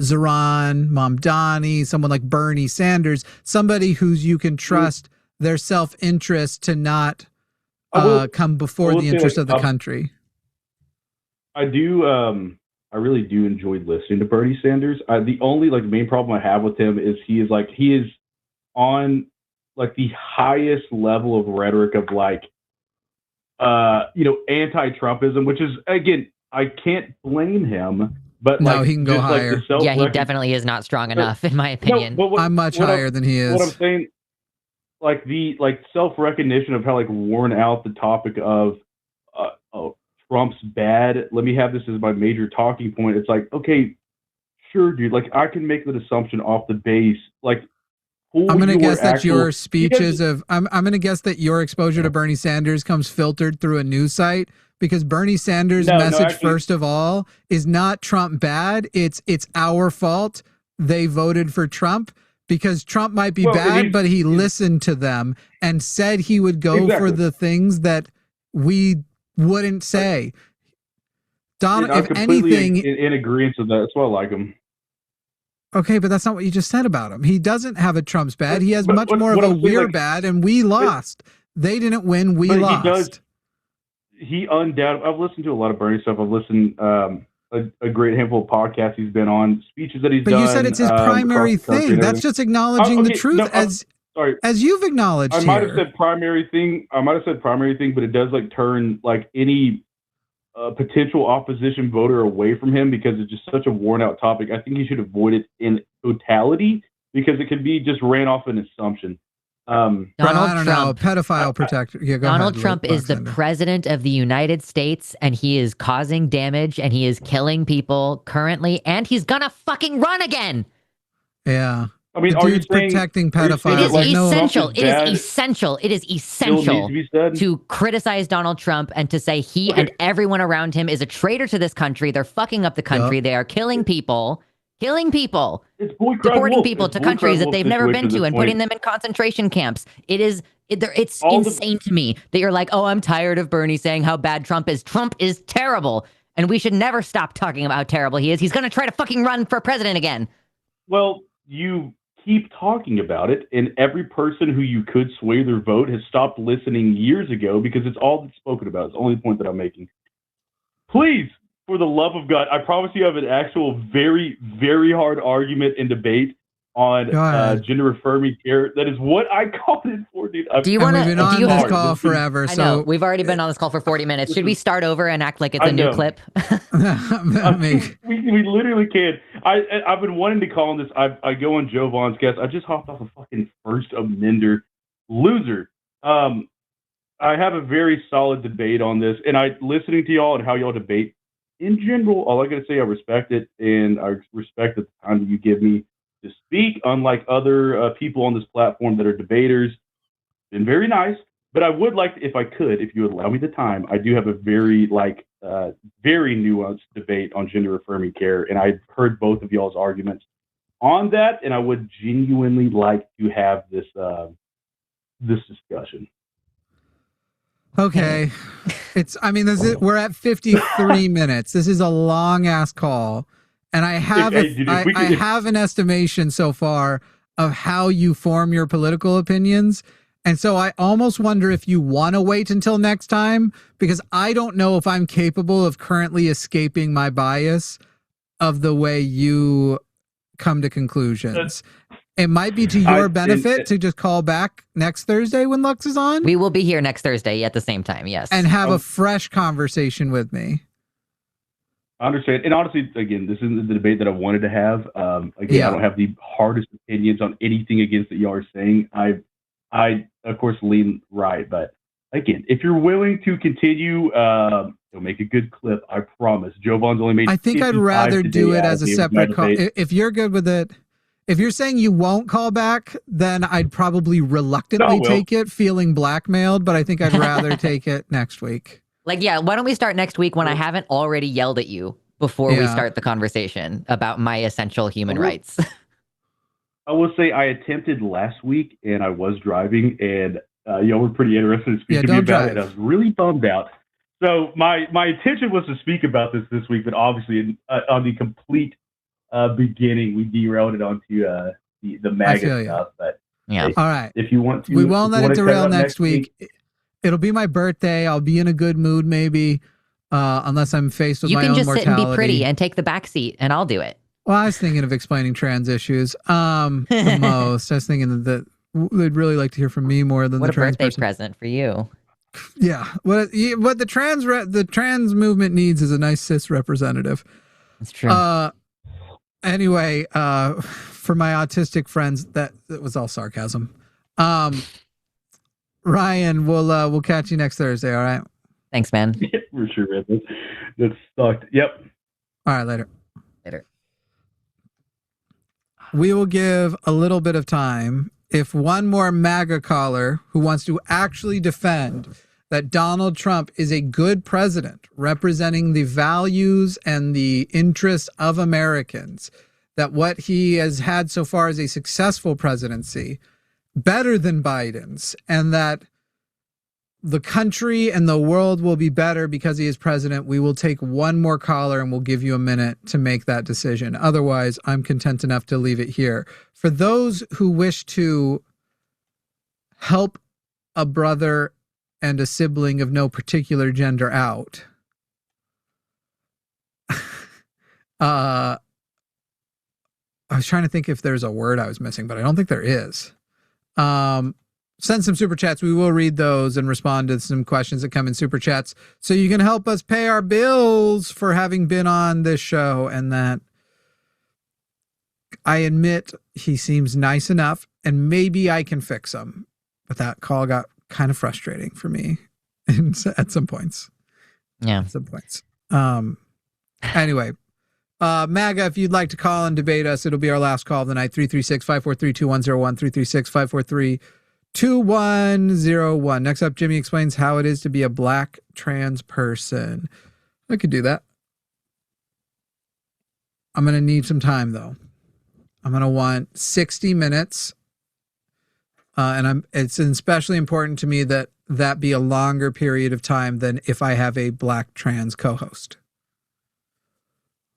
Zoran Mamdani, someone like Bernie Sanders, somebody whose you can trust their self-interest to not come before the interest of the country. I do. I really do enjoy listening to Bernie Sanders. The only main problem I have with him is he is on like the highest level of rhetoric of anti-Trumpism, which is, again, I can't blame him. But no, he can go higher. He definitely is not strong enough, in my opinion. No, I'm much higher than he is. What I'm saying, the self-recognition of how worn out the topic of Trump's bad. Let me have this as my major talking point. It's like, okay, sure, dude. I can make that assumption off the base. I'm going to guess that your speeches I'm going to guess that your exposure to Bernie Sanders comes filtered through a news site, because Bernie Sanders' message, first of all, is not Trump bad. It's our fault. They voted for Trump because Trump might be bad, but he listened to them and said he would go for the things that we wouldn't say. Donald, I'm completely anything, in agreement with that. That's why I like him. Okay, but that's not what you just said about him. He doesn't have a Trump's bad. He has much more of a we're bad, and we lost. They didn't win. We lost. He undoubtedly. I've listened to a lot of Bernie stuff. I've listened a great handful of podcasts he's been on, speeches that he's done. But you said it's his primary thing. That's just acknowledging the truth as you've acknowledged. I might have said primary thing. But it does turn any potential opposition voter away from him, because it's just such a worn out topic. I think he should avoid it in totality, because it can be just ran off an assumption. Donald Trump, pedophile protector. Yeah, Donald Trump is the president of the United States, and he is causing damage, and he is killing people currently, and he's gonna fucking run again. Yeah. I mean, are you protecting pedophiles? It is essential. It is essential to criticize Donald Trump and to say he and everyone around him is a traitor to this country. They're fucking up the country. They are killing people, deporting people to countries that they've never been to, and putting them in concentration camps. It's insane to me that you're like, oh, I'm tired of Bernie saying how bad Trump is. Trump is terrible, and we should never stop talking about how terrible he is. He's going to try to fucking run for president again. Well, you keep talking about it, and every person who you could sway their vote has stopped listening years ago, because it's all that's spoken about. It's the only point that I'm making. Please, for the love of God, I promise you I have an actual very, very hard argument and debate on gender affirming care. That is what I called it for, dude. Do you want to? We've been on this call forever. I know we've already been on this call for 40 minutes. Should we start over and act like it's a new clip? we literally can. I've been wanting to call on this. I go on Joe Vaughn's guest. I just hopped off a fucking First Amender loser. I have a very solid debate on this, and listening to y'all and how y'all debate in general. All I gotta say, I respect it, and I respect the time that you give me to speak. Unlike other people on this platform that are debaters, been very nice. But I would like, if I could, if you would allow me the time, I do have a very very nuanced debate on gender affirming care, and I've heard both of y'all's arguments on that, and I would genuinely like to have this this discussion. Okay. We're at 53 minutes. This is a long ass call. And I have I have an estimation so far of how you form your political opinions. And so I almost wonder if you want to wait until next time, because I don't know if I'm capable of currently escaping my bias of the way you come to conclusions. It might be to your benefit to just call back next Thursday when Lux is on. We will be here next Thursday at the same time, yes. And have a fresh conversation with me. I understand. And honestly, again, this isn't the debate that I wanted to have. I don't have the hardest opinions on anything against that y'all are saying. I of course, lean right. But again, if you're willing to continue, you'll make a good clip. I promise. Joe Vaughn's only made. I think I'd rather do it as a separate call. If you're good with it. If you're saying you won't call back, then I'd probably reluctantly take it, feeling blackmailed, but I think I'd rather take it next week. Why don't we start next week when I haven't already yelled at you before we start the conversation about my essential human rights? I will say I attempted last week, and I was driving, and y'all were pretty interested in speaking to me about it. I was really bummed out. So my intention was to speak about this week, but obviously on the complete beginning, we derailed it onto the MAGA stuff. But yeah, all right. If you want to, we won't let it derail next week. It'll be my birthday. I'll be in a good mood, maybe, unless I'm faced with my own mortality. You can just sit and be pretty and take the back seat, and I'll do it. Well, I was thinking of explaining trans issues. The most. I was thinking that they'd really like to hear from me more than the trans birthday present for you. Yeah. What the trans movement needs is a nice cis representative. That's true. Anyway, for my autistic friends, that was all sarcasm. Ryan, we'll catch you next Thursday. All right. Thanks, man. Yeah, for sure, man. That's sucked. Yep. All right. Later. Later. We will give a little bit of time if one more MAGA caller who wants to actually defend that Donald Trump is a good president representing the values and the interests of Americans, that what he has had so far is a successful presidency, better than Biden's, and that the country and the world will be better because he is president. We will take one more caller and we'll give you a minute to make that decision. Otherwise, I'm content enough to leave it here. For those who wish to help a brother and a sibling of no particular gender out, I was trying to think if there's a word I was missing, but I don't think there is. Send some super chats. We will read those and respond to some questions that come in super chats, so you can help us pay our bills for having been on this show. And that, I admit, he seems nice enough, and maybe I can fix him. But that call got kind of frustrating for me at some points. Yeah. At some points. Anyway, MAGA, if you'd like to call and debate us, it'll be our last call of the night. 336-543-2101, 336-543-2101. Next up, Jimmy explains how it is to be a black trans person. I could do that. I'm going to need some time, though. I'm going to want 60 minutes. And it's especially important to me that be a longer period of time than if I have a black trans co-host.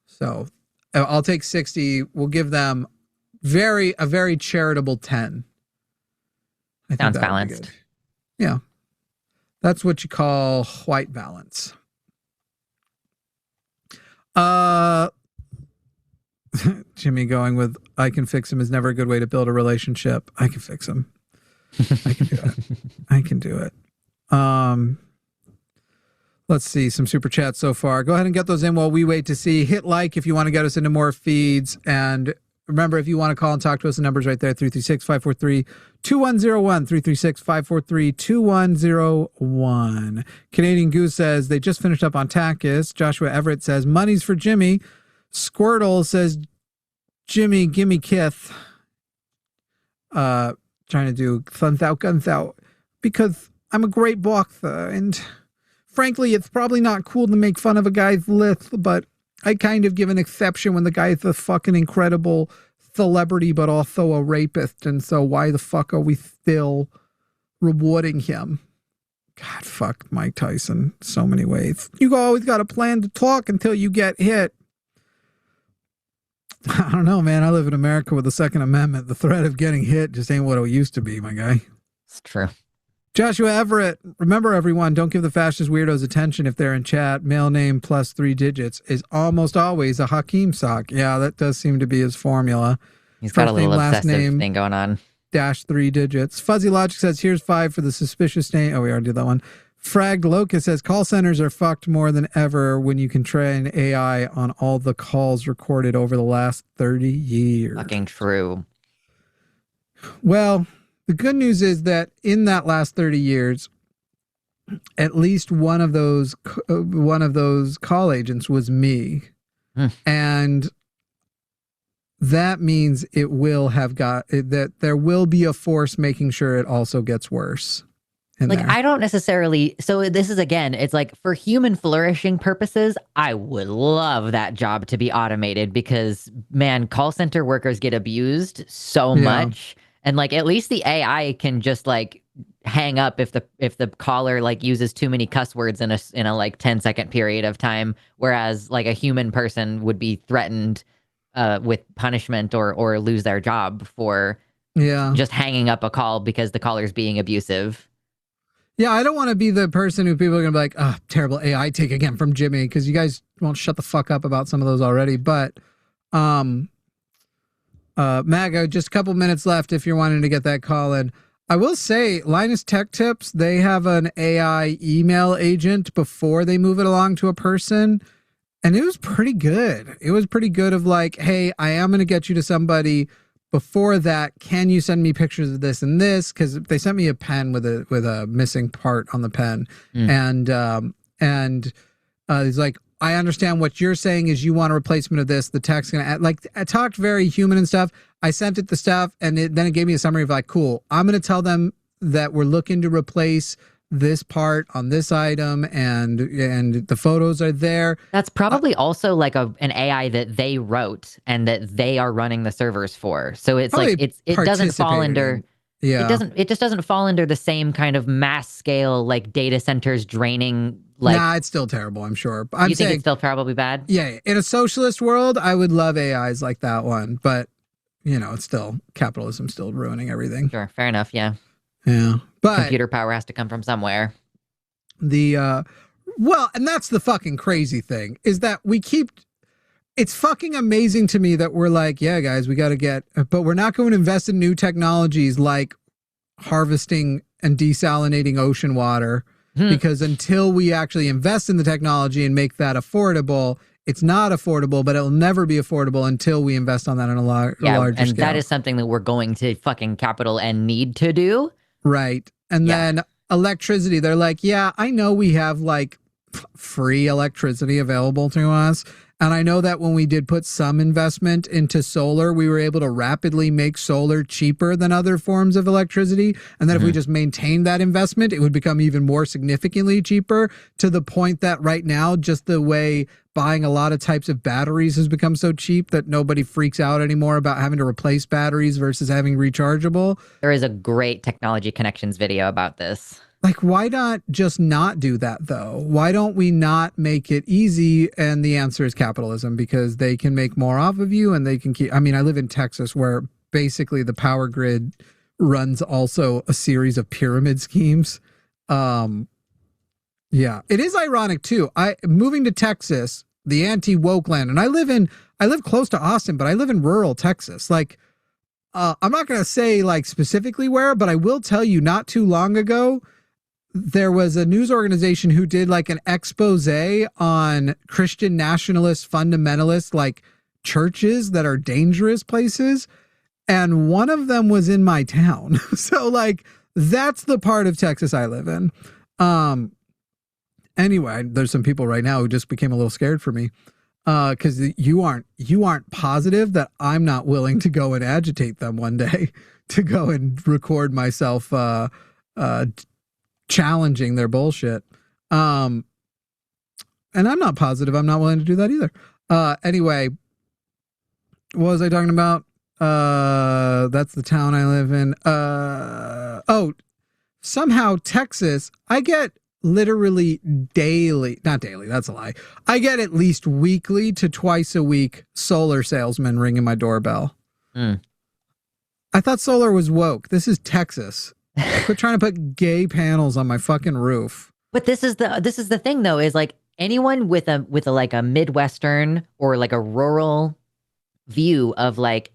So I'll take 60. We'll give them a very charitable 10. Sounds balanced. Yeah. That's what you call white balance. Jimmy going with, I can fix him is never a good way to build a relationship. I can fix him. I can do it. I can do it. Let's see some super chats so far. Go ahead and get those in while we wait to see. Hit like if you want to get us into more feeds. And remember, if you want to call and talk to us, the number's right there, 336-543-2101, 336-543-2101. Canadian Goose says they just finished up on Takis. Joshua Everett says money's for Jimmy. Squirtle says, Jimmy, gimme kith. Trying to do thuns out, guns out, because I'm a great boxer, and frankly, it's probably not cool to make fun of a guy's list, but I kind of give an exception when the guy's a fucking incredible celebrity, but also a rapist, and so why the fuck are we still rewarding him? God, fuck Mike Tyson so many ways. You always got a plan to talk until you get hit. I don't know, man. I live in America with the Second Amendment. The threat of getting hit just ain't what it used to be, my guy. It's true. Joshua Everett, remember everyone, don't give the fascist weirdos attention if they're in chat. Male name plus 3 digits is almost always a Hakeem sock. Yeah, that does seem to be his formula. He's got a little obsessive thing going on. -3 digits. Fuzzy Logic says, here's 5 for the suspicious name. Oh, we already did that one. Fragged Locust says, call centers are fucked more than ever when you can train AI on all the calls recorded over the last 30 years. Fucking true. Well, the good news is that in that last 30 years, at least one of those call agents was me. And that means it will have that there will be a force making sure it also gets worse. Like, I don't necessarily, so this is, again, it's like for human flourishing purposes, I would love that job to be automated because, man, call center workers get abused so much. And like, at least the AI can just like hang up if the caller like uses too many cuss words in a like 10-second period of time. Whereas like a human person would be threatened with punishment or lose their job for just hanging up a call because the caller's being abusive. Yeah, I don't want to be the person who people are going to be like, oh, terrible AI take again from Jimmy, because you guys won't shut the fuck up about some of those already. But MAGA, just a couple minutes left if you're wanting to get that call in. I will say, Linus Tech Tips, they have an AI email agent before they move it along to a person. And it was pretty good. It was pretty good of like, hey, I am going to get you to somebody. Before that, can you send me pictures of this and this? Because they sent me a pen with a missing part on the pen, and he's like, I understand what you're saying is you want a replacement of this. The text gonna add, like, I talked very human and stuff. I sent it the stuff, and then it gave me a summary of like, cool, I'm gonna tell them that we're looking to replace this part on this item, and the photos are there. That's probably also like an AI that they wrote and that they are running the servers for. So it's like it doesn't fall under it just doesn't fall under the same kind of mass scale like data centers draining. Like, nah, it's still terrible, I'm sure. You think it's still probably bad? Yeah, in a socialist world, I would love AIs like that one, but you know, it's still capitalism, still ruining everything. Sure, fair enough. Yeah. Yeah, but computer power has to come from somewhere. Well, and that's the fucking crazy thing is that it's fucking amazing to me that we're like, yeah, guys, we got to but we're not going to invest in new technologies like harvesting and desalinating ocean water because until we actually invest in the technology and make that affordable, it's not affordable, but it'll never be affordable until we invest on that on a larger scale. And that is something that we're going to fucking capital and need to do. Right. And then electricity, they're like, yeah, I know we have like free electricity available to us. And I know that when we did put some investment into solar, we were able to rapidly make solar cheaper than other forms of electricity. And then if we just maintained that investment, it would become even more significantly cheaper, to the point that right now, just the way buying a lot of types of batteries has become so cheap that nobody freaks out anymore about having to replace batteries versus having rechargeable. There is a great Technology Connections video about this. Like, why not just not do that, though? Why don't we not make it easy? And the answer is capitalism, because they can make more off of you and they can keep... I mean, I live in Texas where basically the power grid runs also a series of pyramid schemes. Yeah, it is ironic, too. Moving to Texas, the anti-woke land. And I live close to Austin, but I live in rural Texas. Like, I'm not going to say like specifically where, but I will tell you not too long ago, there was a news organization who did like an expose on Christian nationalist fundamentalist, like churches that are dangerous places. And one of them was in my town. So like, that's the part of Texas I live in. Anyway, there's some people right now who just became a little scared for me. Because you aren't positive that I'm not willing to go and agitate them one day to go and record myself challenging their bullshit. And I'm not positive I'm not willing to do that either. Anyway, what was I talking about? That's the town I live in. Somehow Texas, I get literally daily, not daily, that's a lie. I get at least weekly to twice a week solar salesmen ringing my doorbell. I thought solar was woke. This is Texas. Quit trying to put gay panels on my fucking roof. But this is the thing though, is like anyone with a like a Midwestern or like a rural view of like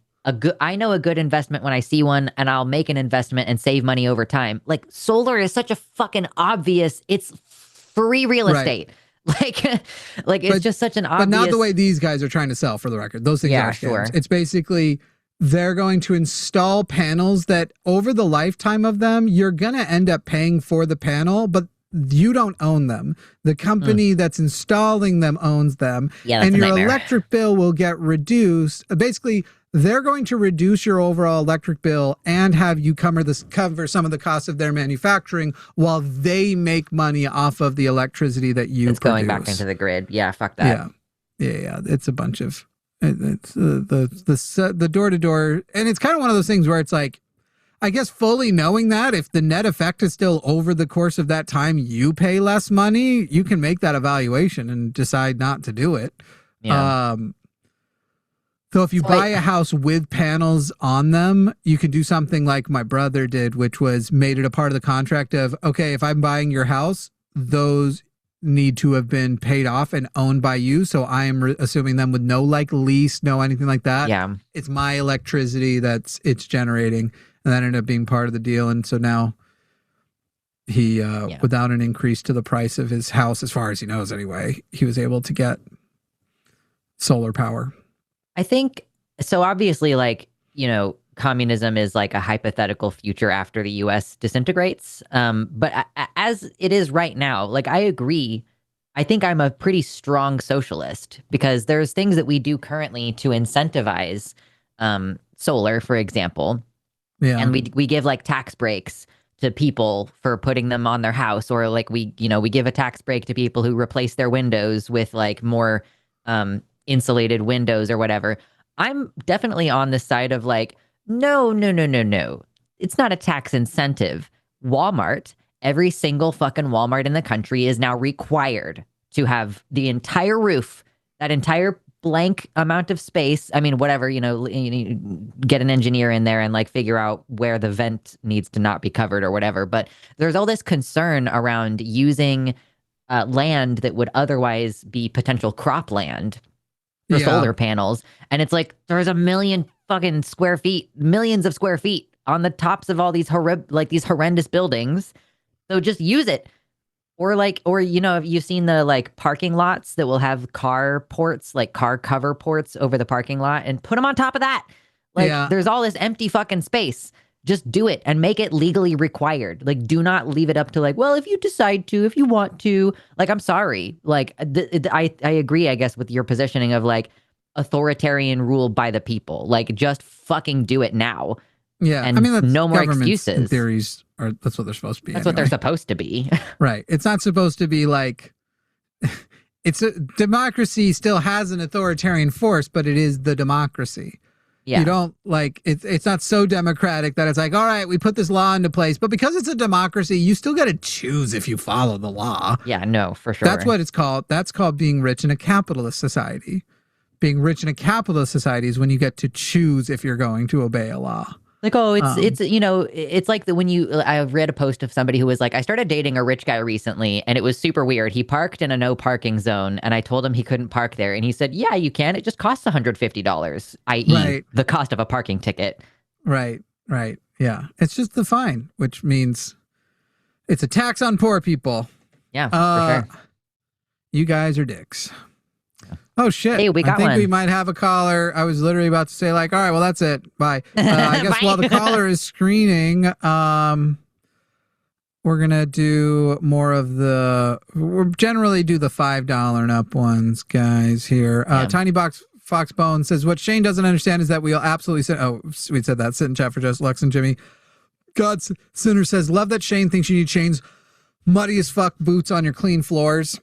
I know a good investment when I see one, and I'll make an investment and save money over time. Like solar is such a fucking obvious, it's free real estate. Like it's just such an obvious. But not the way these guys are trying to sell, for the record. Those things are scams. Sure. It's basically they're going to install panels that over the lifetime of them, you're going to end up paying for the panel, but you don't own them. The company that's installing them owns them. Yeah, and your electric bill will get reduced. Basically, they're going to reduce your overall electric bill and have you cover some of the costs of their manufacturing while they make money off of the electricity that you produce. It's going back into the grid. Yeah, fuck that. Yeah. It's a bunch of it's the door to door, and it's kind of one of those things where it's like, I guess fully knowing that if the net effect is still over the course of that time, you pay less money, you can make that evaluation and decide not to do it. Yeah. So if you buy a house with panels on them, you can do something like my brother did, which was made it a part of the contract of, okay, if I'm buying your house, those need to have been paid off and owned by you. So I am assuming them with no like lease, no anything like that. Yeah. It's my electricity it's generating. And that ended up being part of the deal. And so now he, without an increase to the price of his house, as far as he knows anyway, he was able to get solar power. I think, so obviously, like, you know, communism is like a hypothetical future after the US disintegrates. But as it is right now, like, I agree. I think I'm a pretty strong socialist because there's things that we do currently to incentivize solar, for example. Yeah. And we give like tax breaks to people for putting them on their house, or like we give a tax break to people who replace their windows with like more insulated windows or whatever. I'm definitely on the side of like, no. It's not a tax incentive. Walmart, every single fucking Walmart in the country is now required to have the entire roof, that entire blank amount of space. I mean, whatever, you get an engineer in there and like figure out where the vent needs to not be covered or whatever. But there's all this concern around using land that would otherwise be potential cropland for solar panels. And it's like, there's a million fucking square feet, millions of square feet on the tops of all these these horrendous buildings. So just use it. Or if you've seen the like parking lots that will have car ports, like car cover ports over the parking lot, and put them on top of that. Like there's all this empty fucking space. Just do it and make it legally required. Like, do not leave it up to like, well, if you decide to, if you want to. Like, I'm sorry. Like, I agree, I guess, with your positioning of like authoritarian rule by the people. Like, just fucking do it now. Yeah, and I mean, that's no more excuses. In theories, that's what they're supposed to be. That's what they're supposed to be. Right. It's not supposed to be like. Democracy still has an authoritarian force, but it is the democracy. Yeah. You don't like it's not so democratic that it's like, all right, we put this law into place, but because it's a democracy, you still got to choose if you follow the law. Yeah, no, for sure. That's what it's called. That's called being rich in a capitalist society. Being rich in a capitalist society is when you get to choose if you're going to obey a law. Like, oh, it's it's like I read a post of somebody who was like, I started dating a rich guy recently, and it was super weird. He parked in a no parking zone, and I told him he couldn't park there, and he said, yeah, you can. It just costs $150, i.e. the cost of a parking ticket. Right. Yeah. It's just the fine, which means it's a tax on poor people. Yeah, for sure. You guys are dicks. Oh, shit. Hey, we got I think one. we might have a caller. I was literally about to say, like, all right, well, that's it. Bye. I guess while the caller is screening, we're going to do more of we'll generally do the $5 and up ones, guys, here. Tiny Box Foxbone says, what Shane doesn't understand is that we'll absolutely sit. Oh, we said that. Sit in chat for just Lux and Jimmy. God's Sinner says, love that Shane thinks you need Shane's muddy as fuck boots on your clean floors.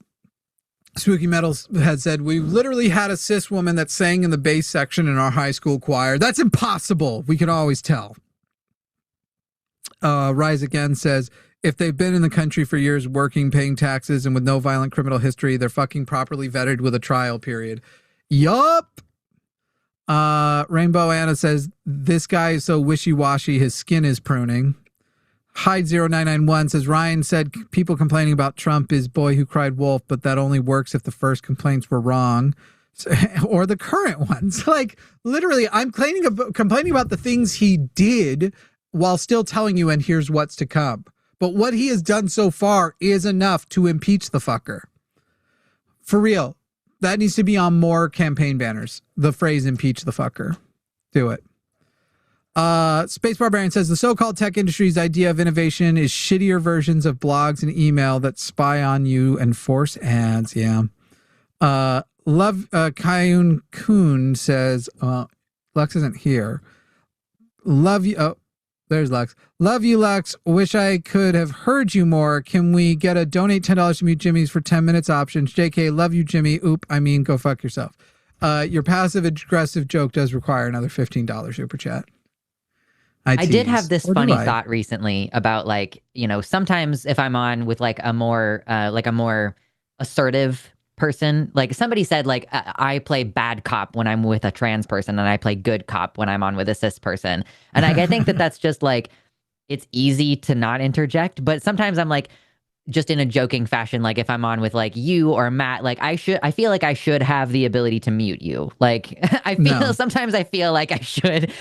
Spooky Metals had said, we literally had a cis woman that sang in the bass section in our high school choir. That's impossible. We can always tell. Rise Again says, if they've been in the country for years working, paying taxes, and with no violent criminal history, they're fucking properly vetted with a trial period. Yup. Rainbow Anna says, this guy is so wishy-washy, his skin is pruning. Hyde0991 says, Ryan said people complaining about Trump is boy who cried wolf, but that only works if the first complaints were wrong. Or the current ones. Like, literally, I'm complaining about the things he did while still telling you, and here's what's to come. But what he has done so far is enough to impeach the fucker. For real. That needs to be on more campaign banners. The phrase impeach the fucker. Do it. Space Barbarian says the so-called tech industry's idea of innovation is shittier versions of blogs and email that spy on you and force ads. Yeah. Kayun Kun says, Lux isn't here. Love you. Oh, there's Lux. Love you, Lux. Wish I could have heard you more. Can we get a donate $10 to mute Jimmy's for 10 minutes options? JK, love you, Jimmy. Go fuck yourself. Your passive aggressive joke does require another $15 super chat. I did have this funny thought recently about, like, sometimes if I'm on with like a more assertive person, like somebody said, like, I play bad cop when I'm with a trans person and I play good cop when I'm on with a cis person. And I think that's just like, it's easy to not interject, but sometimes I'm like, just in a joking fashion, like if I'm on with like you or Matt, like I feel like I should have the ability to mute you. Like sometimes I feel like I should.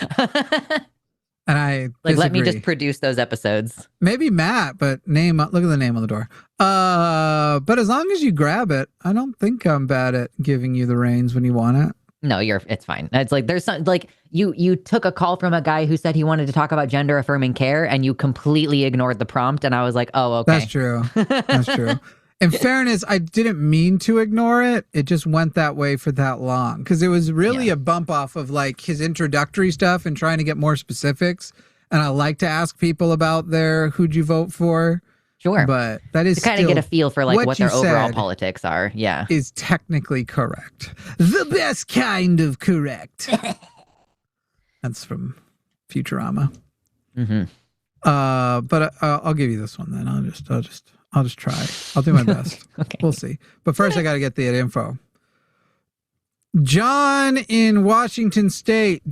And I like, let me just produce those episodes. Maybe Matt, but look at the name on the door. But as long as you grab it, I don't think I'm bad at giving you the reins when you want it. No, it's fine. It's like, there's some, like you took a call from a guy who said he wanted to talk about gender affirming care and you completely ignored the prompt. And I was like, oh, okay. That's true. That's true. In fairness, I didn't mean to ignore it. It just went that way for that long because it was really a bump off of like his introductory stuff and trying to get more specifics. And I like to ask people about who'd you vote for? Sure. But that is to kind of get a feel for like what their overall politics are. Yeah. Is technically correct. The best kind of correct. That's from Futurama. Mm-hmm. But I'll give you this one then. I'll just try. I'll do my best. Okay. We'll see. But first, I got to get the info. John in Washington State.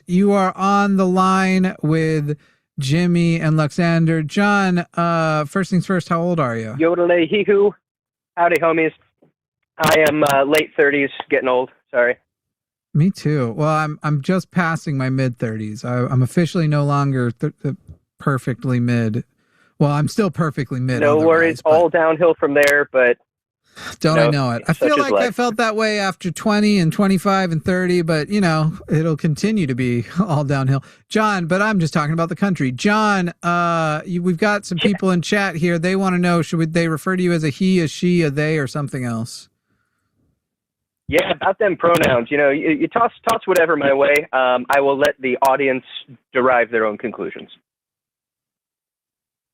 You are on the line with Jimmy and Luxander. John, first things first, how old are you? Yodelay hee-hoo. Howdy, homies. I am late 30s, getting old. Sorry. Me too. Well, I'm just passing my mid-30s. I'm officially no longer perfectly mid. Well, I'm still perfectly mid. No worries. All downhill from there, but... I know it. I feel like I felt that way after 20 and 25 and 30, but, it'll continue to be all downhill. John, but I'm just talking about the country. John, we've got some people in chat here. They want to know, should they refer to you as a he, a she, a they, or something else? Yeah, about them pronouns. You toss whatever my way. I will let the audience derive their own conclusions.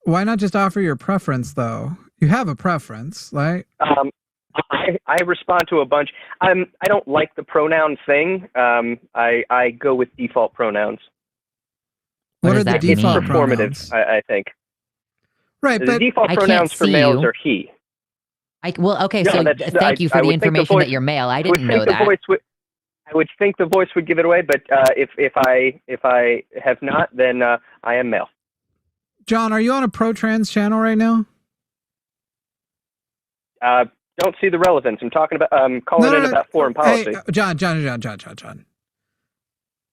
Why not just offer your preference, though? You have a preference, right? I respond to a bunch. I don't like the pronoun thing. I go with default pronouns. What are the default pronouns? I think. Right, the but default pronouns for males are he. Okay, so thank you for the information that you're male. I didn't know that. I would think the voice would give it away, but if I have not, then I am male. John, are you on a pro-trans channel right now? Don't see the relevance. I'm talking about calling about foreign policy. Hey, John.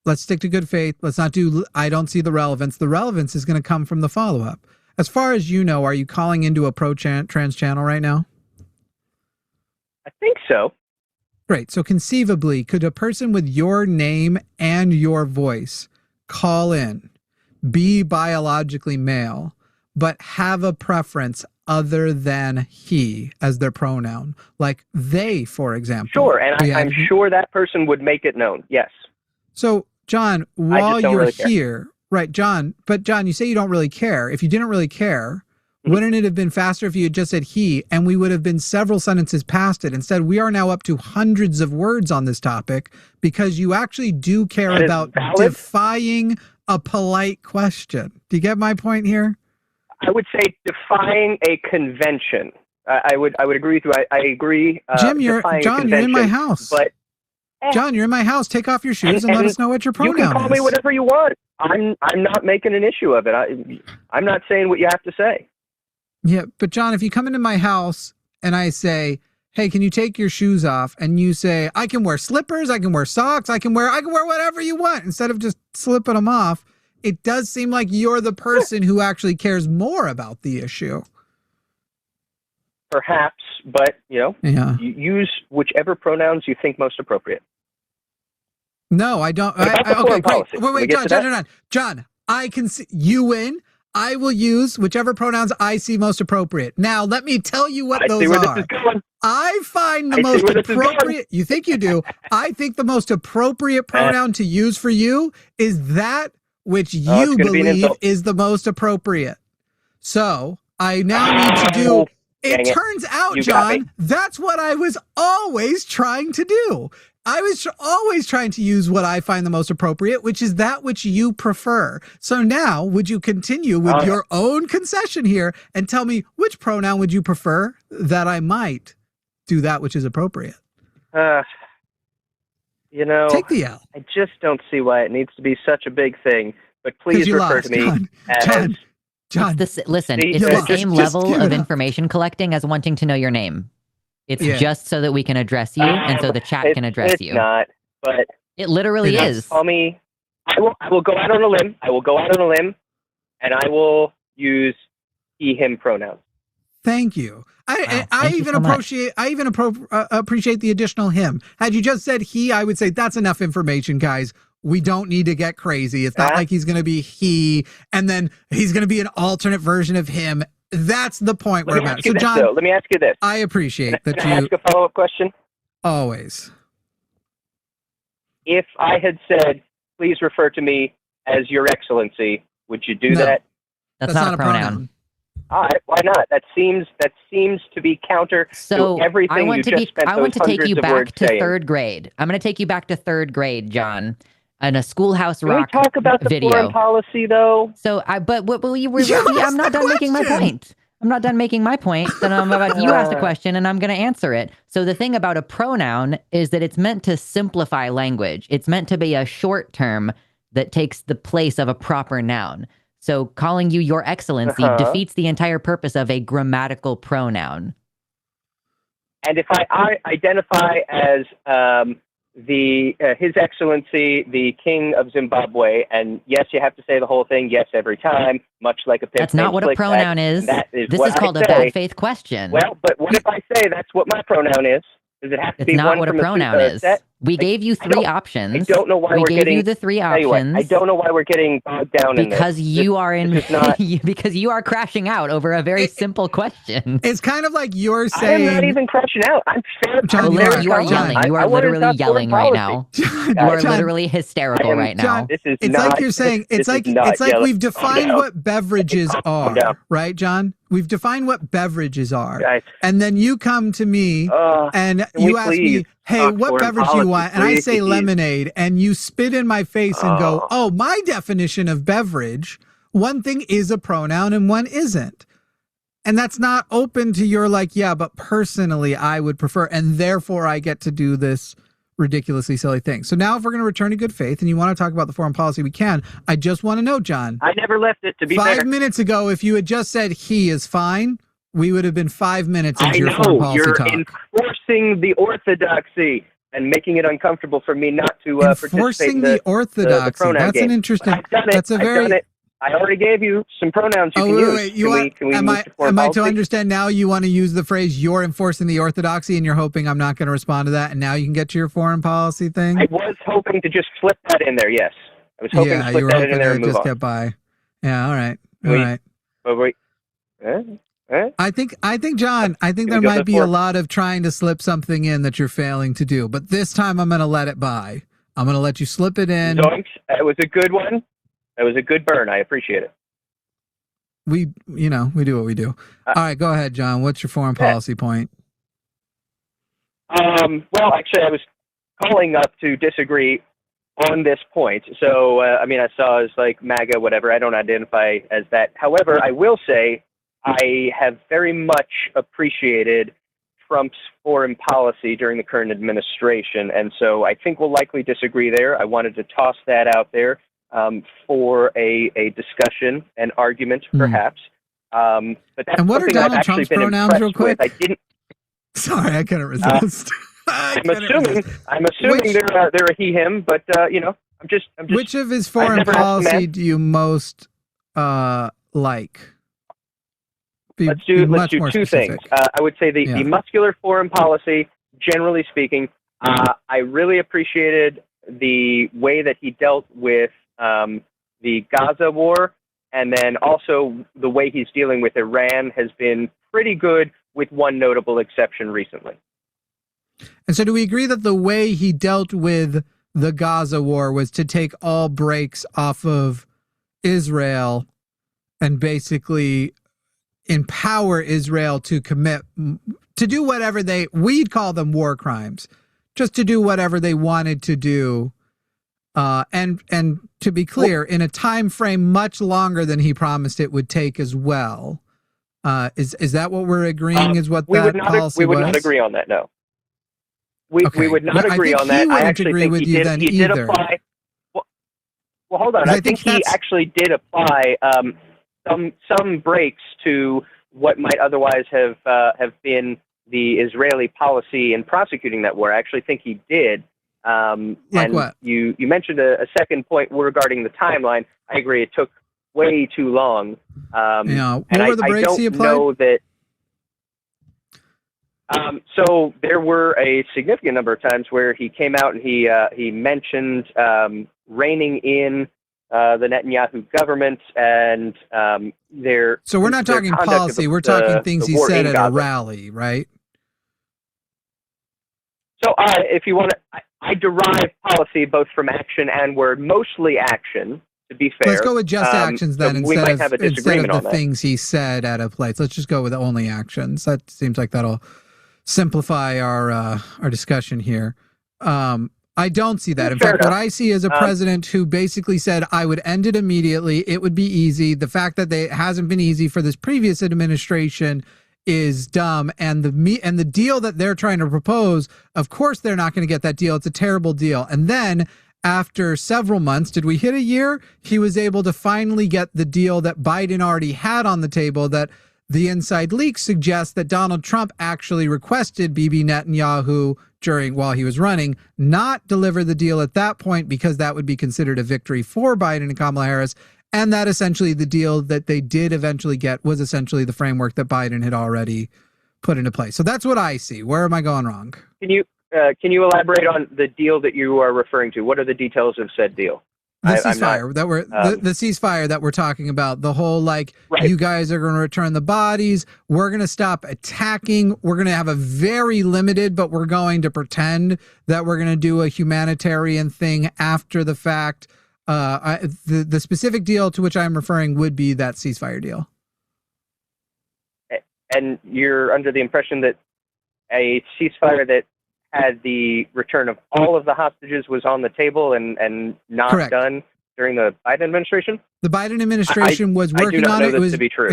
Let's stick to good faith. Let's not do I don't see the relevance. The relevance is going to come from the follow-up. As far as you know, are you calling into a pro-trans channel right now? I think so. Great. So conceivably, could a person with your name and your voice call in, be biologically male, but have a preference other than he as their pronoun, like they, for example? Sure, and I'm sure that person would make it known, yes. So, John, while you're really here, right, John, but John, you say you don't really care. If you didn't really care, wouldn't it have been faster if you had just said he, and we would have been several sentences past it? Instead, we are now up to hundreds of words on this topic because you actually do care about defying a polite question. Do you get my point here? I would say defying a convention. I would agree with you. I agree. Jim, you're in my house. But John, you're in my house. Take off your shoes and let us know what your pronoun is. You can call me whatever you want. I'm not making an issue of it. I'm not saying what you have to say. Yeah, but John, if you come into my house and I say, "Hey, can you take your shoes off?" and you say, "I can wear slippers, I can wear socks, I can wear whatever you want," instead of just slipping them off, it does seem like you're the person who actually cares more about the issue. Perhaps, but you use whichever pronouns you think most appropriate. No, I don't. Okay, great. Wait, John, I can see you win. I will use whichever pronouns I see most appropriate. Now, let me tell you what those are. I find the most appropriate. You think you do? I think the most appropriate pronoun to use for you is that which you believe is the most appropriate. So I now need to do. It turns out, John, that's what I was always trying to do. I was always trying to use what I find the most appropriate, which is that which you prefer. So now, would you continue with your own concession here and tell me which pronoun would you prefer that I might do that which is appropriate? Take the L. I just don't see why it needs to be such a big thing. But please refer to me as... John, it's the same level of information collecting as wanting to know your name. It's just so that we can address you and so the chat can address you. It's not, but it literally is. Call me. I will go out on a limb. I will go out on a limb, and I will use he, him pronouns. Thank you. I even appreciate the additional him. Had you just said he, I would say that's enough information, guys. We don't need to get crazy. It's not like he's going to be he, and then he's going to be an alternate version of him. That's the point where I'm at. So, John, let me ask you this. I appreciate that Can I ask a follow-up question? Always. If I had said, please refer to me as Your Excellency, would you do that? That's not a pronoun. All right, why not? That seems to be counter to everything you just spent I want to take you back to saying. third grade. I'm going to take you back to third grade, John. In a Schoolhouse Rock Can we talk about the foreign policy, though? So, I'm not done making my point. I'm not done making my point. Then you asked a question, and I'm going to answer it. So the thing about a pronoun is that it's meant to simplify language. It's meant to be a short term that takes the place of a proper noun. So calling you Your Excellency defeats the entire purpose of a grammatical pronoun. And if I identify as His Excellency, the King of Zimbabwe, and yes, you have to say the whole thing, yes, every time, much like a pimp. That's not what a pronoun is. This is called a bad faith question. Well, but what if I say that's what my pronoun is? Does it have to be not one what from a pronoun is. Set? We gave you three options. I don't know why we gave you the three options. I don't know why we're getting bogged down in this. Because you are crashing out over a very simple question. It's kind of like you're saying. I'm not even crashing out. I'm fair. John, you are yelling. You are literally yelling right now. You are literally hysterical right now. It's like you're saying. It's like we've defined what beverages are, right, John? We've defined what beverages are. Guys. And then you come to me and you ask me, hey, what beverage do you want? And I say lemonade, and you spit in my face and go, oh, my definition of beverage, one thing is a pronoun and one isn't. And that's not open to your like, yeah, but personally I would prefer, and therefore I get to do this ridiculously silly things. So now if we're going to return to good faith and you want to talk about the foreign policy, we can. I just want to know, John. I never left it, to be fair. 5 minutes ago, if you had just said he is fine, we would have been 5 minutes into your foreign policy talk. You're enforcing the orthodoxy and making it uncomfortable for me not to participate in the orthodoxy. The that's game. an interesting. I've done it. That's a very. I've done it. I already gave you some pronouns you can use. Am I to understand now you want to use the phrase "you're enforcing the orthodoxy" and you're hoping I'm not going to respond to that, and now you can get to your foreign policy thing? I was hoping to just flip that in there. Yes, I was hoping to flip that in there and move on. Get by. Yeah. All right. All right. Oh wait. I think, John, there might be a lot of trying to slip something in that you're failing to do, but this time I'm going to let it by. I'm going to let you slip it in. Zoinks. It was a good one. It was a good burn. I appreciate it. We do what we do. All right, go ahead, John. What's your foreign policy point? Well, actually, I was calling up to disagree on this point. So, I saw as like MAGA, whatever. I don't identify as that. However, I will say I have very much appreciated Trump's foreign policy during the current administration. And so I think we'll likely disagree there. I wanted to toss that out there. For a discussion, an argument, perhaps. But that's and what are Donald I've Trump's pronouns, real quick? I didn't. Sorry, I couldn't resist. I'm assuming they're a he/him, but I'm just. Which of his foreign policy do you most like? Let's do two things. I would say the muscular foreign policy, generally speaking, I really appreciated the way that he dealt with the Gaza war, and then also the way he's dealing with Iran has been pretty good, with one notable exception recently. And so do we agree that the way he dealt with the Gaza war was to take all brakes off of Israel and basically empower Israel to do whatever we'd call them war crimes, just to do whatever they wanted to do? And to be clear, in a time frame much longer than he promised it would take as well. Is that what we're agreeing is what that policy was? We would not agree on that, no. We would not agree on that. I actually think he did apply. Well, hold on. I think he actually did apply some breaks to what might otherwise have been the Israeli policy in prosecuting that war. I actually think he did. Like and what? You mentioned a second point regarding the timeline. I agree, it took way too long. What were the breaks he applied? Know that. So there were a significant number of times where he came out and he mentioned reining in the Netanyahu government and their. So we're not talking policy. We're talking things he said at a rally, right? So if you want to, I derive policy both from action and word, mostly action, to be fair. Let's go with just actions then, so instead of the things he said at a place. Let's just go with only actions. That seems like that'll simplify our discussion here. I don't see that. In fact, what I see is a president who basically said, I would end it immediately. It would be easy. The fact that it hasn't been easy for this previous administration is dumb, and the deal that they're trying to propose, of course they're not going to get that deal. It's a terrible deal. And then after several months, did we hit a year? He was able to finally get the deal that Biden already had on the table, that the inside leaks suggest that Donald Trump actually requested Bibi Netanyahu while he was running, not deliver the deal at that point because that would be considered a victory for Biden and Kamala Harris. And that essentially the deal that they did eventually get was essentially the framework that Biden had already put into place. So that's what I see. Where am I going wrong? Can you elaborate on the deal that you are referring to? What are the details of said deal? The ceasefire that we're talking about, the whole right. You guys are going to return the bodies. We're going to stop attacking. We're going to have a very limited, but we're going to pretend that we're going to do a humanitarian thing after the fact. The specific deal to which I'm referring would be that ceasefire deal. And you're under the impression that a ceasefire that had the return of all of the hostages was on the table and not Correct. Done during the Biden administration? The Biden administration was working on it. I do not know this to be true.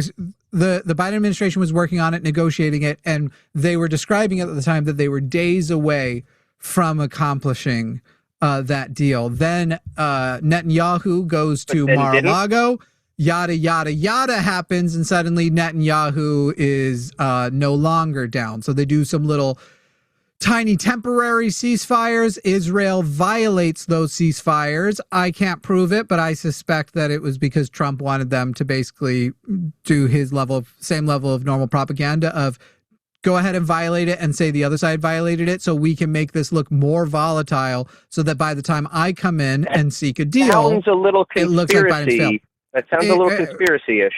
The Biden administration was working on it, negotiating it, and they were describing it at the time that they were days away from accomplishing that deal. Then Netanyahu goes to Mar-a-Lago. Yada, yada, yada happens, and suddenly Netanyahu is no longer down. So they do some little tiny temporary ceasefires. Israel violates those ceasefires. I can't prove it, but I suspect that it was because Trump wanted them to basically do his same level of normal propaganda of go ahead and violate it and say the other side violated it so we can make this look more volatile so that by the time I come in and seek a deal, sounds a little it looks like Biden's failed. That sounds a little conspiracy-ish.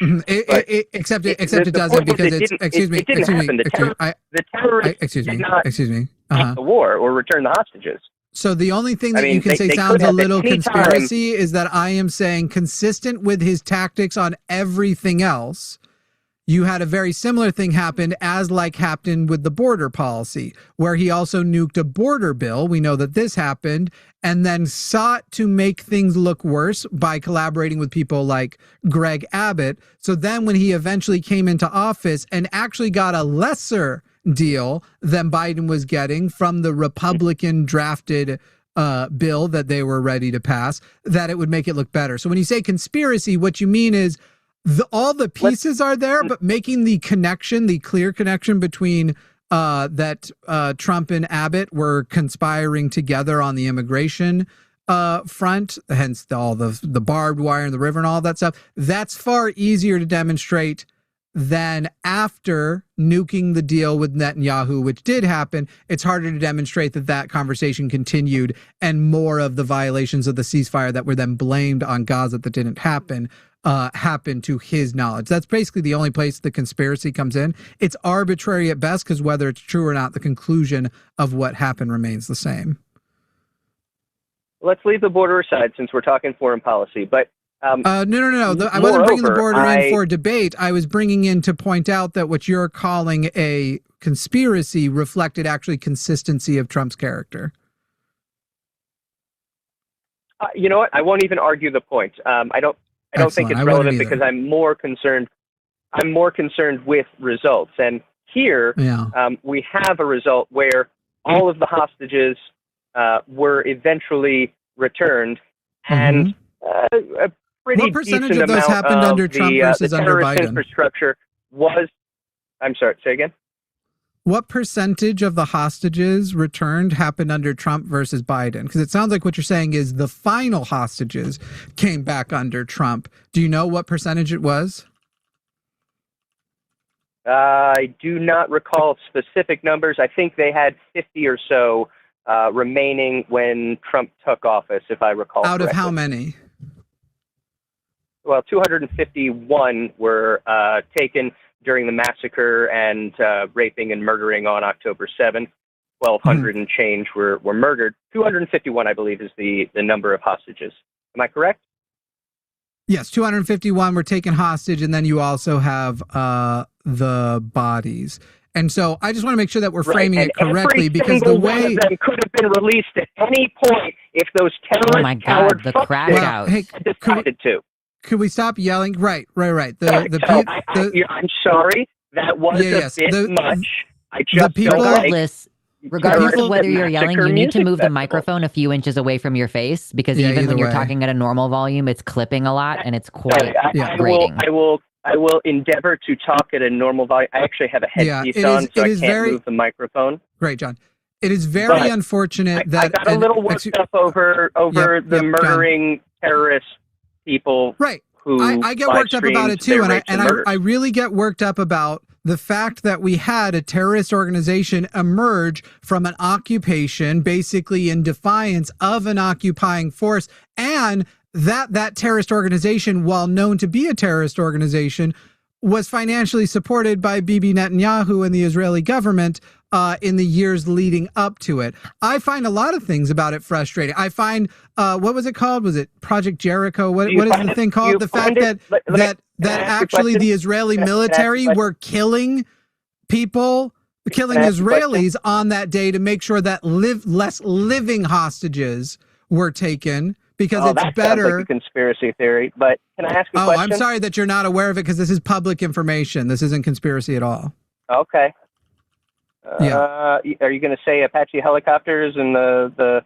Except it doesn't because it's excuse me. The terrorists did not stop the war or return the hostages. So the only thing that you can say sounds a little conspiracy is that I am saying consistent with his tactics on everything else. You had a very similar thing happen happened with the border policy, where he also nuked a border bill. We know that this happened, and then sought to make things look worse by collaborating with people like Greg Abbott. So then when he eventually came into office and actually got a lesser deal than Biden was getting from the Republican drafted bill that they were ready to pass, that it would make it look better. So when you say conspiracy, what you mean is all the pieces are there, but making the connection, the clear connection between that Trump and Abbott were conspiring together on the immigration front, hence all the barbed wire in the river and all that stuff. That's far easier to demonstrate than after nuking the deal with Netanyahu, which did happen. It's harder to demonstrate that conversation continued and more of the violations of the ceasefire that were then blamed on Gaza that didn't happen happened to his knowledge. That's basically the only place the conspiracy comes in. It's arbitrary at best because whether it's true or not, the conclusion of what happened remains the same. Let's leave the border aside since we're talking foreign policy, but no. I wasn't bringing the border in for debate. I was bringing in to point out that what you're calling a conspiracy reflected actually consistency of Trump's character. You know what? I won't even argue the point. I don't think it's relevant because I'm more concerned with results. And here we have a result where all of the hostages were eventually returned, and a pretty what percentage decent of those amount happened of under Trump versus under Biden? Infrastructure was. I'm sorry. Say again. What percentage of the hostages returned happened under Trump versus Biden? Because it sounds like what you're saying is the final hostages came back under Trump. Do you know what percentage it was? I do not recall specific numbers. I think they had 50 or so remaining when Trump took office, if I recall correctly. Out of how many? Well, 251 were taken during the massacre and raping and murdering on October 7th. 1,200 and change were murdered. 251, I believe, is the number of hostages. Am I correct? Yes, 251 were taken hostage, and then you also have the bodies. And so I just want to make sure that we're framing it correctly, because the way one of them could have been released at any point if those terrorists oh my God, the crash out. Hey, decided to. Could we stop yelling? Right. I'm sorry. That was a bit much. I just regardless of whether you're yelling, you need to move the microphone a few inches away from your face, because even when you're talking at a normal volume, it's clipping a lot and it's quite grating. I will endeavor to talk at a normal volume. I actually have a headpiece on, so I can't move the microphone. Great, John. It is very unfortunate that I got a little worked up over the murdering terrorist people. Right. I get worked up about it too, and I really get worked up about the fact that we had a terrorist organization emerge from an occupation, basically in defiance of an occupying force, and that terrorist organization, while known to be a terrorist organization, was financially supported by Bibi Netanyahu and the Israeli government in the years leading up to it. I find a lot of things about it frustrating. I find, what was it called? Was it Project Jericho? What is the thing called? The fact that actually the Israeli military were killing people, killing Israelis on that day to make sure that less living hostages were taken. Because it's that better. Sounds like a conspiracy theory, but can I ask a question? I'm sorry that you're not aware of it, because this is public information. This isn't conspiracy at all. Okay. Are you going to say Apache helicopters and the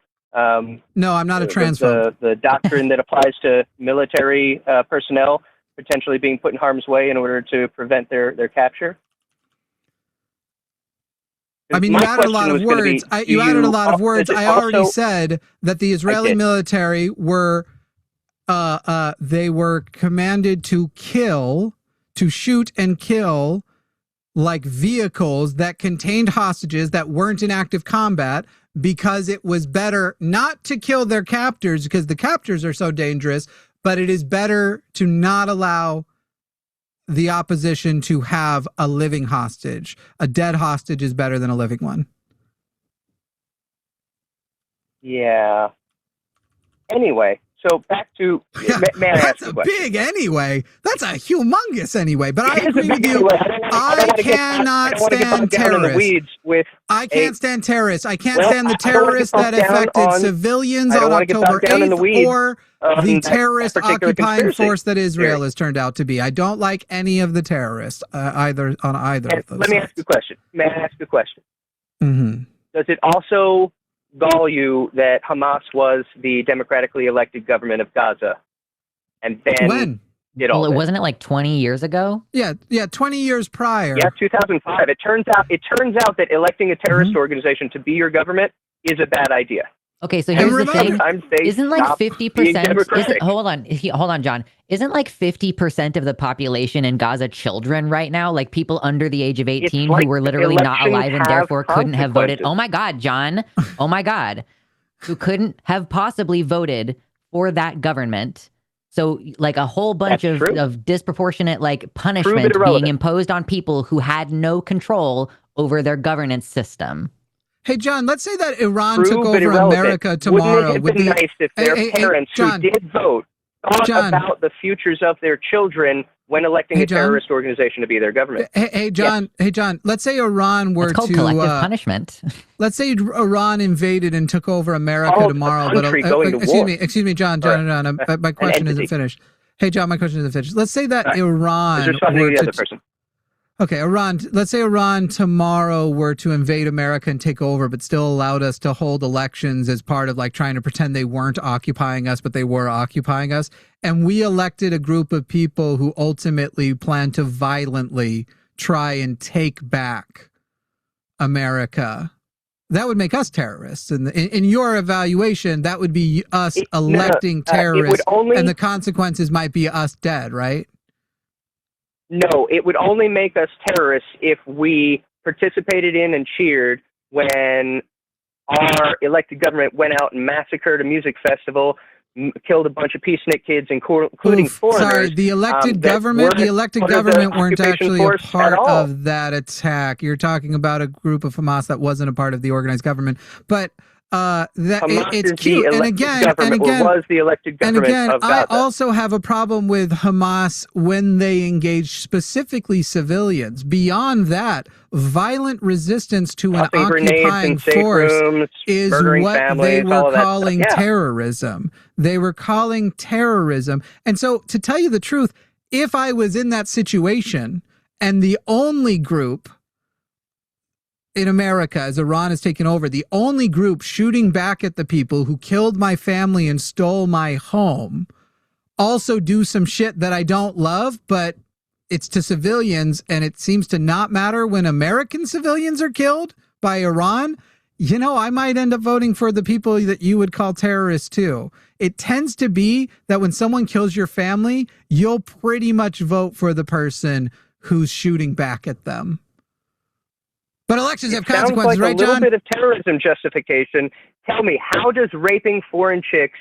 no, I'm not a transphobe. The doctrine that applies to military personnel potentially being put in harm's way in order to prevent their capture? I mean, you added a lot of words. You added a lot of words. I already said that the Israeli military were they were commanded to shoot and kill like vehicles that contained hostages that weren't in active combat, because it was better not to kill their captors because the captors are so dangerous, but it is better to not allow the opposition to have a living hostage. A dead hostage is better than a living one. Yeah. Anyway, so back to, may I ask that's a big anyway. That's a humongous anyway. But I agree with you. I cannot stand terrorists. I can't stand terrorists. I can't stand the terrorists that affected civilians on October 8th or the terrorist occupying force that Israel has turned out to be. I don't like any of the terrorists either of those. Let me ask you a question. May I ask you a question? Mm-hmm. Does it also gall you that Hamas was the democratically elected government of Gaza, and then when? Wasn't it like 20 years ago? Yeah, 20 years prior. Yeah, 2005. It turns out that electing a terrorist organization to be your government is a bad idea. Okay, so here's the thing. Isn't like 50%? Hold on, John. Isn't like 50% of the population in Gaza children right now? Like people under the age of 18 who were literally not alive and therefore couldn't have voted. Oh my God, John. Oh my God. Who couldn't have possibly voted for that government. So like a whole bunch of disproportionate like punishment being imposed on people who had no control over their governance system. Hey, John, let's say that Iran took over America tomorrow. Wouldn't it have been nice if their parents who did vote thought about the futures of their children when electing a terrorist organization to be their government? Hey, John. Hey, John. Let's say Iran were called collective punishment. Let's say Iran invaded and took over America tomorrow. Excuse me, John. My question isn't finished. Hey, John, my question isn't finished. Let's say that Iran were to. Okay, Iran. Let's say Iran tomorrow were to invade America and take over, but still allowed us to hold elections as part of like trying to pretend they weren't occupying us, but they were occupying us. And we elected a group of people who ultimately plan to violently try and take back America. That would make us terrorists. And in your evaluation, that would be us electing terrorists, and the consequences might be us dead, right? No, it would only make us terrorists if we participated in and cheered when our elected government went out and massacred a music festival, killed a bunch of peacenik kids, including foreigners. Sorry, the elected government weren't actually a part of that attack. You're talking about a group of Hamas that wasn't a part of the organized government, but it's cute. And again, was the elected government of Gaza. I also have a problem with Hamas when they engage specifically civilians. Beyond that, violent resistance to an occupying force is what they were calling terrorism. They were calling terrorism. And so, to tell you the truth, if I was in that situation and the only group in America, as Iran has taken over, the only group shooting back at the people who killed my family and stole my home, also do some shit that I don't love, but it's to civilians, and it seems to not matter when American civilians are killed by Iran, you know, I might end up voting for the people that you would call terrorists too. It tends to be that when someone kills your family, you'll pretty much vote for the person who's shooting back at them. But elections have consequences, right, John? A little bit of terrorism justification. Tell me, how does raping foreign chicks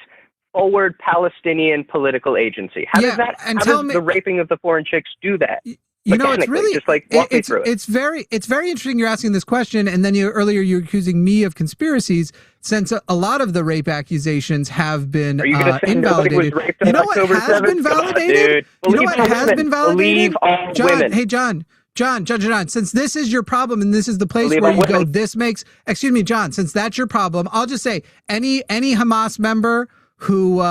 forward Palestinian political agency? How does the raping of the foreign chicks do that? You know, it's really just like walk me through it. It's very interesting you're asking this question, and then earlier you're accusing me of conspiracies, since a lot of the rape accusations have been invalidated. You know what has been validated? You know what has been validated? John, hey John, since this is your problem and this is the place where you go, this makes, excuse me, John, since that's your problem, I'll just say any Hamas member who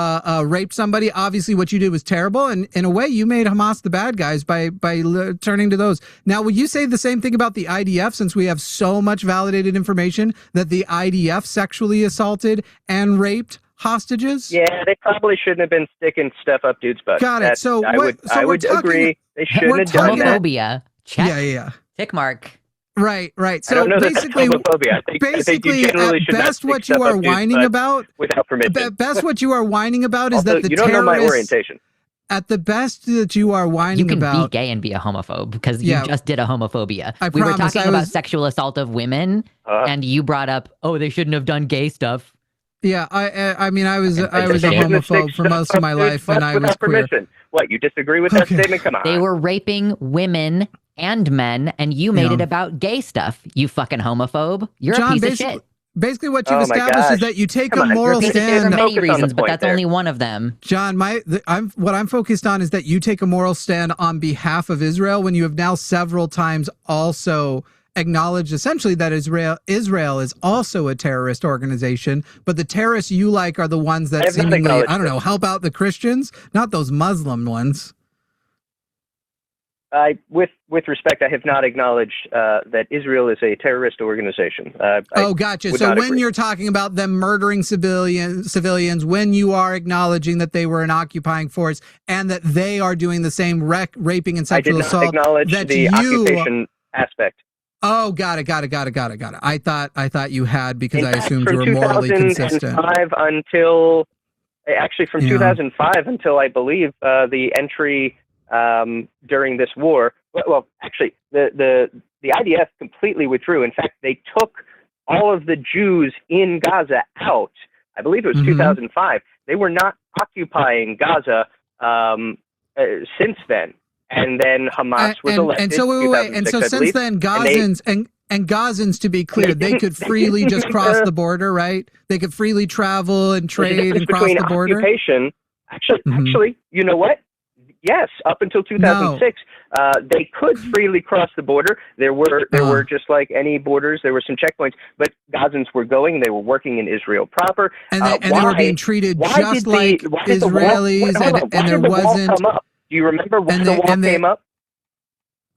raped somebody. Obviously, what you did was terrible, and in a way, you made Hamas the bad guys by turning to those. Now, would you say the same thing about the IDF, since we have so much validated information that the IDF sexually assaulted and raped hostages? Yeah, they probably shouldn't have been sticking stuff up dudes' butts. Got it. So I would agree. They shouldn't have done that. Homophobia. Check. Yeah. Tick mark. Right. So I don't know basically, that's homophobia. I think you generally should best what you are whining about without permission. Best what you are whining about is also, that the you don't know my orientation. At the best that you are whining about, you can be gay and be a homophobe because you just did a homophobia. We were talking about sexual assault of women, and you brought up, they shouldn't have done gay stuff. Yeah, I mean, I was a homophobe for most of my life, and I was queer. Permission. What, you disagree with that statement? Come on. They were raping women and men, and you made it about gay stuff. You fucking homophobe. You're a piece of shit. Basically, what you've established is that you take a moral stand. For many reasons, but that's only one of them. John, what I'm focused on is that you take a moral stand on behalf of Israel when you have now several times also acknowledged essentially that Israel is also a terrorist organization, but the terrorists you like are the ones that seemingly, I don't know, help out the Christians, not those Muslim ones. With respect, I have not acknowledged that Israel is a terrorist organization. Gotcha. So when you're talking about them murdering civilians, when you are acknowledging that they were an occupying force and that they are doing the same raping and sexual assault, I did not acknowledge the occupation aspect. Oh, got it. I thought you had, because I assumed you were morally consistent. From 2005 until I believe the entry during this war. Well, actually, the IDF completely withdrew. In fact, they took all of the Jews in Gaza out. I believe it was 2005. They were not occupying Gaza since then. And then Hamas was elected. And so since then, Gazans and Gazans, to be clear, they could freely just cross the border, right? They could freely travel and trade and cross the border. Occupation, actually, you know what? Yes, up until 2006, they could freely cross the border. There were just like any borders, there were some checkpoints, but Gazans were going. They were working in Israel proper, and they were being treated just like Israelis. And there wasn't. Do you remember why the wall came up?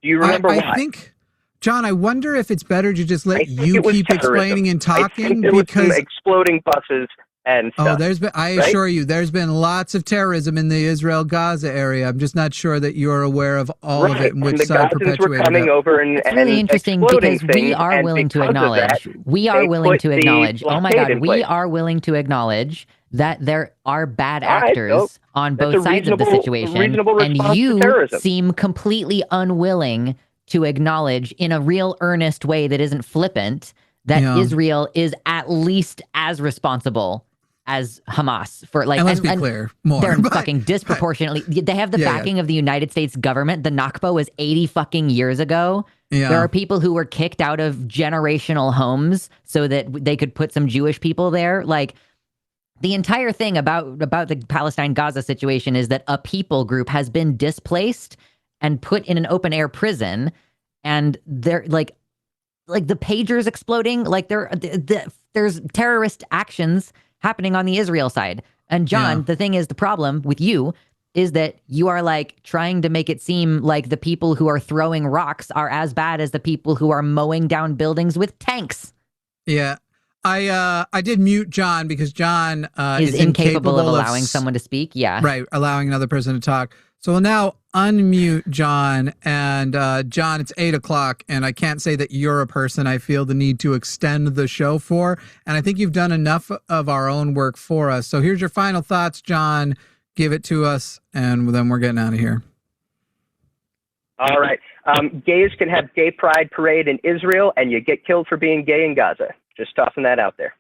Do you remember why? I think, John, I wonder if it's better to just let you keep explaining and talking, because exploding buses and stuff. I assure you, there's been lots of terrorism in the Israel-Gaza area. I'm just not sure that you're aware of all of it and which side perpetuated it. Were coming over and really interesting, because we are willing to acknowledge. We are willing to acknowledge. Oh my God, we are willing to acknowledge that there are bad actors on both sides of the situation, and you seem completely unwilling to acknowledge in a real earnest way that isn't flippant that Israel is at least as responsible as Hamas for and let's be clear, more. They're fucking disproportionately. They have the backing of the United States government. The Nakba was 80 fucking years ago. Yeah. There are people who were kicked out of generational homes so that they could put some Jewish people there. Like, the entire thing about the Palestine-Gaza situation is that a people group has been displaced and put in an open-air prison, and they're like the pagers exploding. Like, there's terrorist actions happening on the Israel side. And John, the thing is, the problem with you is that you are like trying to make it seem like the people who are throwing rocks are as bad as the people who are mowing down buildings with tanks. Yeah. I did mute John because John is incapable of allowing someone to speak. Yeah. Right. Allowing another person to talk. So we'll now unmute John. And John, it's 8:00, and I can't say that you're a person I feel the need to extend the show for. And I think you've done enough of our own work for us. So here's your final thoughts, John. Give it to us, and then we're getting out of here. All right. Gays can have gay pride parade in Israel, and you get killed for being gay in Gaza. Just tossing that out there.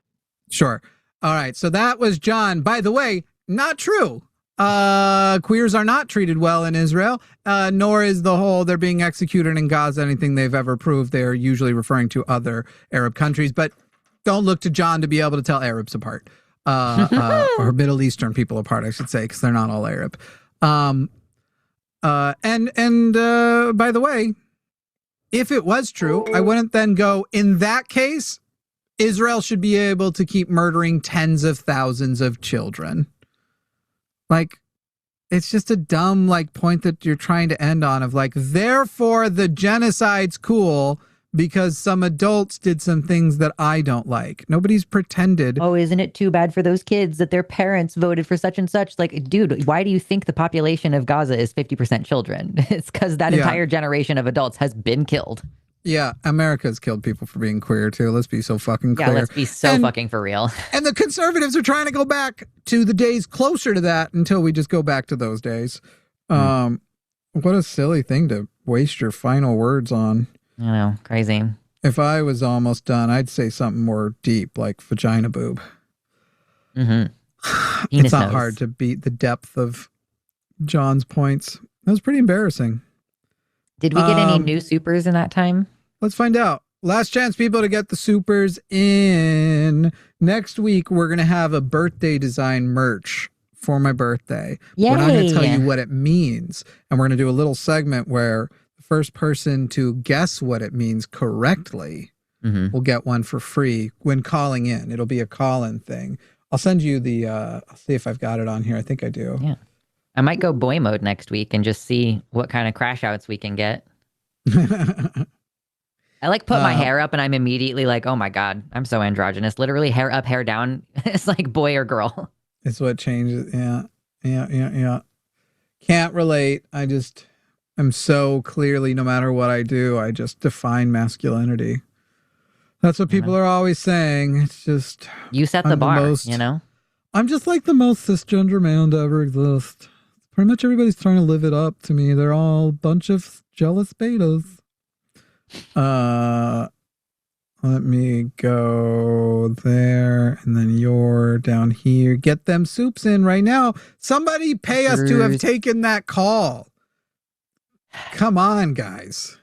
Sure. All right. So that was John. By the way, not true. Queers are not treated well in Israel, nor is the whole they're being executed in Gaza anything they've ever proved. They're usually referring to other Arab countries, but don't look to John to be able to tell Arabs apart, or Middle Eastern people apart, I should say, because they're not all Arab. And by the way, if it was true, I wouldn't then go, in that case, Israel should be able to keep murdering tens of thousands of children. Like, it's just a dumb like point that you're trying to end on of like, therefore the genocide's cool because some adults did some things that I don't like. Nobody's pretended. Oh, isn't it too bad for those kids that their parents voted for such and such? Like, dude, why do you think the population of Gaza is 50% children? It's because that entire generation of adults has been killed. Yeah, America's killed people for being queer too. Let's be so fucking clear. Yeah, let's be so fucking for real. And the conservatives are trying to go back to the days closer to that until we just go back to those days. What a silly thing to waste your final words on. I know, crazy. If I was almost done, I'd say something more deep, like vagina boob. It's not hard to beat the depth of John's points. That was pretty embarrassing. Did we get any new supers in that time? Let's find out. Last chance, people, to get the supers in. Next week, we're going to have a birthday design merch for my birthday. Yay. We're not going to tell you what it means. And we're going to do a little segment where the first person to guess what it means correctly will get one for free when calling in. It'll be a call-in thing. I'll send you the, I'll see if I've got it on here. I think I do. Yeah. I might go boy mode next week and just see what kind of crash outs we can get. I like put my hair up and I'm immediately like, oh my God, I'm so androgynous. Literally hair up, hair down. It's like boy or girl. It's what changes. Yeah. Can't relate. I just am so clearly, no matter what I do, I just define masculinity. That's what people are always saying. It's just... You set the bar, you know? I'm just like the most cisgender man to ever exist. Pretty much everybody's trying to live it up to me. They're all a bunch of jealous betas. Let me go there, and then you're down here. Get them soups in right now. Somebody pay us to have taken that call. Come on, guys.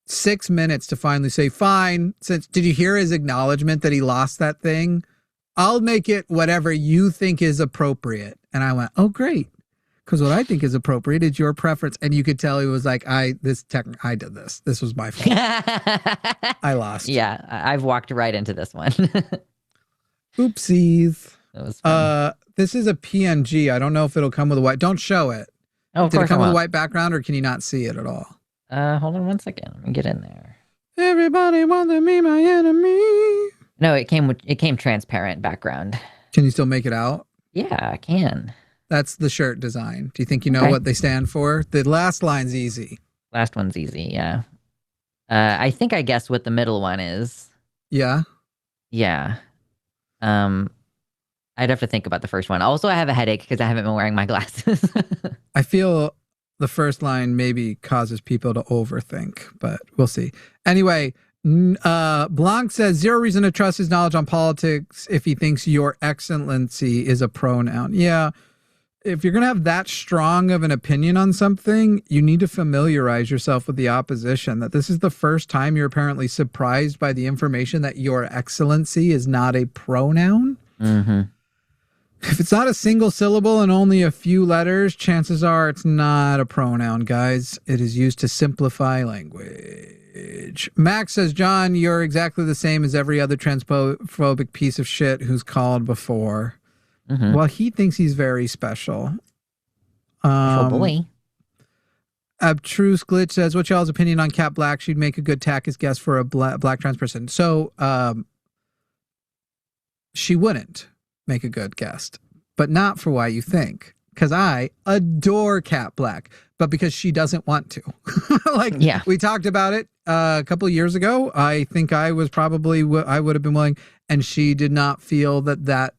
6 minutes to finally say, fine. Did you hear his acknowledgement that he lost that thing? I'll make it whatever you think is appropriate. And I went, oh, great. Because what I think is appropriate is your preference. And you could tell he was like, I did this. This was my fault. I lost. Yeah, I've walked right into this one. Oopsies. That was fun. This is a PNG. I don't know if it'll come with a white. Don't show it. Oh, Did it come with a white background, or can you not see it at all? Hold on one second. Let me get in there. Everybody wants to be my enemy. No, it came transparent background. Can you still make it out? Yeah, I can. That's the shirt design. Do you think you know what they stand for? The last line's easy. Last one's easy, yeah. I think I guessed what the middle one is. Yeah? Yeah. I'd have to think about the first one. Also, I have a headache because I haven't been wearing my glasses. I feel the first line maybe causes people to overthink, but we'll see. Anyway, Blanc says, zero reason to trust his knowledge on politics if he thinks your excellency is a pronoun. Yeah. If you're going to have that strong of an opinion on something, you need to familiarize yourself with the opposition, that this is the first time you're apparently surprised by the information that your excellency is not a pronoun. If it's not a single syllable and only a few letters, chances are it's not a pronoun, guys. It is used to simplify language. Max says, John, you're exactly the same as every other transphobic piece of shit who's called before. Well, he thinks he's very special. Special boy. Abstruse Glitch says, what's y'all's opinion on Cat Black? She'd make a good Takis guest for a black trans person. So she wouldn't make a good guest, but not for why you think. Because I adore Cat Black, but because she doesn't want to. We talked about it a couple of years ago. I think I was probably, I would have been willing, and she did not feel that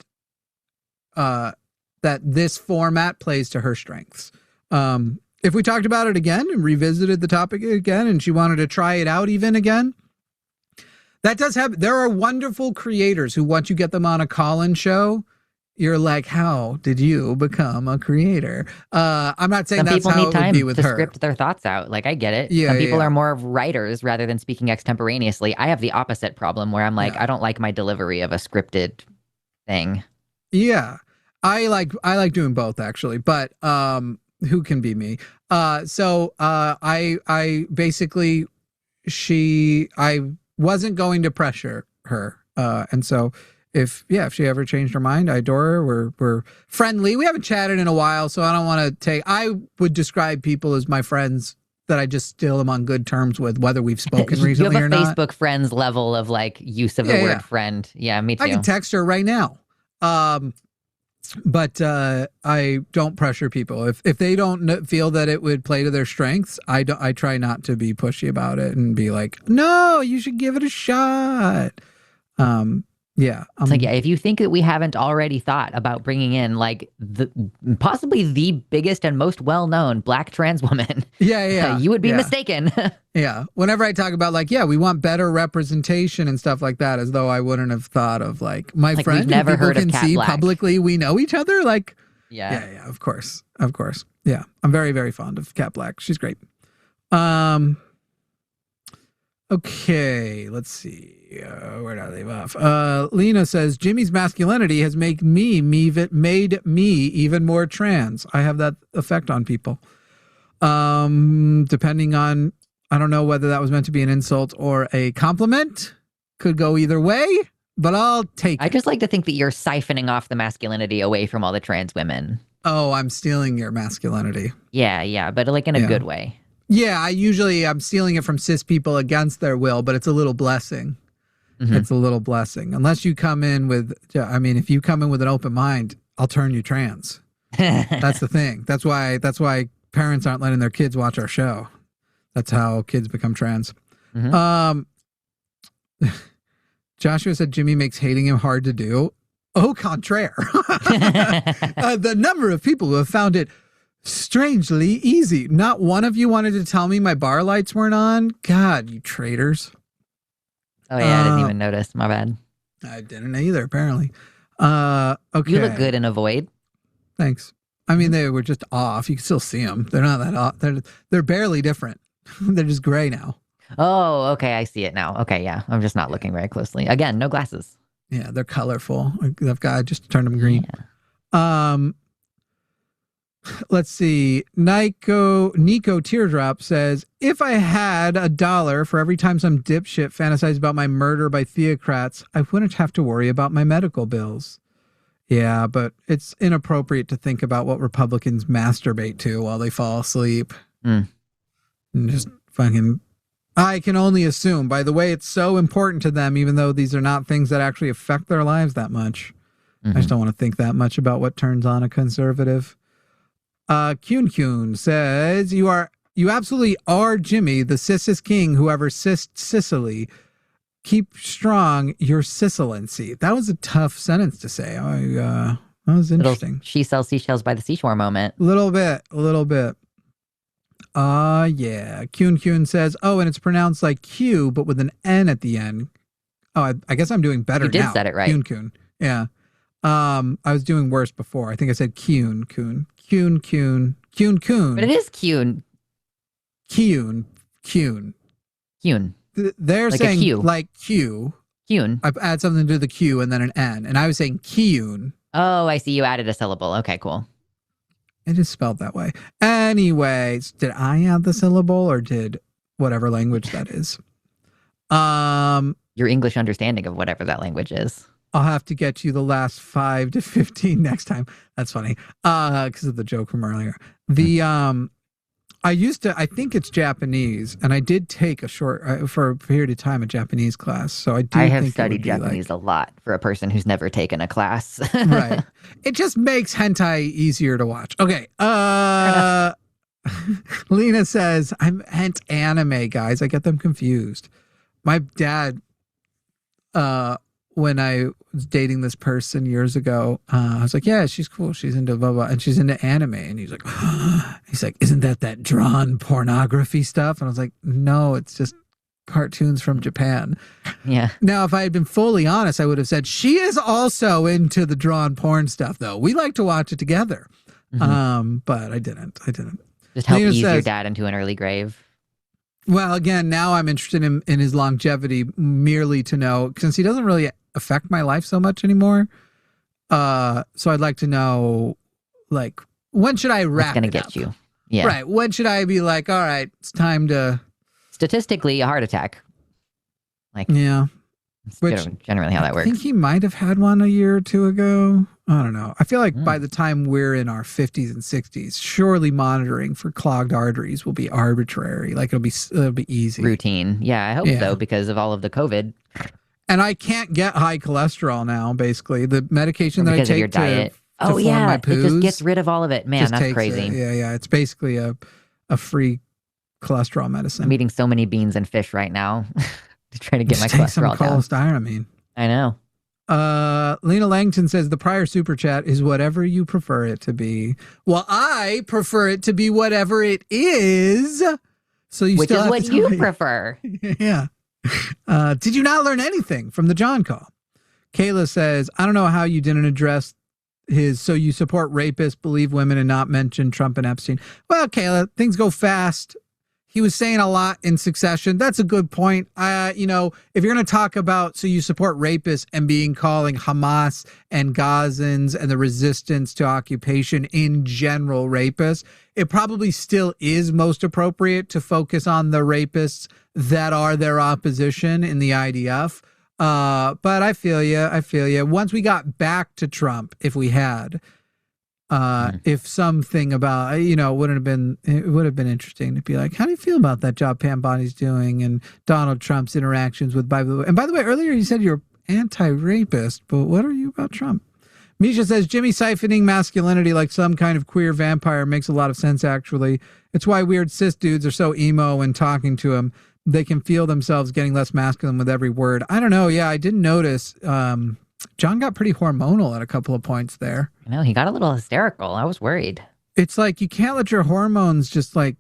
this format plays to her strengths. If we talked about it again and revisited the topic again, and she wanted to try it out even again, that does happen. There are wonderful creators who, once you get them on a call-in show, you're like, how did you become a creator? I'm not saying that's how it would be with her. Some people need time to script their thoughts out. Like, I get it. Some people are more of writers rather than speaking extemporaneously. I have the opposite problem where I'm like, I don't like my delivery of a scripted thing. Yeah. I like doing both, actually, but who can be me? So I basically, I wasn't going to pressure her, and so if she ever changed her mind, I adore her. We're friendly. We haven't chatted in a while, so I don't want to I would describe people as my friends that I just still am on good terms with, whether we've spoken recently or not. You have a Facebook friends level of like use of the word friend. Yeah, me too. I can text her right now. But I don't pressure people. If they don't feel that it would play to their strengths, I try not to be pushy about it and be like, no, you should give it a shot. It's like, if you think that we haven't already thought about bringing in like possibly the biggest and most well-known Black trans woman, you would be mistaken. Whenever I talk about like, we want better representation and stuff like that, as though I wouldn't have thought of like my friend never who people heard of can Cat see Black. publicly. We know each other. Like, of course. Yeah, I'm very, very fond of Cat Black. She's great. Okay, let's see. Where did I leave off? Lena says, Jimmy's masculinity has made me even more trans. I have that effect on people. Depending on, I don't know whether that was meant to be an insult or a compliment. Could go either way, but I'll take it. I just like to think that you're siphoning off the masculinity away from all the trans women. Oh, I'm stealing your masculinity. Yeah, but like in a good way. Yeah, I'm stealing it from cis people against their will, but it's a little blessing. Mm-hmm. It's a little blessing. Unless you come in with, if you come in with an open mind, I'll turn you trans. That's the thing. That's why parents aren't letting their kids watch our show. That's how kids become trans. Mm-hmm. Joshua said Jimmy makes hating him hard to do. Au contraire. The number of people who have found it strangely easy. Not one of you wanted to tell me my bar lights weren't on. God, you traitors. Oh yeah, I didn't even notice. My bad. I didn't either, apparently. Okay. You look good in a void. Thanks. I mean, they were just off. You can still see them. They're not that off. They're barely different. They're just gray now. Oh, okay. I see it now. Okay, yeah. I'm just not looking very closely. Again, no glasses. Yeah, they're colorful. That guy just turned them green. Yeah. Let's see. Nico Teardrop says, if I had $1 for every time some dipshit fantasized about my murder by theocrats, I wouldn't have to worry about my medical bills. Yeah, but it's inappropriate to think about what Republicans masturbate to while they fall asleep. And just fucking, I can only assume, by the way, it's so important to them, even though these are not things that actually affect their lives that much. I just don't want to think that much about what turns on a conservative. Kyun says, you absolutely are Jimmy, the cis king, whoever cissed Sicily. Keep strong your Sicilency. That was a tough sentence to say. That was interesting. She sells seashells by the seashore moment. A little bit. Yeah. Kyun says, and it's pronounced like Q, but with an N at the end. Oh, I guess I'm doing better now. You did said it right. Kyun. Yeah. I was doing worse before. I think I said Kyun. But it is Kyun. They're like saying Q. like Q. Kyun. I add something to the Q and then an N, and I was saying Kyun. Oh, I see. You added a syllable. Okay, cool. It is spelled that way. Anyways, did I add the syllable or did whatever language that is? Your English understanding of whatever that language is. I'll have to get you the last 5 to 15 next time. That's funny. Because of the joke from earlier. I think it's Japanese, and I did take for a period of time, a Japanese class. So I have studied Japanese a lot for a person who's never taken a class. Right. It just makes hentai easier to watch. Okay. Lena says, I'm hent anime, guys. I get them confused. My dad, when I was dating this person years ago, I was like, yeah, she's cool. She's into blah, blah, and she's into anime. And he's like, isn't that drawn pornography stuff? And I was like, no, it's just cartoons from Japan. Yeah. Now, if I had been fully honest, I would have said, she is also into the drawn porn stuff, though. We like to watch it together. But I didn't. Just help ease your dad into an early grave. Well, again, now I'm interested in his longevity merely to know, since he doesn't really affect my life so much anymore. So I'd like to know, like, when should I wrap it up? What's going to get you? Yeah. Right. When should I be like, all right, it's time to... Statistically, a heart attack. Yeah. Which generally how that works. I think he might have had one a year or two ago. I don't know. I feel like by the time we're in our 50s and 60s, surely monitoring for clogged arteries will be arbitrary. Like it'll be easy. Routine. Yeah, I hope so because of all of the COVID. And I can't get high cholesterol now, basically. The medication that I take of your diet. to form my poos, it just gets rid of all of it. Man, that's crazy. It's basically a free cholesterol medicine. I'm eating so many beans and fish right now to try to get my cholesterol down. Cholestyramine. I know. Lena Langton says the prior super chat is whatever you prefer it to be. Well, I prefer it to be whatever it is. So you Which still is have what to you prefer. Yeah. Did you not learn anything from the John call? Kayla says, I don't know how you didn't address his so you support rapists, believe women, and not mention Trump and Epstein. Well, Kayla, things go fast. He was saying a lot in succession. That's a good point. If you're going to talk about so you support rapists and calling Hamas and Gazans and the resistance to occupation in general rapists, it probably still is most appropriate to focus on the rapists that are their opposition in the IDF. But I feel you. Once we got back to Trump, if we had, if something about, it would have been interesting to be like, how do you feel about that job Pam Bonnie's doing and Donald Trump's interactions with Bible? And by the way, earlier you said you're anti-rapist, but what are you about Trump? Misha says Jimmy siphoning masculinity like some kind of queer vampire makes a lot of sense, actually. It's why weird cis dudes are so emo when talking to him. They can feel themselves getting less masculine with every word. I don't know. Yeah, I didn't notice. John got pretty hormonal at a couple of points there. I know, he got a little hysterical. I was worried. It's like you can't let your hormones just like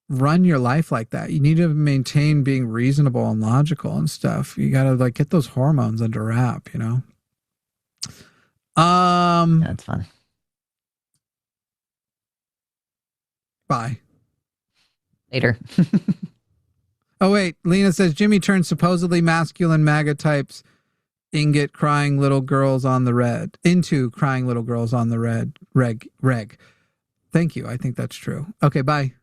run your life like that. You need to maintain being reasonable and logical and stuff. You got to like get those hormones under wrap, That's fun. Bye. Later. Oh, wait. Lena says Jimmy turned supposedly masculine MAGA types into crying little girls on the red. Reg. Thank you. I think that's true. Okay, bye.